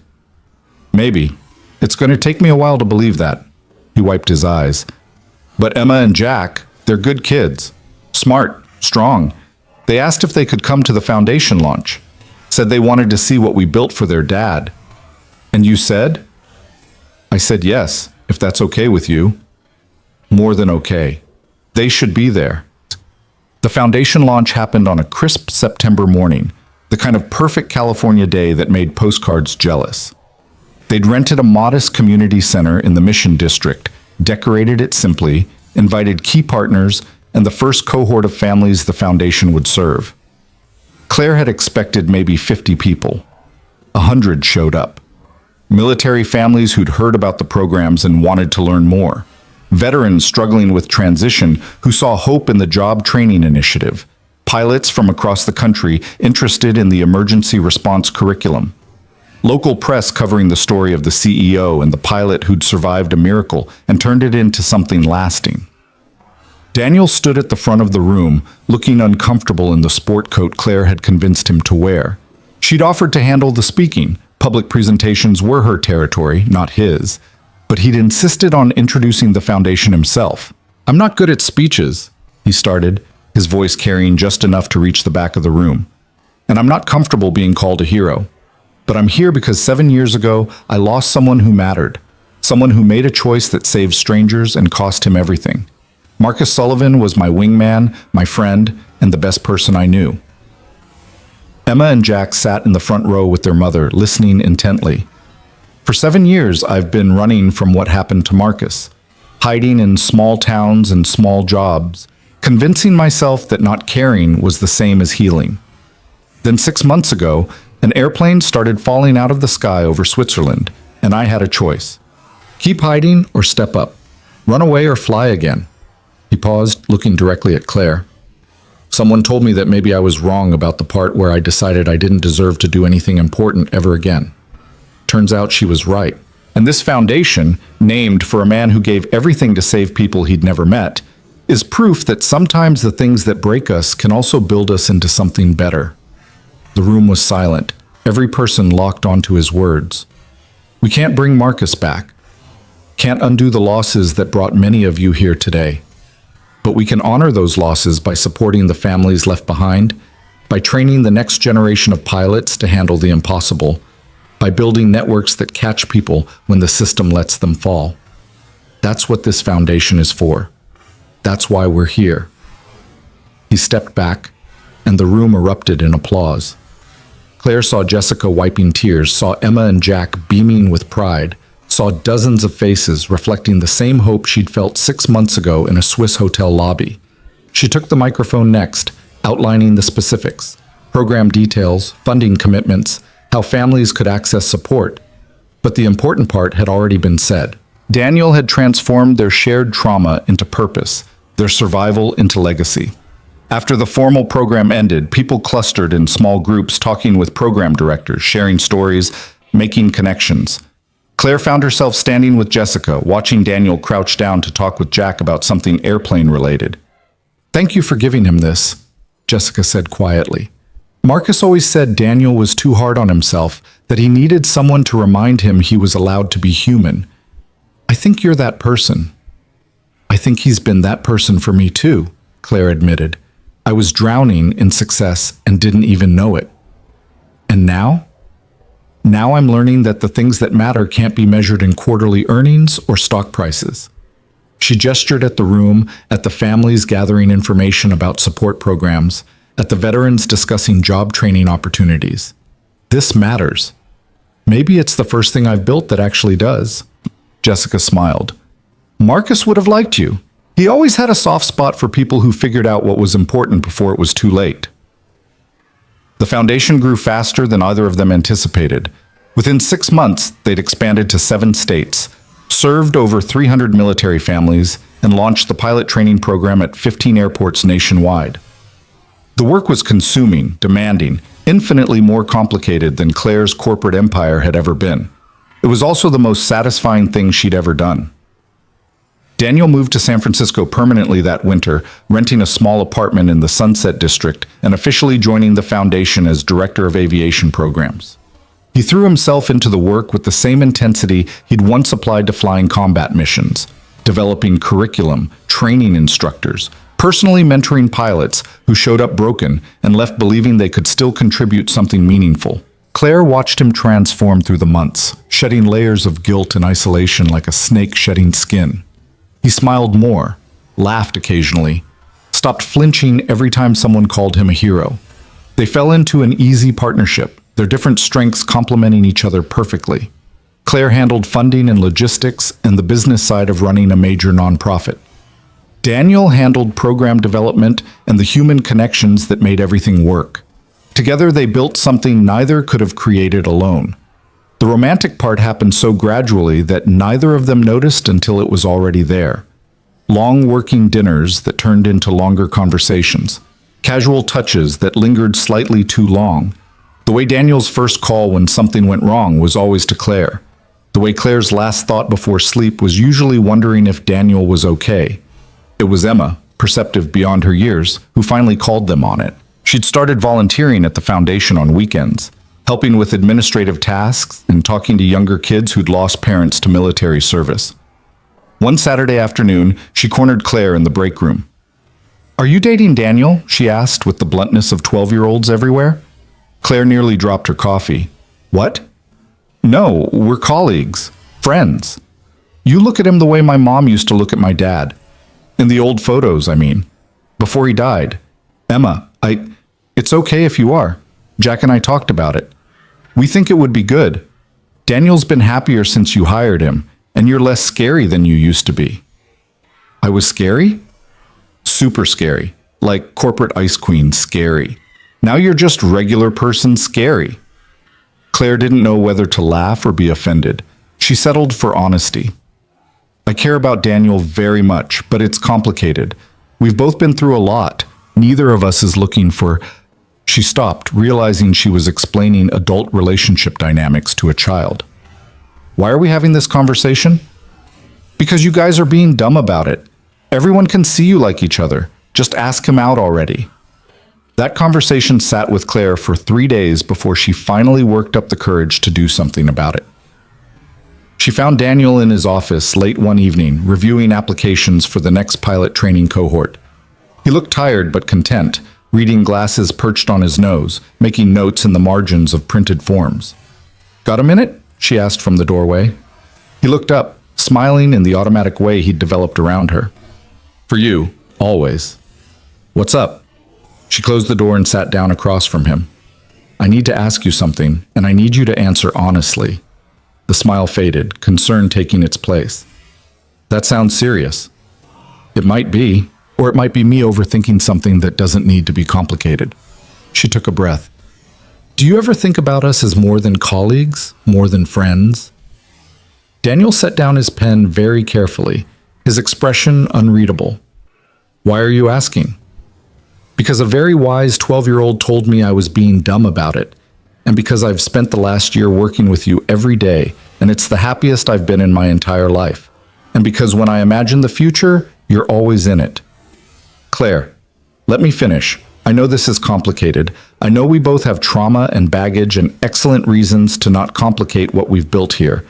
Maybe. It's going to take me a while to believe that. He wiped his eyes. But Emma and Jack, they're good kids. Smart, strong. They asked if they could come to the foundation launch. Said they wanted to see what we built for their dad. And you said? I said yes, if that's okay with you. More than okay. They should be there. The foundation launch happened on a crisp September morning, the kind of perfect California day that made postcards jealous. They'd rented a modest community center in the Mission District, decorated it simply, invited key partners, and the first cohort of families the foundation would serve. Claire had expected maybe 50 people. 100 showed up. Military families who'd heard about the programs and wanted to learn more. Veterans struggling with transition who saw hope in the job training initiative. Pilots from across the country interested in the emergency response curriculum. Local press covering the story of the CEO and the pilot who'd survived a miracle and turned it into something lasting. Daniel stood at the front of the room, looking uncomfortable in the sport coat Claire had convinced him to wear. She'd offered to handle the speaking. Public presentations were her territory, not his. But he'd insisted on introducing the foundation himself. I'm not good at speeches, he started, his voice carrying just enough to reach the back of the room. And I'm not comfortable being called a hero. But I'm here because 7 years ago, I lost someone who mattered. Someone who made a choice that saved strangers and cost him everything. Marcus Sullivan was my wingman, my friend, and the best person I knew. Emma and Jack sat in the front row with their mother, listening intently. For 7 years, I've been running from what happened to Marcus, hiding in small towns and small jobs, convincing myself that not caring was the same as healing. Then 6 months ago, an airplane started falling out of the sky over Switzerland, and I had a choice. Keep hiding or step up. Run away or fly again. He paused, looking directly at Claire. Someone told me that maybe I was wrong about the part where I decided I didn't deserve to do anything important ever again. Turns out she was right. And this foundation, named for a man who gave everything to save people he'd never met, is proof that sometimes the things that break us can also build us into something better. The room was silent, every person locked onto his words. We can't bring Marcus back. Can't undo the losses that brought many of you here today. But we can honor those losses by supporting the families left behind, by training the next generation of pilots to handle the impossible, by building networks that catch people when the system lets them fall. That's what this foundation is for. That's why we're here. He stepped back, and the room erupted in applause. Claire saw Jessica wiping tears, saw Emma and Jack beaming with pride, saw dozens of faces reflecting the same hope she'd felt 6 months ago in a Swiss hotel lobby. She took the microphone next, outlining the specifics, program details, funding commitments, how families could access support. But the important part had already been said. Daniel had transformed their shared trauma into purpose, their survival into legacy. After the formal program ended, people clustered in small groups talking with program directors, sharing stories, making connections. Claire found herself standing with Jessica, watching Daniel crouch down to talk with Jack about something airplane-related. "Thank you for giving him this," Jessica said quietly. Marcus always said Daniel was too hard on himself, that he needed someone to remind him he was allowed to be human. I think you're that person. I think he's been that person for me too, Claire admitted. I was drowning in success and didn't even know it. And now? Now I'm learning that the things that matter can't be measured in quarterly earnings or stock prices. She gestured at the room, at the families gathering information about support programs, at the veterans discussing job training opportunities. This matters. Maybe it's the first thing I've built that actually does. Jessica smiled. Marcus would have liked you. He always had a soft spot for people who figured out what was important before it was too late. The foundation grew faster than either of them anticipated. Within 6 months, they'd expanded to 7 states, served over 300 military families, and launched the pilot training program at 15 airports nationwide. The work was consuming, demanding, infinitely more complicated than Claire's corporate empire had ever been. It was also the most satisfying thing she'd ever done. Daniel moved to San Francisco permanently that winter, renting a small apartment in the Sunset District and officially joining the foundation as Director of Aviation Programs. He threw himself into the work with the same intensity he'd once applied to flying combat missions, developing curriculum, training instructors, personally mentoring pilots who showed up broken and left believing they could still contribute something meaningful. Claire watched him transform through the months, shedding layers of guilt and isolation like a snake shedding skin. He smiled more, laughed occasionally, stopped flinching every time someone called him a hero. They fell into an easy partnership, their different strengths complementing each other perfectly. Claire handled funding and logistics and the business side of running a major nonprofit. Daniel handled program development and the human connections that made everything work. Together they built something neither could have created alone. The romantic part happened so gradually that neither of them noticed until it was already there. Long working dinners that turned into longer conversations. Casual touches that lingered slightly too long. The way Daniel's first call when something went wrong was always to Claire. The way Claire's last thought before sleep was usually wondering if Daniel was okay. It was Emma, perceptive beyond her years, who finally called them on it. She'd started volunteering at the foundation on weekends, helping with administrative tasks and talking to younger kids who'd lost parents to military service. One Saturday afternoon, she cornered Claire in the break room. "Are you dating Daniel?" she asked with the bluntness of 12-year-olds everywhere. Claire nearly dropped her coffee. "What?" "No, we're colleagues. Friends. You look at him the way my mom used to look at my dad. In the old photos, I mean. Before he died. Emma, It's okay if you are. Jack and I talked about it. We think it would be good. Daniel's been happier since you hired him, and you're less scary than you used to be." "I was scary?" "Super scary. Like corporate ice queen scary. Now you're just regular person scary." Claire didn't know whether to laugh or be offended. She settled for honesty. "I care about Daniel very much, but it's complicated. We've both been through a lot. Neither of us is looking for..." She stopped, realizing she was explaining adult relationship dynamics to a child. "Why are we having this conversation?" "Because you guys are being dumb about it. Everyone can see you like each other. Just ask him out already." That conversation sat with Claire for 3 days before she finally worked up the courage to do something about it. She found Daniel in his office late one evening, reviewing applications for the next pilot training cohort. He looked tired but content, reading glasses perched on his nose, making notes in the margins of printed forms. "Got a minute?" she asked from the doorway. He looked up, smiling in the automatic way he'd developed around her. "For you, always." "What's up?" She closed the door and sat down across from him. "I need to ask you something, and I need you to answer honestly." The smile faded, concern taking its place. "That sounds serious." "It might be. Or it might be me overthinking something that doesn't need to be complicated." She took a breath. "Do you ever think about us as more than colleagues, more than friends?" Daniel set down his pen very carefully, his expression unreadable. "Why are you asking?" "Because a very wise 12-year-old told me I was being dumb about it, and because I've spent the last year working with you every day, and it's the happiest I've been in my entire life, and because when I imagine the future, you're always in it." "Claire, let me finish. I know this is complicated. I know we both have trauma and baggage and excellent reasons to not complicate what we've built here.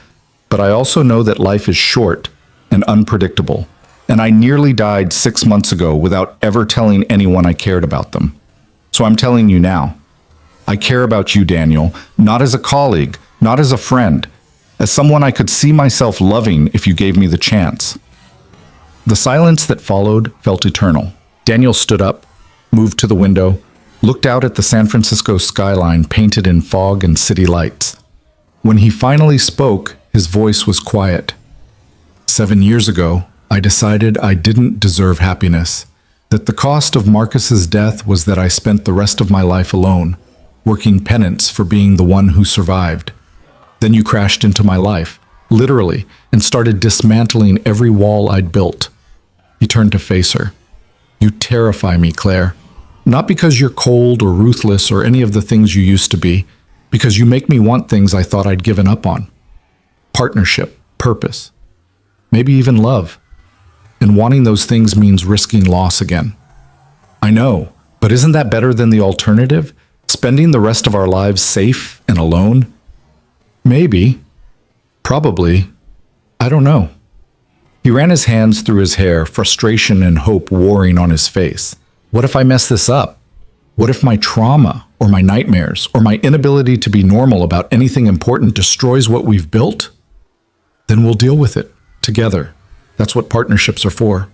But I also know that life is short and unpredictable. And I nearly died 6 months ago without ever telling anyone I cared about them. So I'm telling you now. I care about you, Daniel, not as a colleague, not as a friend, as someone I could see myself loving if you gave me the chance." The silence that followed felt eternal. Daniel stood up, moved to the window, looked out at the San Francisco skyline painted in fog and city lights. When he finally spoke, his voice was quiet. 7 years ago, I decided I didn't deserve happiness, that the cost of Marcus's death was that I spent the rest of my life alone, working penance for being the one who survived. Then you crashed into my life, literally, and started dismantling every wall I'd built. He turned to face her. "You terrify me, Claire. Not because you're cold or ruthless or any of the things you used to be, because you make me want things I thought I'd given up on. Partnership, purpose, maybe even love. And wanting those things means risking loss again. I know, but isn't that better than the alternative? Spending the rest of our lives safe and alone? Maybe. Probably. I don't know. He ran his hands through his hair, frustration and hope warring on his face. What if I mess this up? What if my trauma, or my nightmares, or my inability to be normal about anything important destroys what we've built? Then we'll deal with it, together. That's what partnerships are for.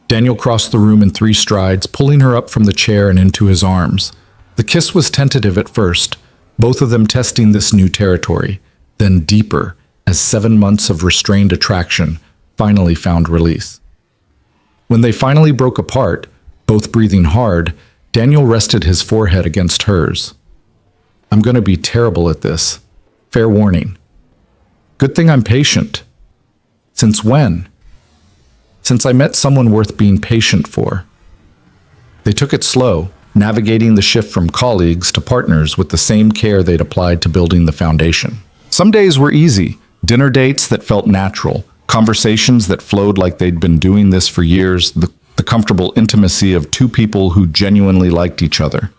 Daniel crossed the room in 3 strides, pulling her up from the chair and into his arms. The kiss was tentative at first, both of them testing this new territory, then deeper, as 7 months of restrained attraction finally found release. When they finally broke apart, both breathing hard, Daniel rested his forehead against hers. I'm going to be terrible at this. Fair warning. Good thing I'm patient. Since when? Since I met someone worth being patient for. They took it slow, navigating the shift from colleagues to partners with the same care they'd applied to building the foundation. Some days were easy, dinner dates that felt natural, conversations that flowed like they'd been doing this for years, the comfortable intimacy of 2 people who genuinely liked each other.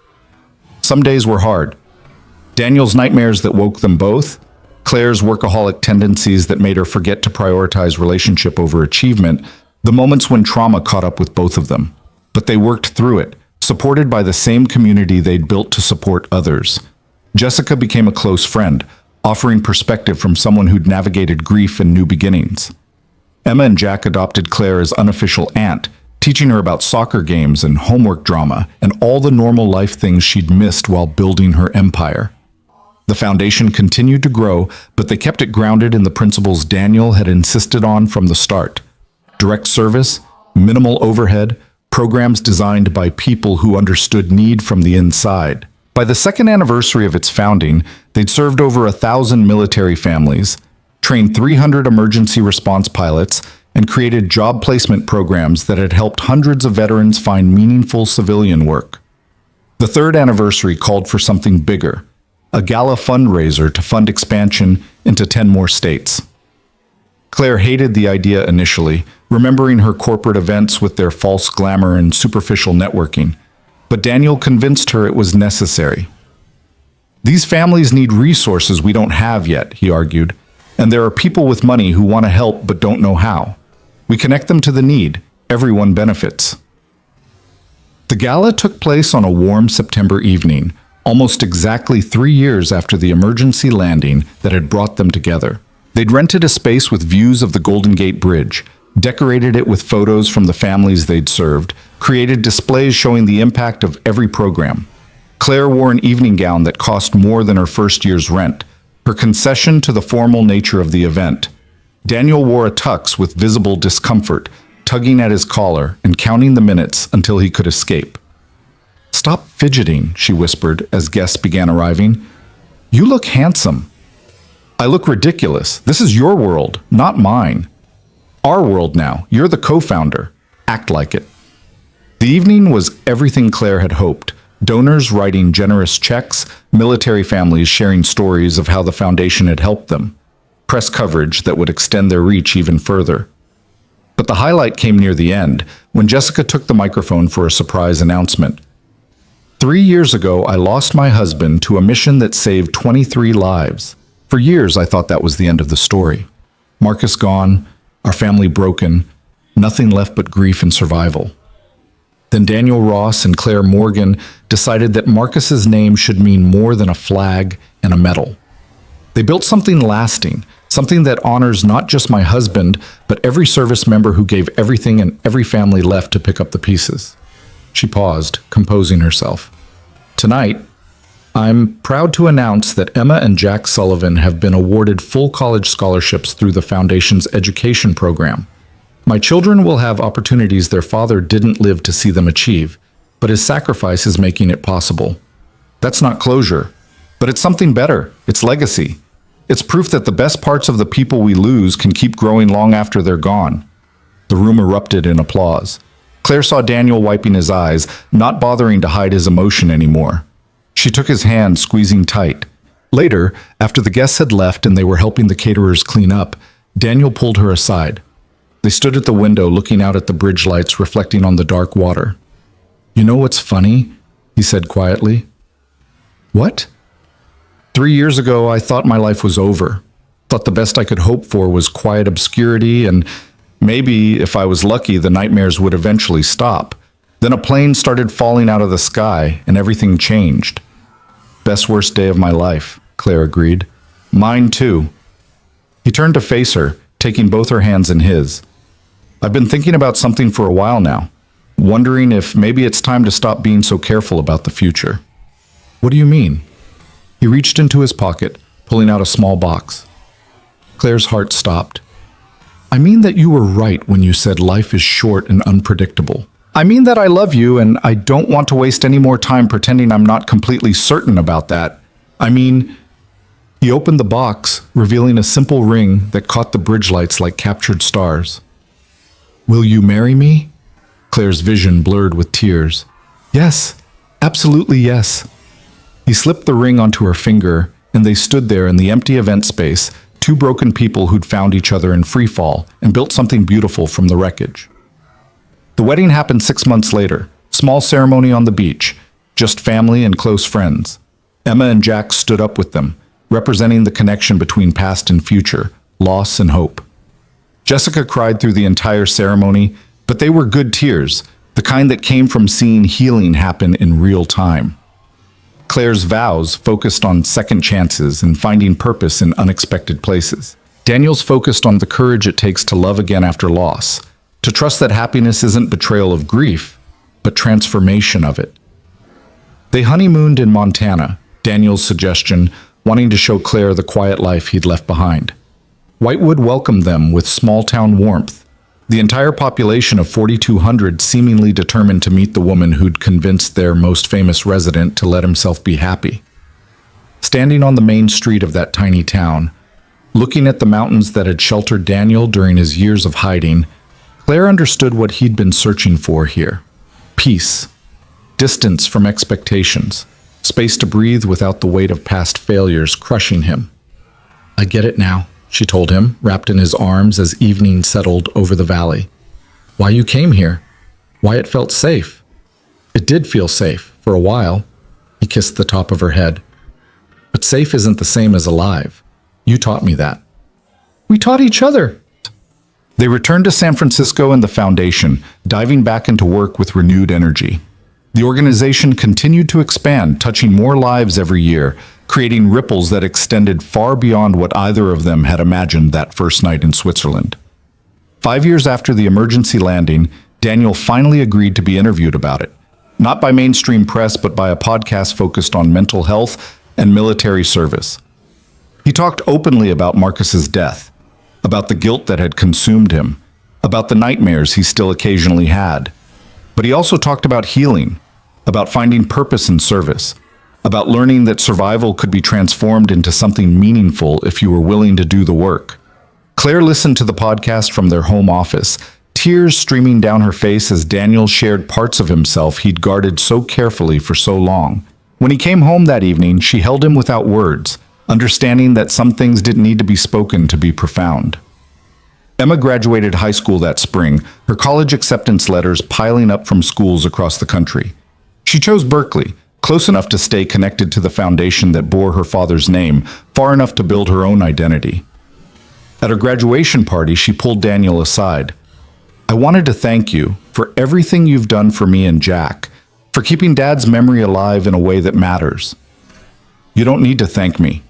Some days were hard. Daniel's nightmares that woke them both, Claire's workaholic tendencies that made her forget to prioritize relationship over achievement, the moments when trauma caught up with both of them. But they worked through it, supported by the same community they'd built to support others. Jessica became a close friend, offering perspective from someone who'd navigated grief and new beginnings. Emma and Jack adopted Claire as unofficial aunt, teaching her about soccer games and homework drama and all the normal life things she'd missed while building her empire. The foundation continued to grow, but they kept it grounded in the principles Daniel had insisted on from the start. Direct service, minimal overhead, programs designed by people who understood need from the inside. By the 2nd anniversary of its founding, they'd served over 1,000 military families, trained 300 emergency response pilots, and created job placement programs that had helped hundreds of veterans find meaningful civilian work. The 3rd anniversary called for something bigger, a gala fundraiser to fund expansion into 10 more states. Claire hated the idea initially, remembering her corporate events with their false glamour and superficial networking, but Daniel convinced her it was necessary. These families need resources we don't have yet, he argued, and there are people with money who want to help but don't know how. We connect them to the need. Everyone benefits. The gala took place on a warm September evening, almost exactly 3 years after the emergency landing that had brought them together. They'd rented a space with views of the Golden Gate Bridge, decorated it with photos from the families they'd served, created displays showing the impact of every program. Claire wore an evening gown that cost more than her first year's rent, her concession to the formal nature of the event. Daniel wore a tux with visible discomfort, tugging at his collar and counting the minutes until he could escape. "Stop fidgeting," she whispered as guests began arriving. "You look handsome." "I look ridiculous. This is your world, not mine." "Our world now. You're the co-founder. Act like it." The evening was everything Claire had hoped. Donors writing generous checks, military families sharing stories of how the foundation had helped them, press coverage that would extend their reach even further. But the highlight came near the end, when Jessica took the microphone for a surprise announcement. 3 years ago, I lost my husband to a mission that saved 23 lives. For years, I thought that was the end of the story. Marcus gone, our family broken, nothing left but grief and survival. Then Daniel Ross and Claire Morgan decided that Marcus's name should mean more than a flag and a medal. They built something lasting, something that honors not just my husband, but every service member who gave everything and every family left to pick up the pieces. She paused, composing herself. Tonight, I'm proud to announce that Emma and Jack Sullivan have been awarded full college scholarships through the Foundation's education program. My children will have opportunities their father didn't live to see them achieve, but his sacrifice is making it possible. That's not closure, but it's something better. It's legacy. It's proof that the best parts of the people we lose can keep growing long after they're gone. The room erupted in applause. Claire saw Daniel wiping his eyes, not bothering to hide his emotion anymore. She took his hand, squeezing tight. Later, after the guests had left and they were helping the caterers clean up, Daniel pulled her aside. They stood at the window looking out at the bridge lights reflecting on the dark water. "You know what's funny?" he said quietly. "What?" 3 years ago, I thought my life was over. Thought the best I could hope for was quiet obscurity, and maybe, if I was lucky, the nightmares would eventually stop. Then a plane started falling out of the sky, and everything changed. Best worst day of my life, Claire agreed. Mine too. He turned to face her, taking both her hands in his. I've been thinking about something for a while now, wondering if maybe it's time to stop being so careful about the future. What do you mean? He reached into his pocket, pulling out a small box. Claire's heart stopped. I mean that you were right when you said life is short and unpredictable. I mean that I love you and I don't want to waste any more time pretending I'm not completely certain about that. I mean, he opened the box, revealing a simple ring that caught the bridge lights like captured stars. Will you marry me? Claire's vision blurred with tears. Yes, absolutely yes. He slipped the ring onto her finger, and they stood there in the empty event space, two broken people who'd found each other in free fall and built something beautiful from the wreckage. The wedding happened 6 months later, small ceremony on the beach, just family and close friends. Emma and Jack stood up with them, representing the connection between past and future, loss and hope. Jessica cried through the entire ceremony, but they were good tears, the kind that came from seeing healing happen in real time. Claire's vows focused on second chances and finding purpose in unexpected places. Daniel's focused on the courage it takes to love again after loss, to trust that happiness isn't betrayal of grief, but transformation of it. They honeymooned in Montana, Daniel's suggestion, wanting to show Claire the quiet life he'd left behind. Whitewood welcomed them with small-town warmth, the entire population of 4,200 seemingly determined to meet the woman who'd convinced their most famous resident to let himself be happy. Standing on the main street of that tiny town, looking at the mountains that had sheltered Daniel during his years of hiding, Claire understood what he'd been searching for here. Peace, distance from expectations, space to breathe without the weight of past failures crushing him. I get it now, she told him, wrapped in his arms as evening settled over the valley. Why you came here. Why it felt safe. It did feel safe, for a while. He kissed the top of her head. But safe isn't the same as alive. You taught me that. We taught each other. They returned to San Francisco and the foundation, diving back into work with renewed energy. The organization continued to expand, touching more lives every year, creating ripples that extended far beyond what either of them had imagined that first night in Switzerland. 5 years after the emergency landing, Daniel finally agreed to be interviewed about it. Not by mainstream press, but by a podcast focused on mental health and military service. He talked openly about Marcus's death, about the guilt that had consumed him, about the nightmares he still occasionally had. But he also talked about healing, about finding purpose in service, about learning that survival could be transformed into something meaningful if you were willing to do the work. Claire listened to the podcast from their home office, tears streaming down her face as Daniel shared parts of himself he'd guarded so carefully for so long. When he came home that evening, she held him without words, understanding that some things didn't need to be spoken to be profound. Emma graduated high school that spring, her college acceptance letters piling up from schools across the country. She chose Berkeley, close enough to stay connected to the foundation that bore her father's name, far enough to build her own identity. At her graduation party, she pulled Daniel aside. I wanted to thank you for everything you've done for me and Jack, for keeping Dad's memory alive in a way that matters. You don't need to thank me.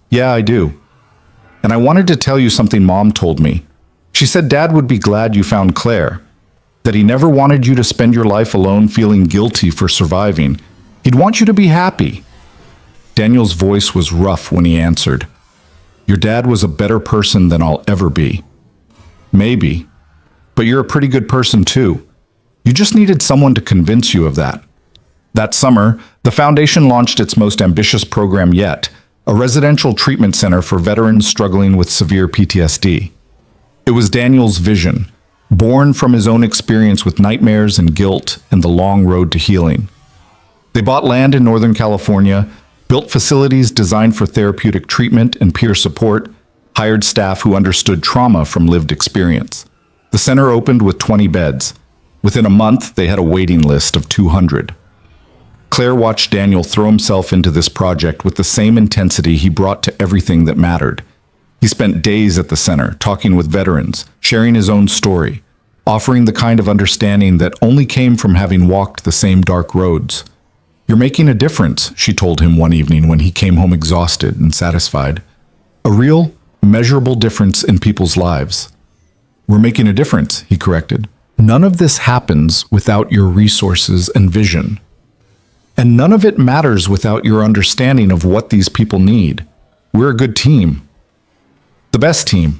Yeah, I do. And I wanted to tell you something Mom told me. She said Dad would be glad you found Claire, that he never wanted you to spend your life alone feeling guilty for surviving. He'd want you to be happy. Daniel's voice was rough when he answered. Your dad was a better person than I'll ever be. Maybe. But you're a pretty good person too. You just needed someone to convince you of that. That summer, the foundation launched its most ambitious program yet, a residential treatment center for veterans struggling with severe PTSD. It was Daniel's vision, born from his own experience with nightmares and guilt and the long road to healing. They bought land in Northern California, built facilities designed for therapeutic treatment and peer support, hired staff who understood trauma from lived experience. The center opened with 20 beds. Within a month, they had a waiting list of 200. Claire watched Daniel throw himself into this project with the same intensity he brought to everything that mattered. He spent days at the center, talking with veterans, sharing his own story, offering the kind of understanding that only came from having walked the same dark roads. "You're making a difference," she told him one evening when he came home exhausted and satisfied. "A real, measurable difference in people's lives." "We're making a difference," he corrected. "None of this happens without your resources and vision. And none of it matters without your understanding of what these people need. We're a good team. The best team."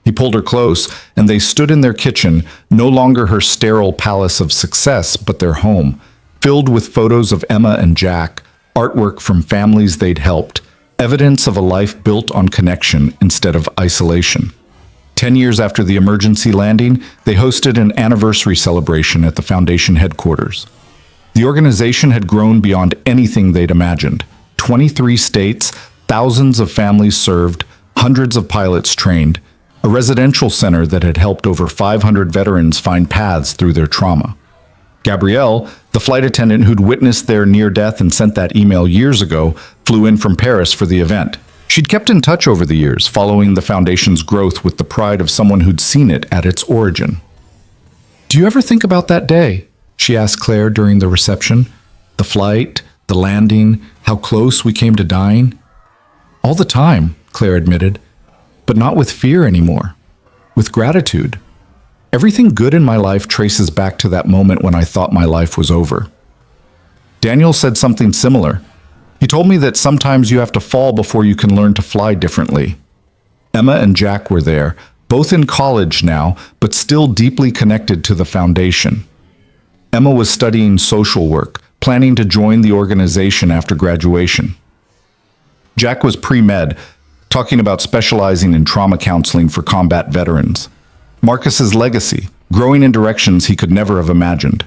He pulled her close, and they stood in their kitchen, no longer her sterile palace of success, but their home, filled with photos of Emma and Jack, artwork from families they'd helped, evidence of a life built on connection instead of isolation. 10 years after the emergency landing, they hosted an anniversary celebration at the Foundation headquarters. The organization had grown beyond anything they'd imagined. 23 states, thousands of families served, hundreds of pilots trained, a residential center that had helped over 500 veterans find paths through their trauma. Gabrielle, the flight attendant who'd witnessed their near death and sent that email years ago, flew in from Paris for the event. She'd kept in touch over the years, following the Foundation's growth with the pride of someone who'd seen it at its origin. "Do you ever think about that day?" she asked Claire during the reception. "The flight, the landing, how close we came to dying?" "All the time," Claire admitted, "but not with fear anymore. With gratitude. Everything good in my life traces back to that moment when I thought my life was over." Daniel said something similar. He told me that sometimes you have to fall before you can learn to fly differently. Emma and Jack were there, both in college now, but still deeply connected to the Foundation. Emma was studying social work, planning to join the organization after graduation. Jack was pre-med, talking about specializing in trauma counseling for combat veterans. Marcus's legacy, growing in directions he could never have imagined.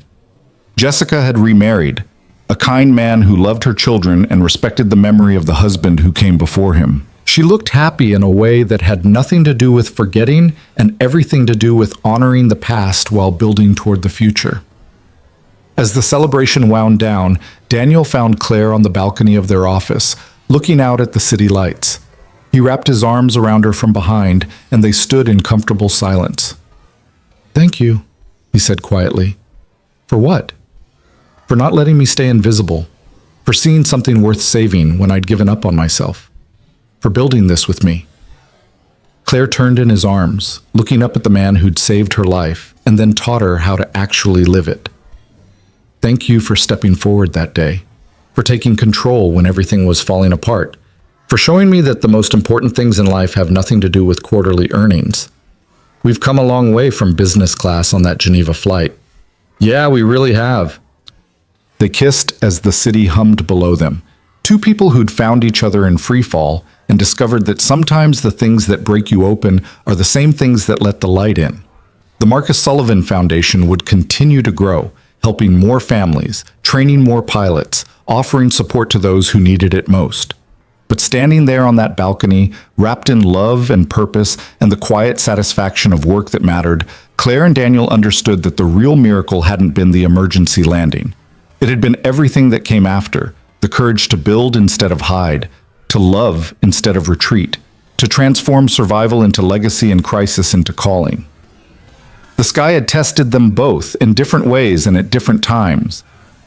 Jessica had remarried, a kind man who loved her children and respected the memory of the husband who came before him. She looked happy in a way that had nothing to do with forgetting and everything to do with honoring the past while building toward the future. As the celebration wound down, Daniel found Claire on the balcony of their office, looking out at the city lights. He wrapped his arms around her from behind, and they stood in comfortable silence. "Thank you," he said quietly. "For what?" "For not letting me stay invisible. For seeing something worth saving when I'd given up on myself. For building this with me." Claire turned in his arms, looking up at the man who'd saved her life, and then taught her how to actually live it. "Thank you for stepping forward that day, for taking control when everything was falling apart, for showing me that the most important things in life have nothing to do with quarterly earnings. We've come a long way from business class on that Geneva flight. Yeah, we really have." They kissed as the city hummed below them, two people who'd found each other in free fall and discovered that sometimes the things that break you open are the same things that let the light in. The Marcus Sullivan Foundation would continue to grow, helping more families, training more pilots, offering support to those who needed it most. But standing there on that balcony, wrapped in love and purpose and the quiet satisfaction of work that mattered, Claire and Daniel understood that the real miracle hadn't been the emergency landing. It had been everything that came after, the courage to build instead of hide, to love instead of retreat, to transform survival into legacy and crisis into calling. The sky had tested them both in different ways and at different times,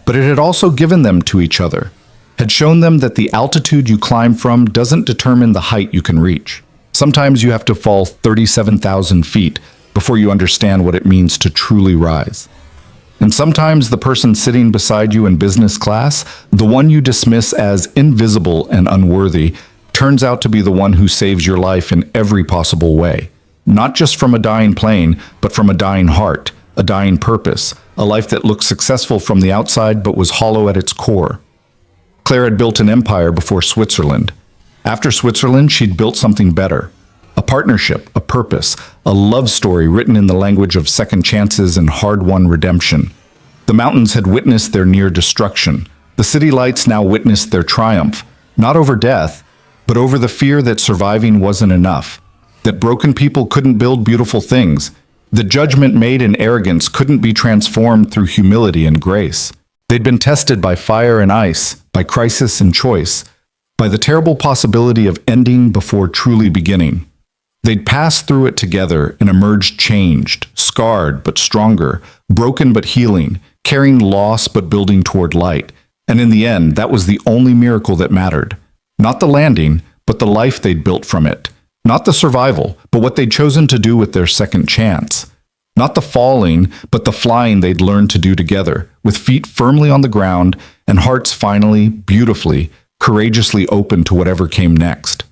but it had also given them to each other, had shown them that the altitude you climb from doesn't determine the height you can reach. Sometimes you have to fall 37,000 feet before you understand what it means to truly rise. And sometimes the person sitting beside you in business class, the one you dismiss as invisible and unworthy, turns out to be the one who saves your life in every possible way. Not just from a dying plane, but from a dying heart, a dying purpose, a life that looked successful from the outside but was hollow at its core. Claire had built an empire before Switzerland. After Switzerland, she'd built something better. A partnership, a purpose, a love story written in the language of second chances and hard-won redemption. The mountains had witnessed their near destruction. The city lights now witnessed their triumph, not over death, but over the fear that surviving wasn't enough, that broken people couldn't build beautiful things, that judgment made in arrogance couldn't be transformed through humility and grace. They'd been tested by fire and ice, by crisis and choice, by the terrible possibility of ending before truly beginning. They'd passed through it together and emerged changed, scarred but stronger, broken but healing, carrying loss but building toward light. And in the end, that was the only miracle that mattered. Not the landing, but the life they'd built from it. Not the survival, but what they'd chosen to do with their second chance. Not the falling, but the flying they'd learned to do together, with feet firmly on the ground and hearts finally, beautifully, courageously open to whatever came next.